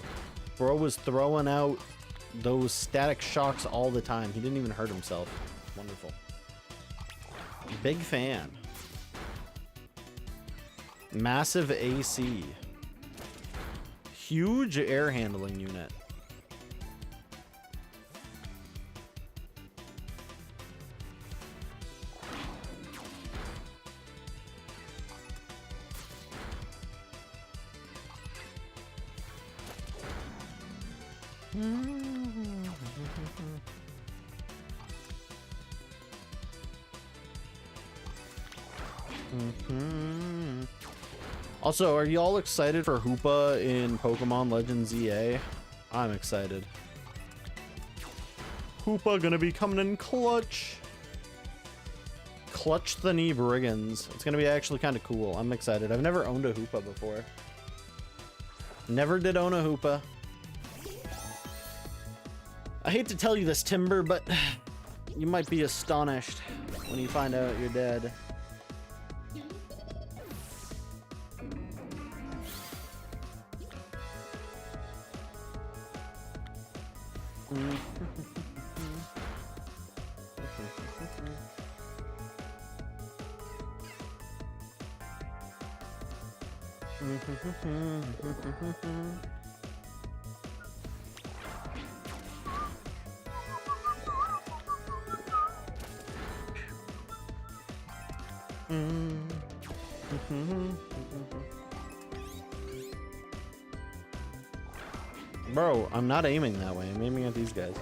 Bro was throwing out those static shocks all the time. He didn't even hurt himself. Wonderful. Big fan. Massive AC. Huge air handling unit. Also, are y'all excited for Hoopa in Pokemon Legends EA? I'm excited. Hoopa gonna be coming in clutch. Clutch the knee brigands. It's gonna be actually kind of cool. I'm excited. I've never owned a Hoopa before. Never did own a Hoopa. I hate to tell you this, Timber, but you might be astonished when you find out you're dead. Bro, I'm not aiming that way. I'm aiming at these guys.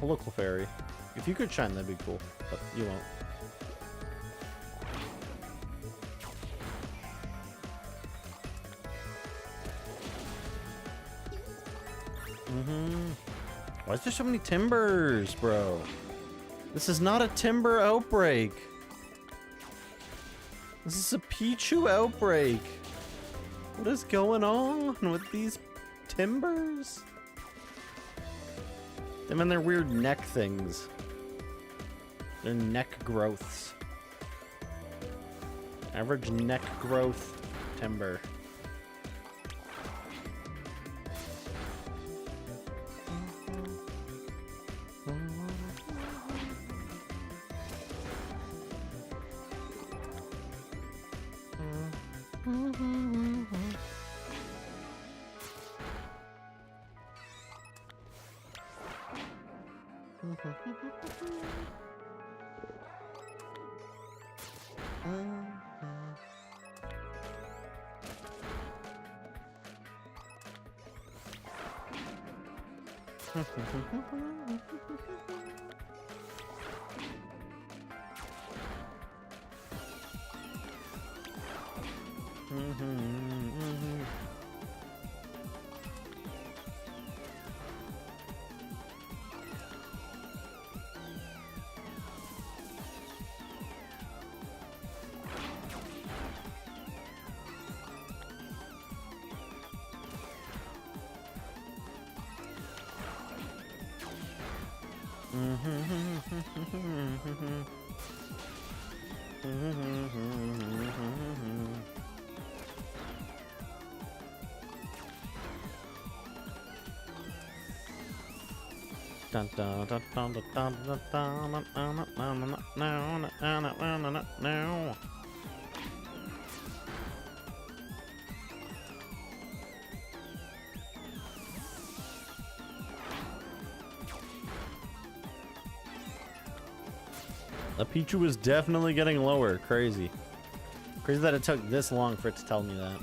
A local fairy. If you could shine, that'd be cool, but you won't. Why is there so many Timbers, bro? This is not a Timber outbreak. This is a Pichu outbreak. What is going on with these Timbers? Them and their weird neck things. Their neck growths. Average neck growth Timber. Dun, dun, dun, dun, dun, dun, dun, dun, no. The Pichu is definitely getting lower. Crazy. Crazy that it took this long for it to tell me that.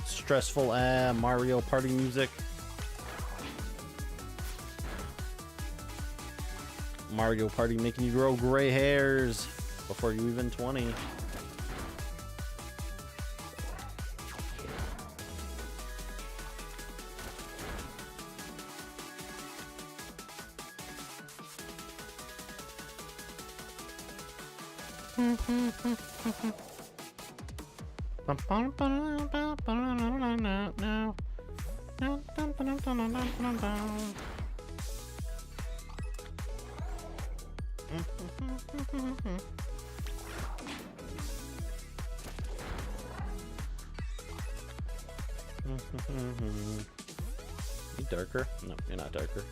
Stressful Mario Party music. Mario Party making you grow gray hairs before you even 20. You darker? No, you're not darker.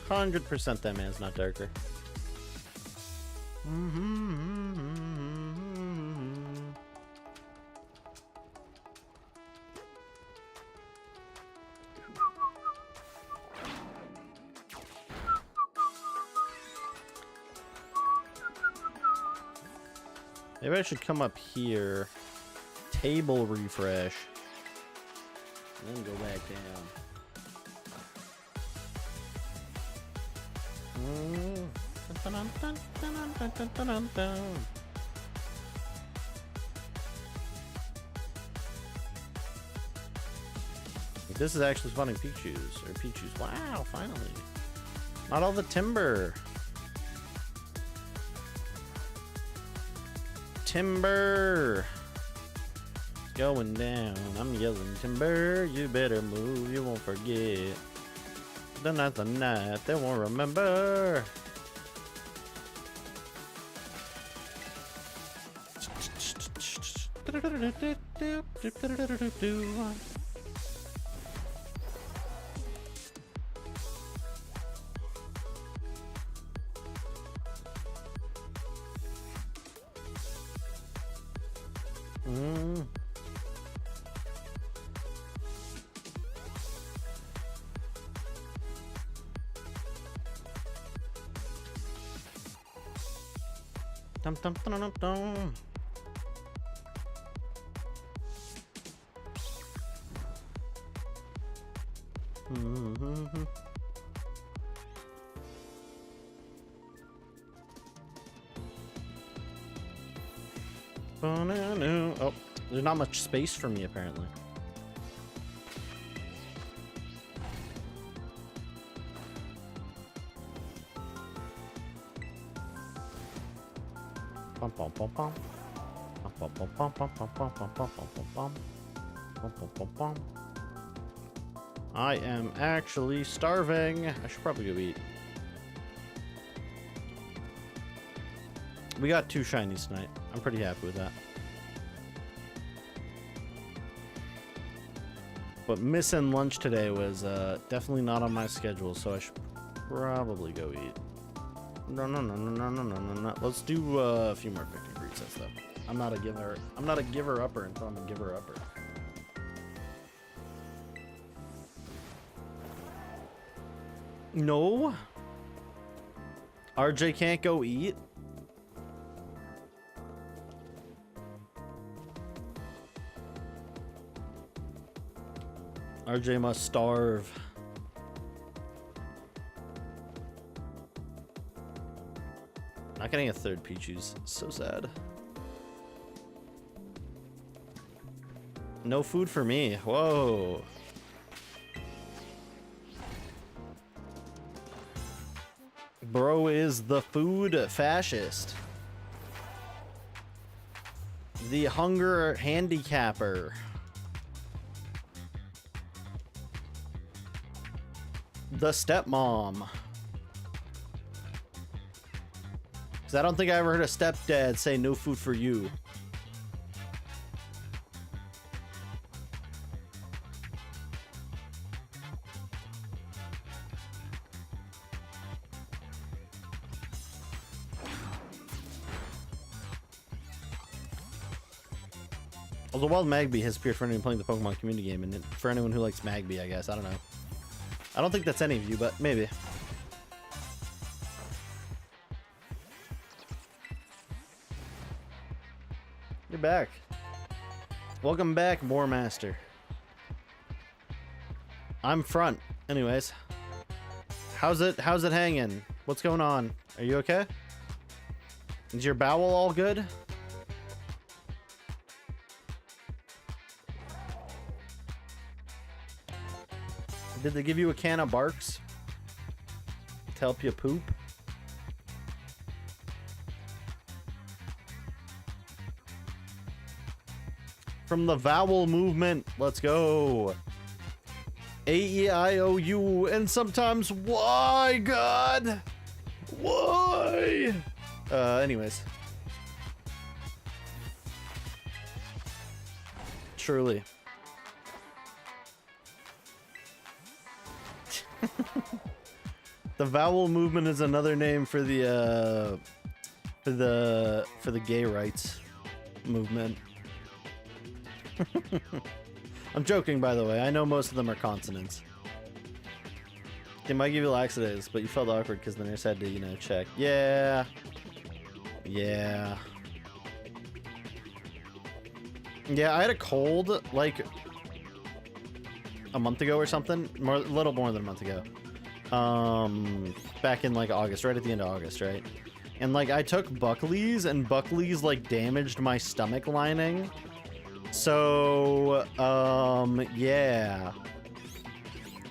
100% that man's not darker. Maybe I should come up here, table refresh, and then go back down. This is actually spawning Pichus, or Pichus. Wow, finally. Not all the timber. Timber going down. I'm yelling timber. You better move. You won't forget. The night's a night they won't remember. Dum dum dum dum dum. Oh, there's not much space for me apparently. I am actually starving. I should probably go eat. We got 2 shinies tonight. I'm pretty happy with that. But missing lunch today was definitely not on my schedule, so I should probably go eat. No. Let's do a few more pick and greets and stuff. I'm not a giver upper until I'm a giver upper. No. RJ can't go eat. RJ must starve. Not getting a 3rd Pichu's. So sad. No food for me. Whoa. Bro is the food fascist. The hunger handicapper. The stepmom. Because I don't think I ever heard a stepdad say no food for you. Although Wild Magby has appeared for anyone playing the Pokemon community game, and for anyone who likes Magby, I guess. I don't know. I don't think that's any of you, but maybe. You're back. Welcome back, War Master. I'm front. Anyways. How's it hanging? What's going on? Are you okay? Is your bowel all good? Did they give you a can of Barks to help you poop? From the vowel movement, let's go. A-E-I-O-U, and sometimes why, God? Why? Anyways. Truly. The vowel movement is another name for the gay rights movement. I'm joking, by the way. I know most of them are consonants. They might give you laxatives, but you felt awkward because the nurse had to, you know, check. Yeah. Yeah. Yeah, I had a cold like a month ago or something. A little more than a month ago. Back in like August, right at the end of August, right? And like I took Buckley's, and Buckley's like damaged my stomach lining. So, yeah.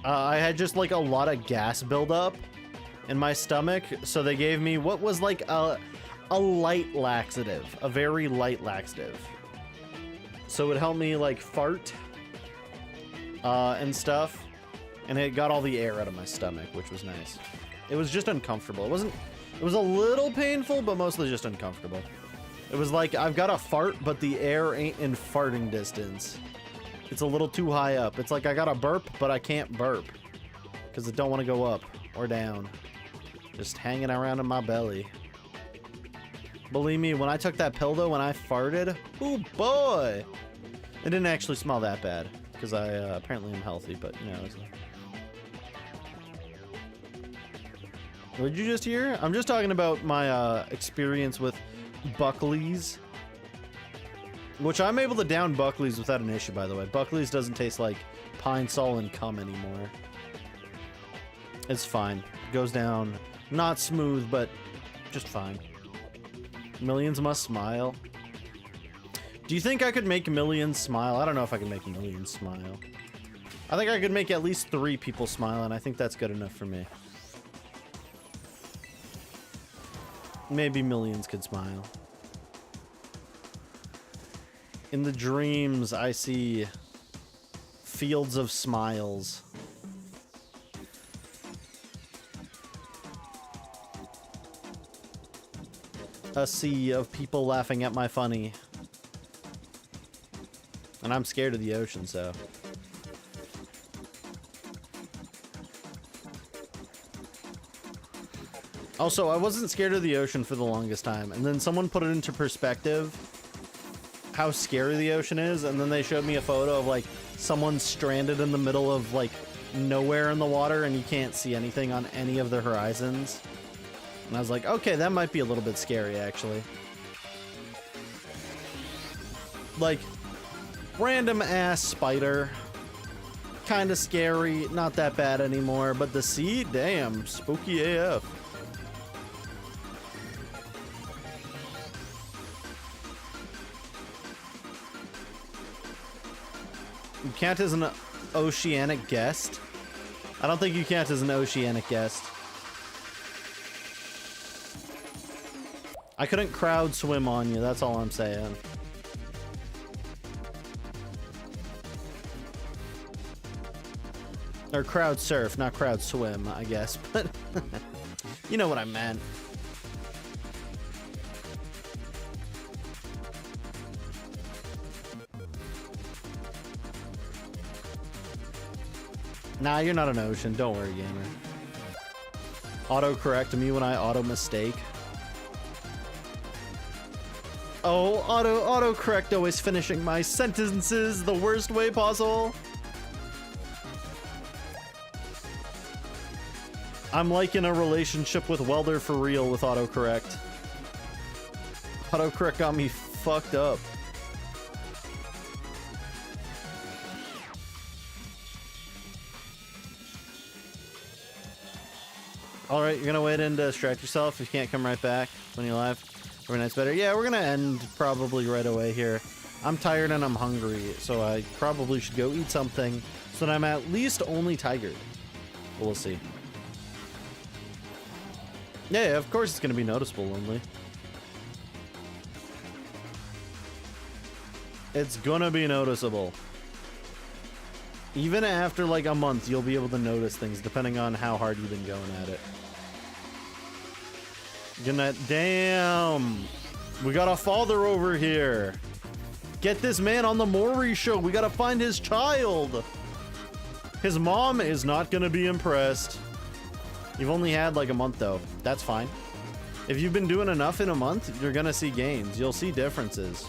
I had just like a lot of gas buildup in my stomach, so they gave me what was like a light laxative, a very light laxative. So it would help me like fart and stuff, and it got all the air out of my stomach, which was nice. It was just uncomfortable. It was a little painful, but mostly just uncomfortable. It was like I've got a fart, but the air ain't in farting distance. It's a little too high up. It's like I got a burp, but I can't burp because I don't want to go up or down. Just hanging around in my belly. Believe me, when I took that pill though, when I farted, oh boy, it didn't actually smell that bad because I apparently am healthy, but you know. What did you just hear? I'm just talking about my experience with Buckley's, which I'm able to down Buckley's without an issue, by the way. Buckley's doesn't taste like Pine Sol and cum anymore. It's fine. Goes down. Not smooth, but just fine. Millions must smile. Do you think I could make millions smile? I don't know if I can make millions smile. I think I could make at least 3 people smile, and I think that's good enough for me. Maybe millions could smile. In the dreams, I see fields of smiles. A sea of people laughing at my funny. And I'm scared of the ocean, so. Also, I wasn't scared of the ocean for the longest time, and then someone put it into perspective how scary the ocean is, and then they showed me a photo of like someone stranded in the middle of like nowhere in the water and you can't see anything on any of the horizons. And I was like, okay, that might be a little bit scary actually. Like, random ass spider. Kinda scary, not that bad anymore, but the sea, damn, spooky AF. You count as an oceanic guest? I don't think you count as an oceanic guest. I couldn't crowd swim on you, that's all I'm saying. Or crowd surf, not crowd swim, I guess, but you know what I meant. Nah, you're not an ocean. Don't worry, gamer. Auto-correct me when I auto-mistake. Oh, auto-correct always finishing my sentences the worst way possible. I'm like in a relationship with Welder for real with autocorrect. Autocorrect got me fucked up. Alright, you're gonna wait and distract yourself. You can't come right back when you're live. Every night's better. Yeah, we're gonna end probably right away here. I'm tired and I'm hungry, so I probably should go eat something so that I'm at least only tired. But we'll see. Yeah, of course it's gonna be noticeable, Lonely. It's gonna be noticeable. Even after like a month, you'll be able to notice things depending on how hard you've been going at it. Damn! We got a father over here. Get this man on the Maury show. We gotta find his child. His mom is not gonna be impressed. You've only had like a month though. That's fine. If you've been doing enough in a month, you're gonna see gains. You'll see differences.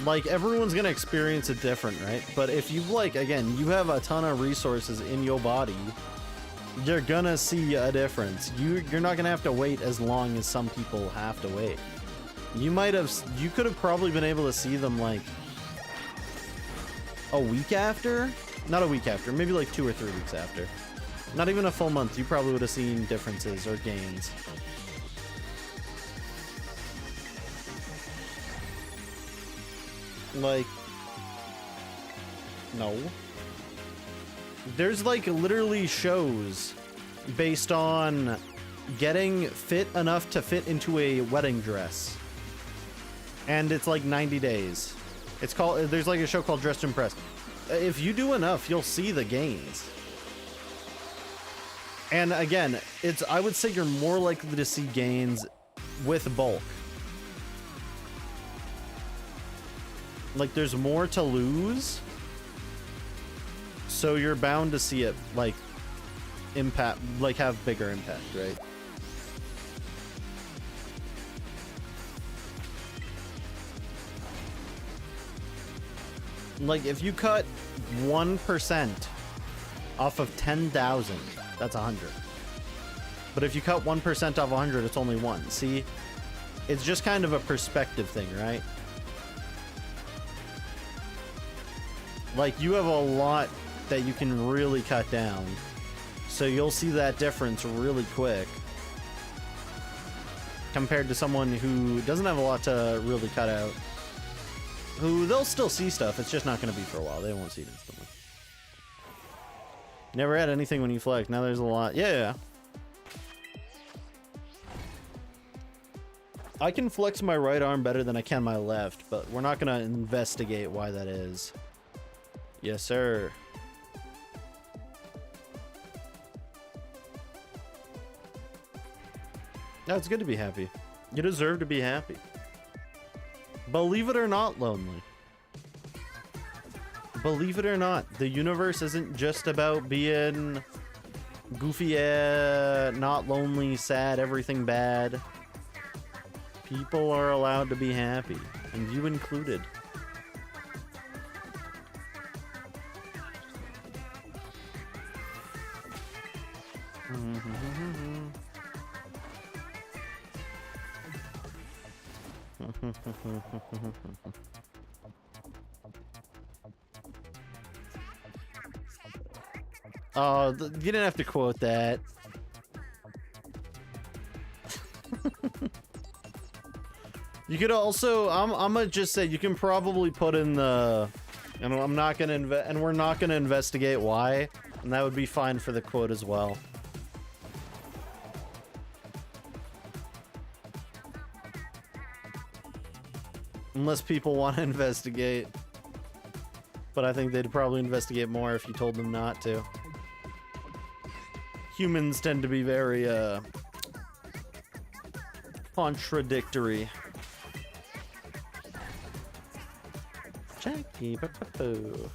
Like, everyone's gonna experience it different, right? But if you like, again, you have a ton of resources in your body, you're gonna see a difference. You're not gonna have to wait as long as some people have to wait. You could have probably been able to see them like a week after? Not a week after, maybe like 2 or 3 weeks after. Not even a full month, you probably would have seen differences or gains. Like, no. There's like literally shows based on getting fit enough to fit into a wedding dress. And it's like 90 days. There's like a show called Dressed to Impress. If you do enough, you'll see the gains. And again, I would say you're more likely to see gains with bulk. Like, there's more to lose, so you're bound to see it like impact, like have bigger impact, right? Like, if you cut 1% off of 10,000, that's 100. But if you cut 1% off 100, it's only 1. See, it's just kind of a perspective thing, right? Like, you have a lot that you can really cut down. So you'll see that difference really quick. Compared to someone who doesn't have a lot to really cut out. Who, they'll still see stuff, it's just not going to be for a while. They won't see it instantly. Never had anything when you flex, now there's a lot. Yeah. I can flex my right arm better than I can my left, but we're not going to investigate why that is. Yes, sir. No, it's good to be happy. You deserve to be happy. Believe it or not, Lonely. Believe it or not, the universe isn't just about being goofy, not lonely, sad, everything bad. People are allowed to be happy, and you included. Oh, you didn't have to quote that. You could also, I'm gonna just say, you can probably put in the, and I'm not gonna and we're not gonna investigate why, and that would be fine for the quote as well. Unless people want to investigate. But I think they'd probably investigate more if you told them not to. Humans tend to be very, contradictory. Jackie Poo.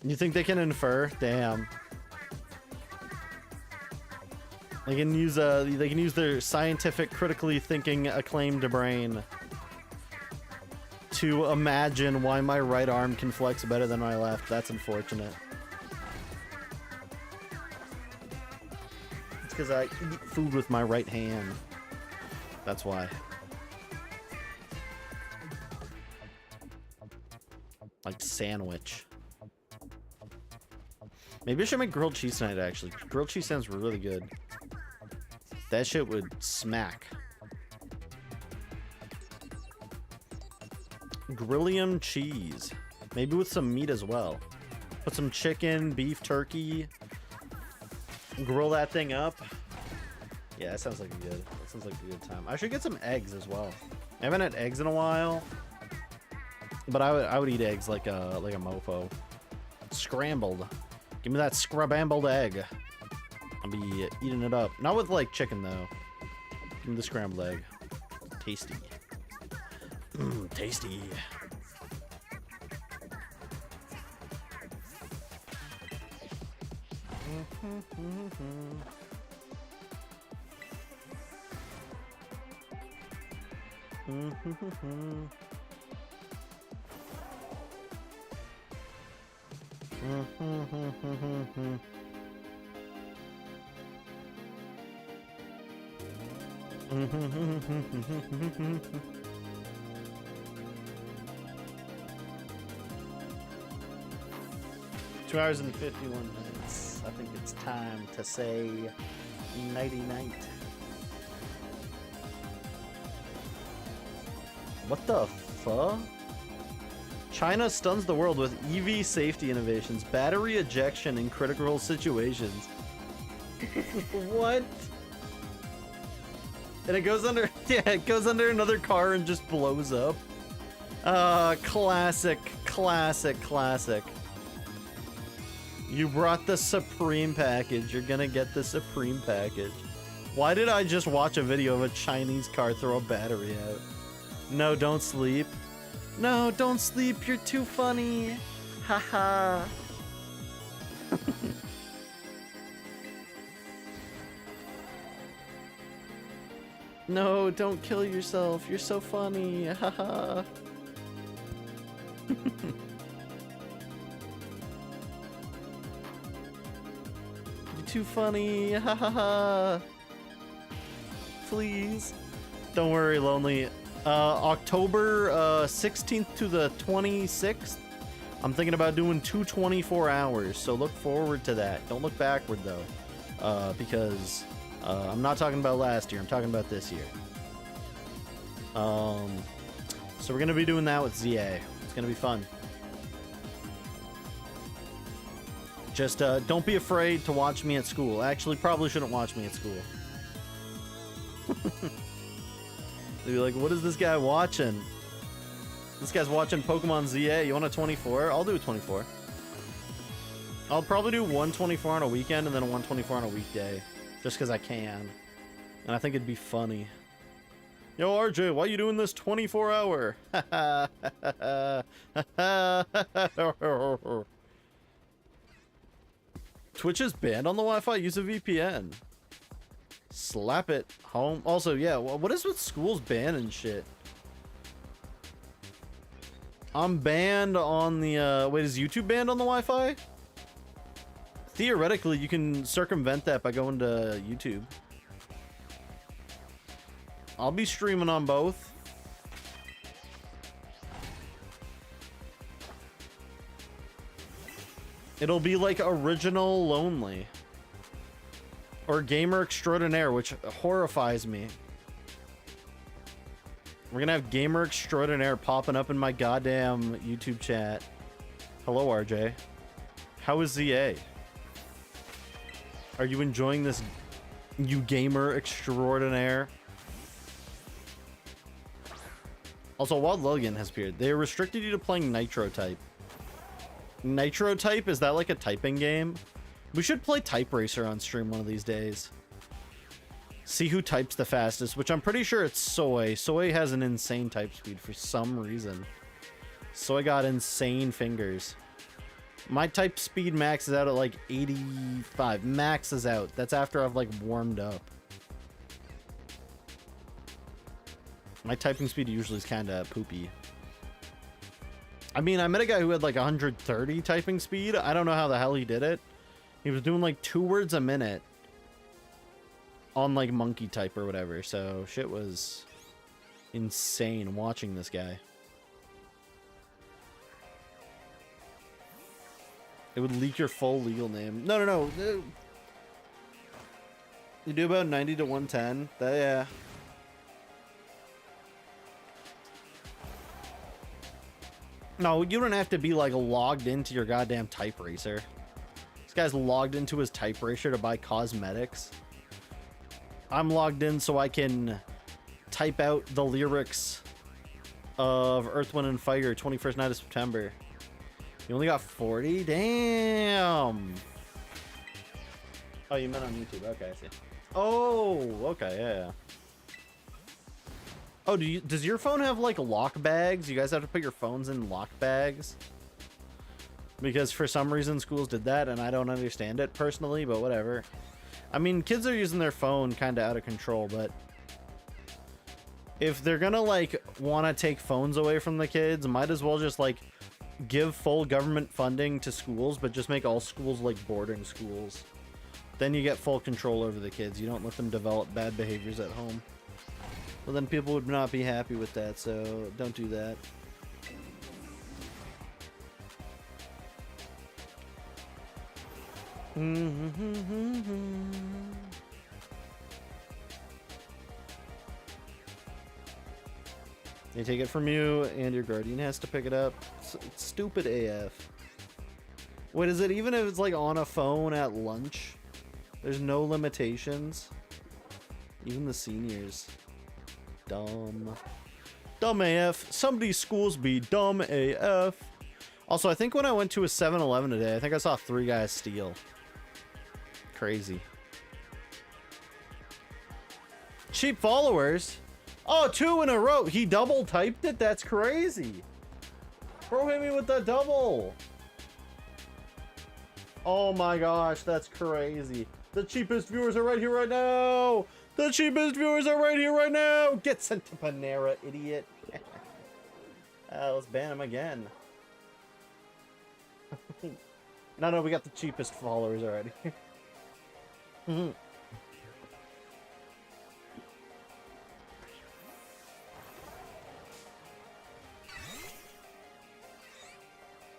You think they can infer? Damn. They can use their scientific, critically thinking, acclaimed brain to imagine why my right arm can flex better than my left. That's unfortunate. It's because I eat food with my right hand. That's why. Like sandwich. Maybe I should make grilled cheese tonight, actually. Grilled cheese sounds really good. That shit would smack. Grillium cheese. Maybe with some meat as well. Put some chicken, beef, turkey. Grill that thing up. Yeah, that sounds like a good time. I should get some eggs as well. I haven't had eggs in a while. But I would eat eggs like a mofo. Scrambled. Give me that scrabambled egg. I'll be eating it up. Not with like chicken though. Give me the scrambled egg. Tasty. Tasty. Two hours and 51 minutes. I think it's time to say nighty-night. What the fuck? China stuns the world with EV safety innovations, battery ejection in critical situations. What? And it goes under, yeah, it goes under another car and just blows up. Classic. You brought the Supreme package. You're gonna get the Supreme package. Why did I just watch a video of a Chinese car throw a battery out? No, don't sleep. No, don't sleep. You're too funny. Haha. No, don't kill yourself. You're so funny. Haha. too funny. Ha ha ha. Please. Don't worry, Lonely. October 16th to the 26th. I'm thinking about doing 2 hours, so look forward to that. Don't look backward though, because I'm not talking about last year. I'm talking about this year. So we're gonna be doing that with ZA. It's gonna be fun. Just don't be afraid to watch me at school. Actually, probably shouldn't watch me at school. They'd be like, what is this guy watching? This guy's watching Pokemon ZA. You want a 24? I'll do a 24. I'll probably do 124 on a weekend and then a 124 on a weekday. Just because I can. And I think it'd be funny. Yo, RJ, why you doing this 24-hour? Twitch is banned on the Wi-Fi. Use a VPN. Slap it home. Also, yeah, what is with schools banning shit? I'm banned on the, wait, is YouTube banned on the Wi-Fi? Theoretically, you can circumvent that by going to YouTube. I'll be streaming on both. It'll be like Original Lonely. Or Gamer Extraordinaire, which horrifies me. We're gonna have Gamer Extraordinaire popping up in my goddamn YouTube chat. Hello, RJ. How is ZA? Are you enjoying this, you Gamer Extraordinaire? Also, Wild Logan has appeared. They restricted you to playing Nitro Type. Nitro Type? Is that like a typing game? We should play Type Racer on stream one of these days. See who types the fastest, which I'm pretty sure it's Soy. Soy has an insane type speed for some reason. Soy got insane fingers. My type speed maxes out at like 85. Maxes out. That's after I've like warmed up. My typing speed usually is kind of poopy. I mean, I met a guy who had like 130 typing speed. I don't know how the hell he did it. He was doing like 2 words a minute on like monkey type or whatever. So shit was insane watching this guy. It would leak your full legal name. No. You do about 90 to 110. Yeah. No, you don't have to be like logged into your goddamn Type Racer. This guy's logged into his Type Racer to buy cosmetics. I'm logged in so I can type out the lyrics of Earth, Wind, and Fire 21st Night of September. You only got 40? Damn. Oh, you meant on YouTube. Okay, I see. Oh, okay, yeah. Oh, does your phone have like lock bags? You guys have to put your phones in lock bags? Because for some reason schools did that and I don't understand it personally, but whatever. I mean, kids are using their phone kind of out of control, but if they're gonna like want to take phones away from the kids, might as well just like give full government funding to schools, but just make all schools like boarding schools. Then you get full control over the kids. You don't let them develop bad behaviors at home. Well, then people would not be happy with that, so don't do that. They take it from you, and your guardian has to pick it up. It's stupid AF. Wait, is it even if it's like on a phone at lunch? There's no limitations? Even the seniors. Dumb. Dumb AF. Some of these schools be dumb AF. Also, I think when I went to a 7-Eleven today, I think I saw 3 guys steal. Crazy. Cheap followers? Oh, 2 in a row. He double typed it? That's crazy. Bro hit me with the double. Oh my gosh, that's crazy. The cheapest viewers are right here right now. The cheapest viewers are right here right now. Get sent to Panera, idiot. Let's ban him again. No, we got the cheapest followers already. Mhm.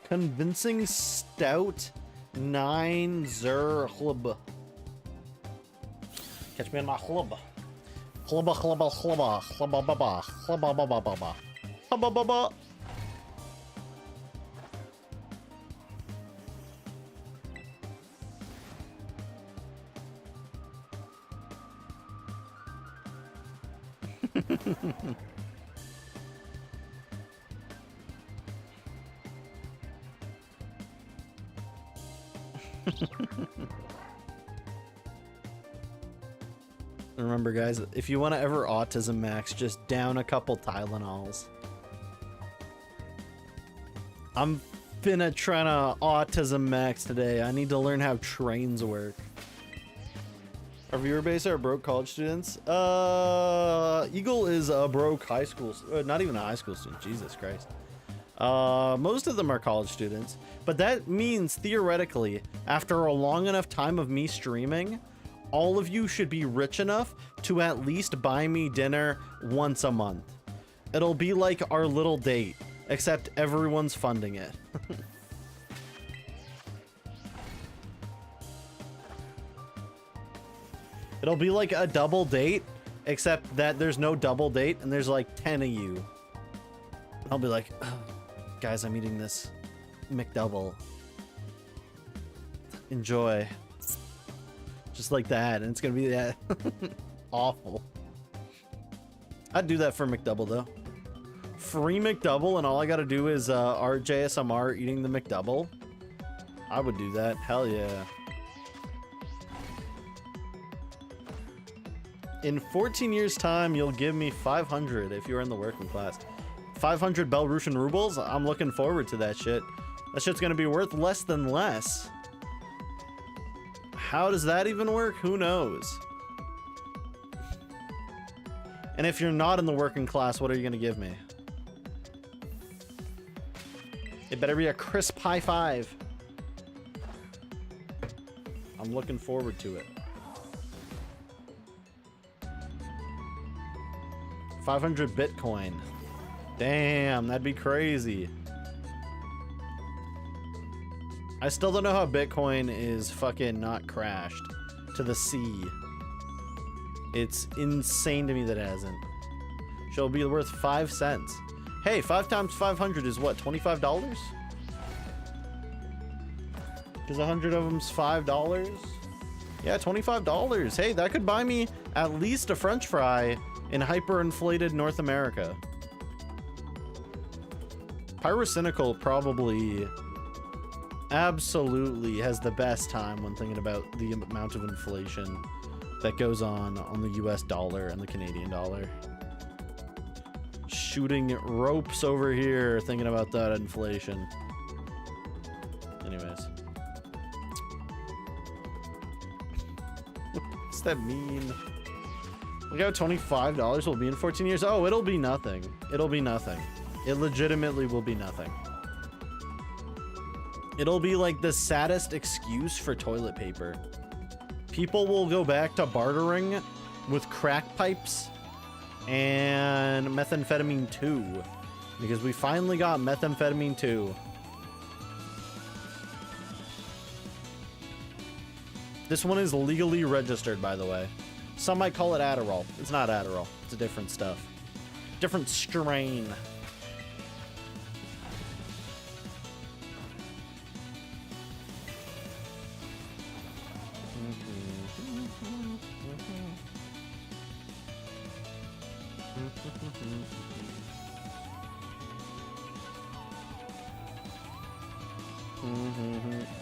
Convincing stout 9 Zer Hlub. Catch me on my hlub. Hlubba hlubba hlubba hlubba baba hlubba baba baba hubba baba. Remember, guys, if you want to ever autism max, just down a couple Tylenols. I'm finna try to autism max today. I need to learn how trains work. Our viewer base are broke college students. Eagle is a broke high school, not even a high school student. Jesus Christ. Most of them are college students, but that means theoretically, after a long enough time of me streaming, all of you should be rich enough to at least buy me dinner once a month. It'll be like our little date, except everyone's funding it. It'll be like a double date, except that there's no double date and there's like 10 of you. I'll be like, oh, guys, I'm eating this McDouble. Enjoy. Just like that, and it's gonna be that awful. I'd do that for McDouble though. Free McDouble, and all I gotta do is RJSMR eating the McDouble. I would do that. Hell yeah. In 14 years' time, you'll give me 500 if you're in the working class. 500 Belarusian rubles? I'm looking forward to that shit. That shit's gonna be worth less than less. How does that even work? Who knows? And if you're not in the working class, what are you gonna give me? It better be a crisp high five. I'm looking forward to it. 500 Bitcoin. Damn, that'd be crazy. I still don't know how Bitcoin is fucking not crashed to the sea. It's insane to me that it hasn't. She'll be worth 5 cents. Hey, 5 times 500 is what, $25? Because 100 of them's $5. Yeah, $25. Hey, that could buy me at least a French fry in hyperinflated North America. Pyrocynical probably absolutely has the best time when thinking about the amount of inflation that goes on the US dollar and the Canadian dollar. Shooting ropes over here thinking about that inflation. Anyways. What's that mean? Look how $25 will be in 14 years. Oh, it'll be nothing. It'll be nothing. It legitimately will be nothing. It'll be like the saddest excuse for toilet paper. People will go back to bartering with crack pipes and methamphetamine 2 because we finally got methamphetamine 2. This one is legally registered, by the way. Some might call it Adderall. It's not Adderall. It's a different stuff. Different strain.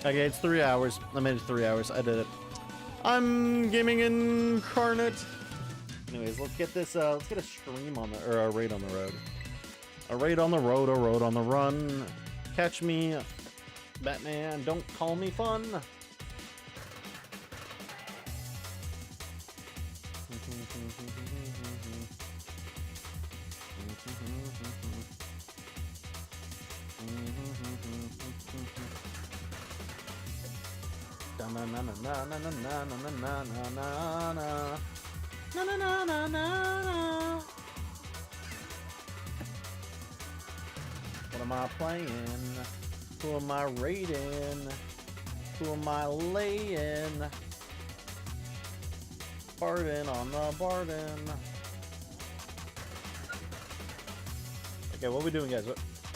Okay, it's 3 hours. I made it 3 hours. I did it. I'm gaming incarnate. Anyways, let's get this. Let's get a stream on the, or a raid on the road. A raid on the road, a road on the run. Catch me, Batman. Don't call me fun. Dun, na na na na na na na na na na na. Na na na na na na. What am I playing? Who am I raiding? Who am I laying? Barden on the Barden. Okay, what are we doing, guys?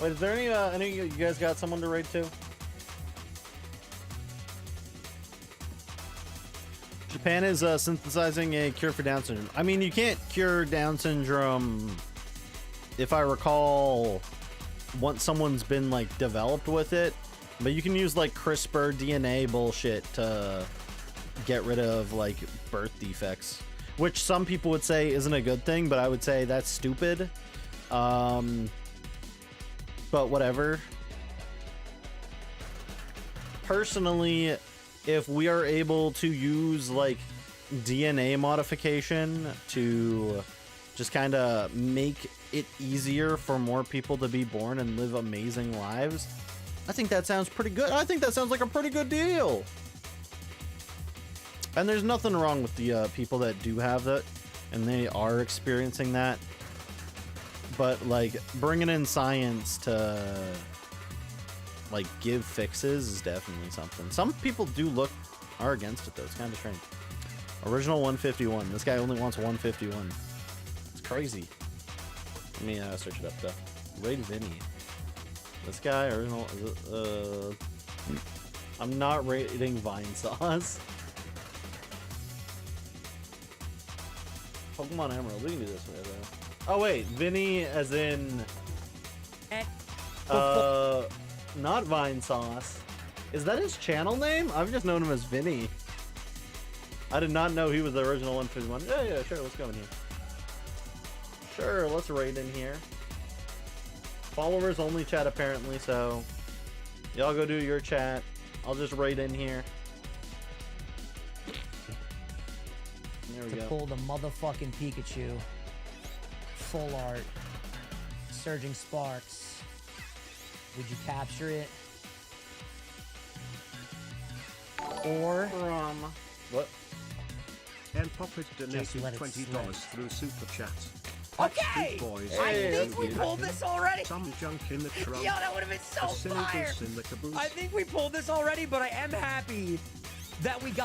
Wait, is there any of you guys got someone to raid to? Japan is synthesizing a cure for Down syndrome. I mean, you can't cure Down syndrome, if I recall, once someone's been like developed with it, but you can use like CRISPR DNA bullshit to get rid of like birth defects, which some people would say isn't a good thing, but I would say that's stupid. But whatever. Personally, if we are able to use like DNA modification to just kind of make it easier for more people to be born and live amazing lives, I think that sounds pretty good. I think that sounds like a pretty good deal. And there's nothing wrong with the people that do have that and they are experiencing that. But like bringing in science to like give fixes is definitely something. Some people are against it though. It's kind of strange. Original 151. This guy only wants 151. It's crazy. Let me search it up though. Raid Vinny. This guy original. I'm not rating Vine Sauce. Pokemon Emerald. We can do this way though. Oh wait, Vinny as in not Vine Sauce. Is that his channel name? I've just known him as Vinny. I did not know he was the original 151. Yeah, sure, let's go in here. Sure, let's raid in here. Followers only chat apparently, so y'all go do your chat. I'll just raid in here. There we go. Pull the motherfucking Pikachu. Full art. Surging Sparks. Would you capture it? Or What? And Puppet donated let it $20 slip. through Super Chat. Okay! Boys, I Hey, think we dude. pulled this already! some junk in the trunk. Yo, that would have been so a cynical fire! in the caboose. I think we pulled this already, but I am happy that we got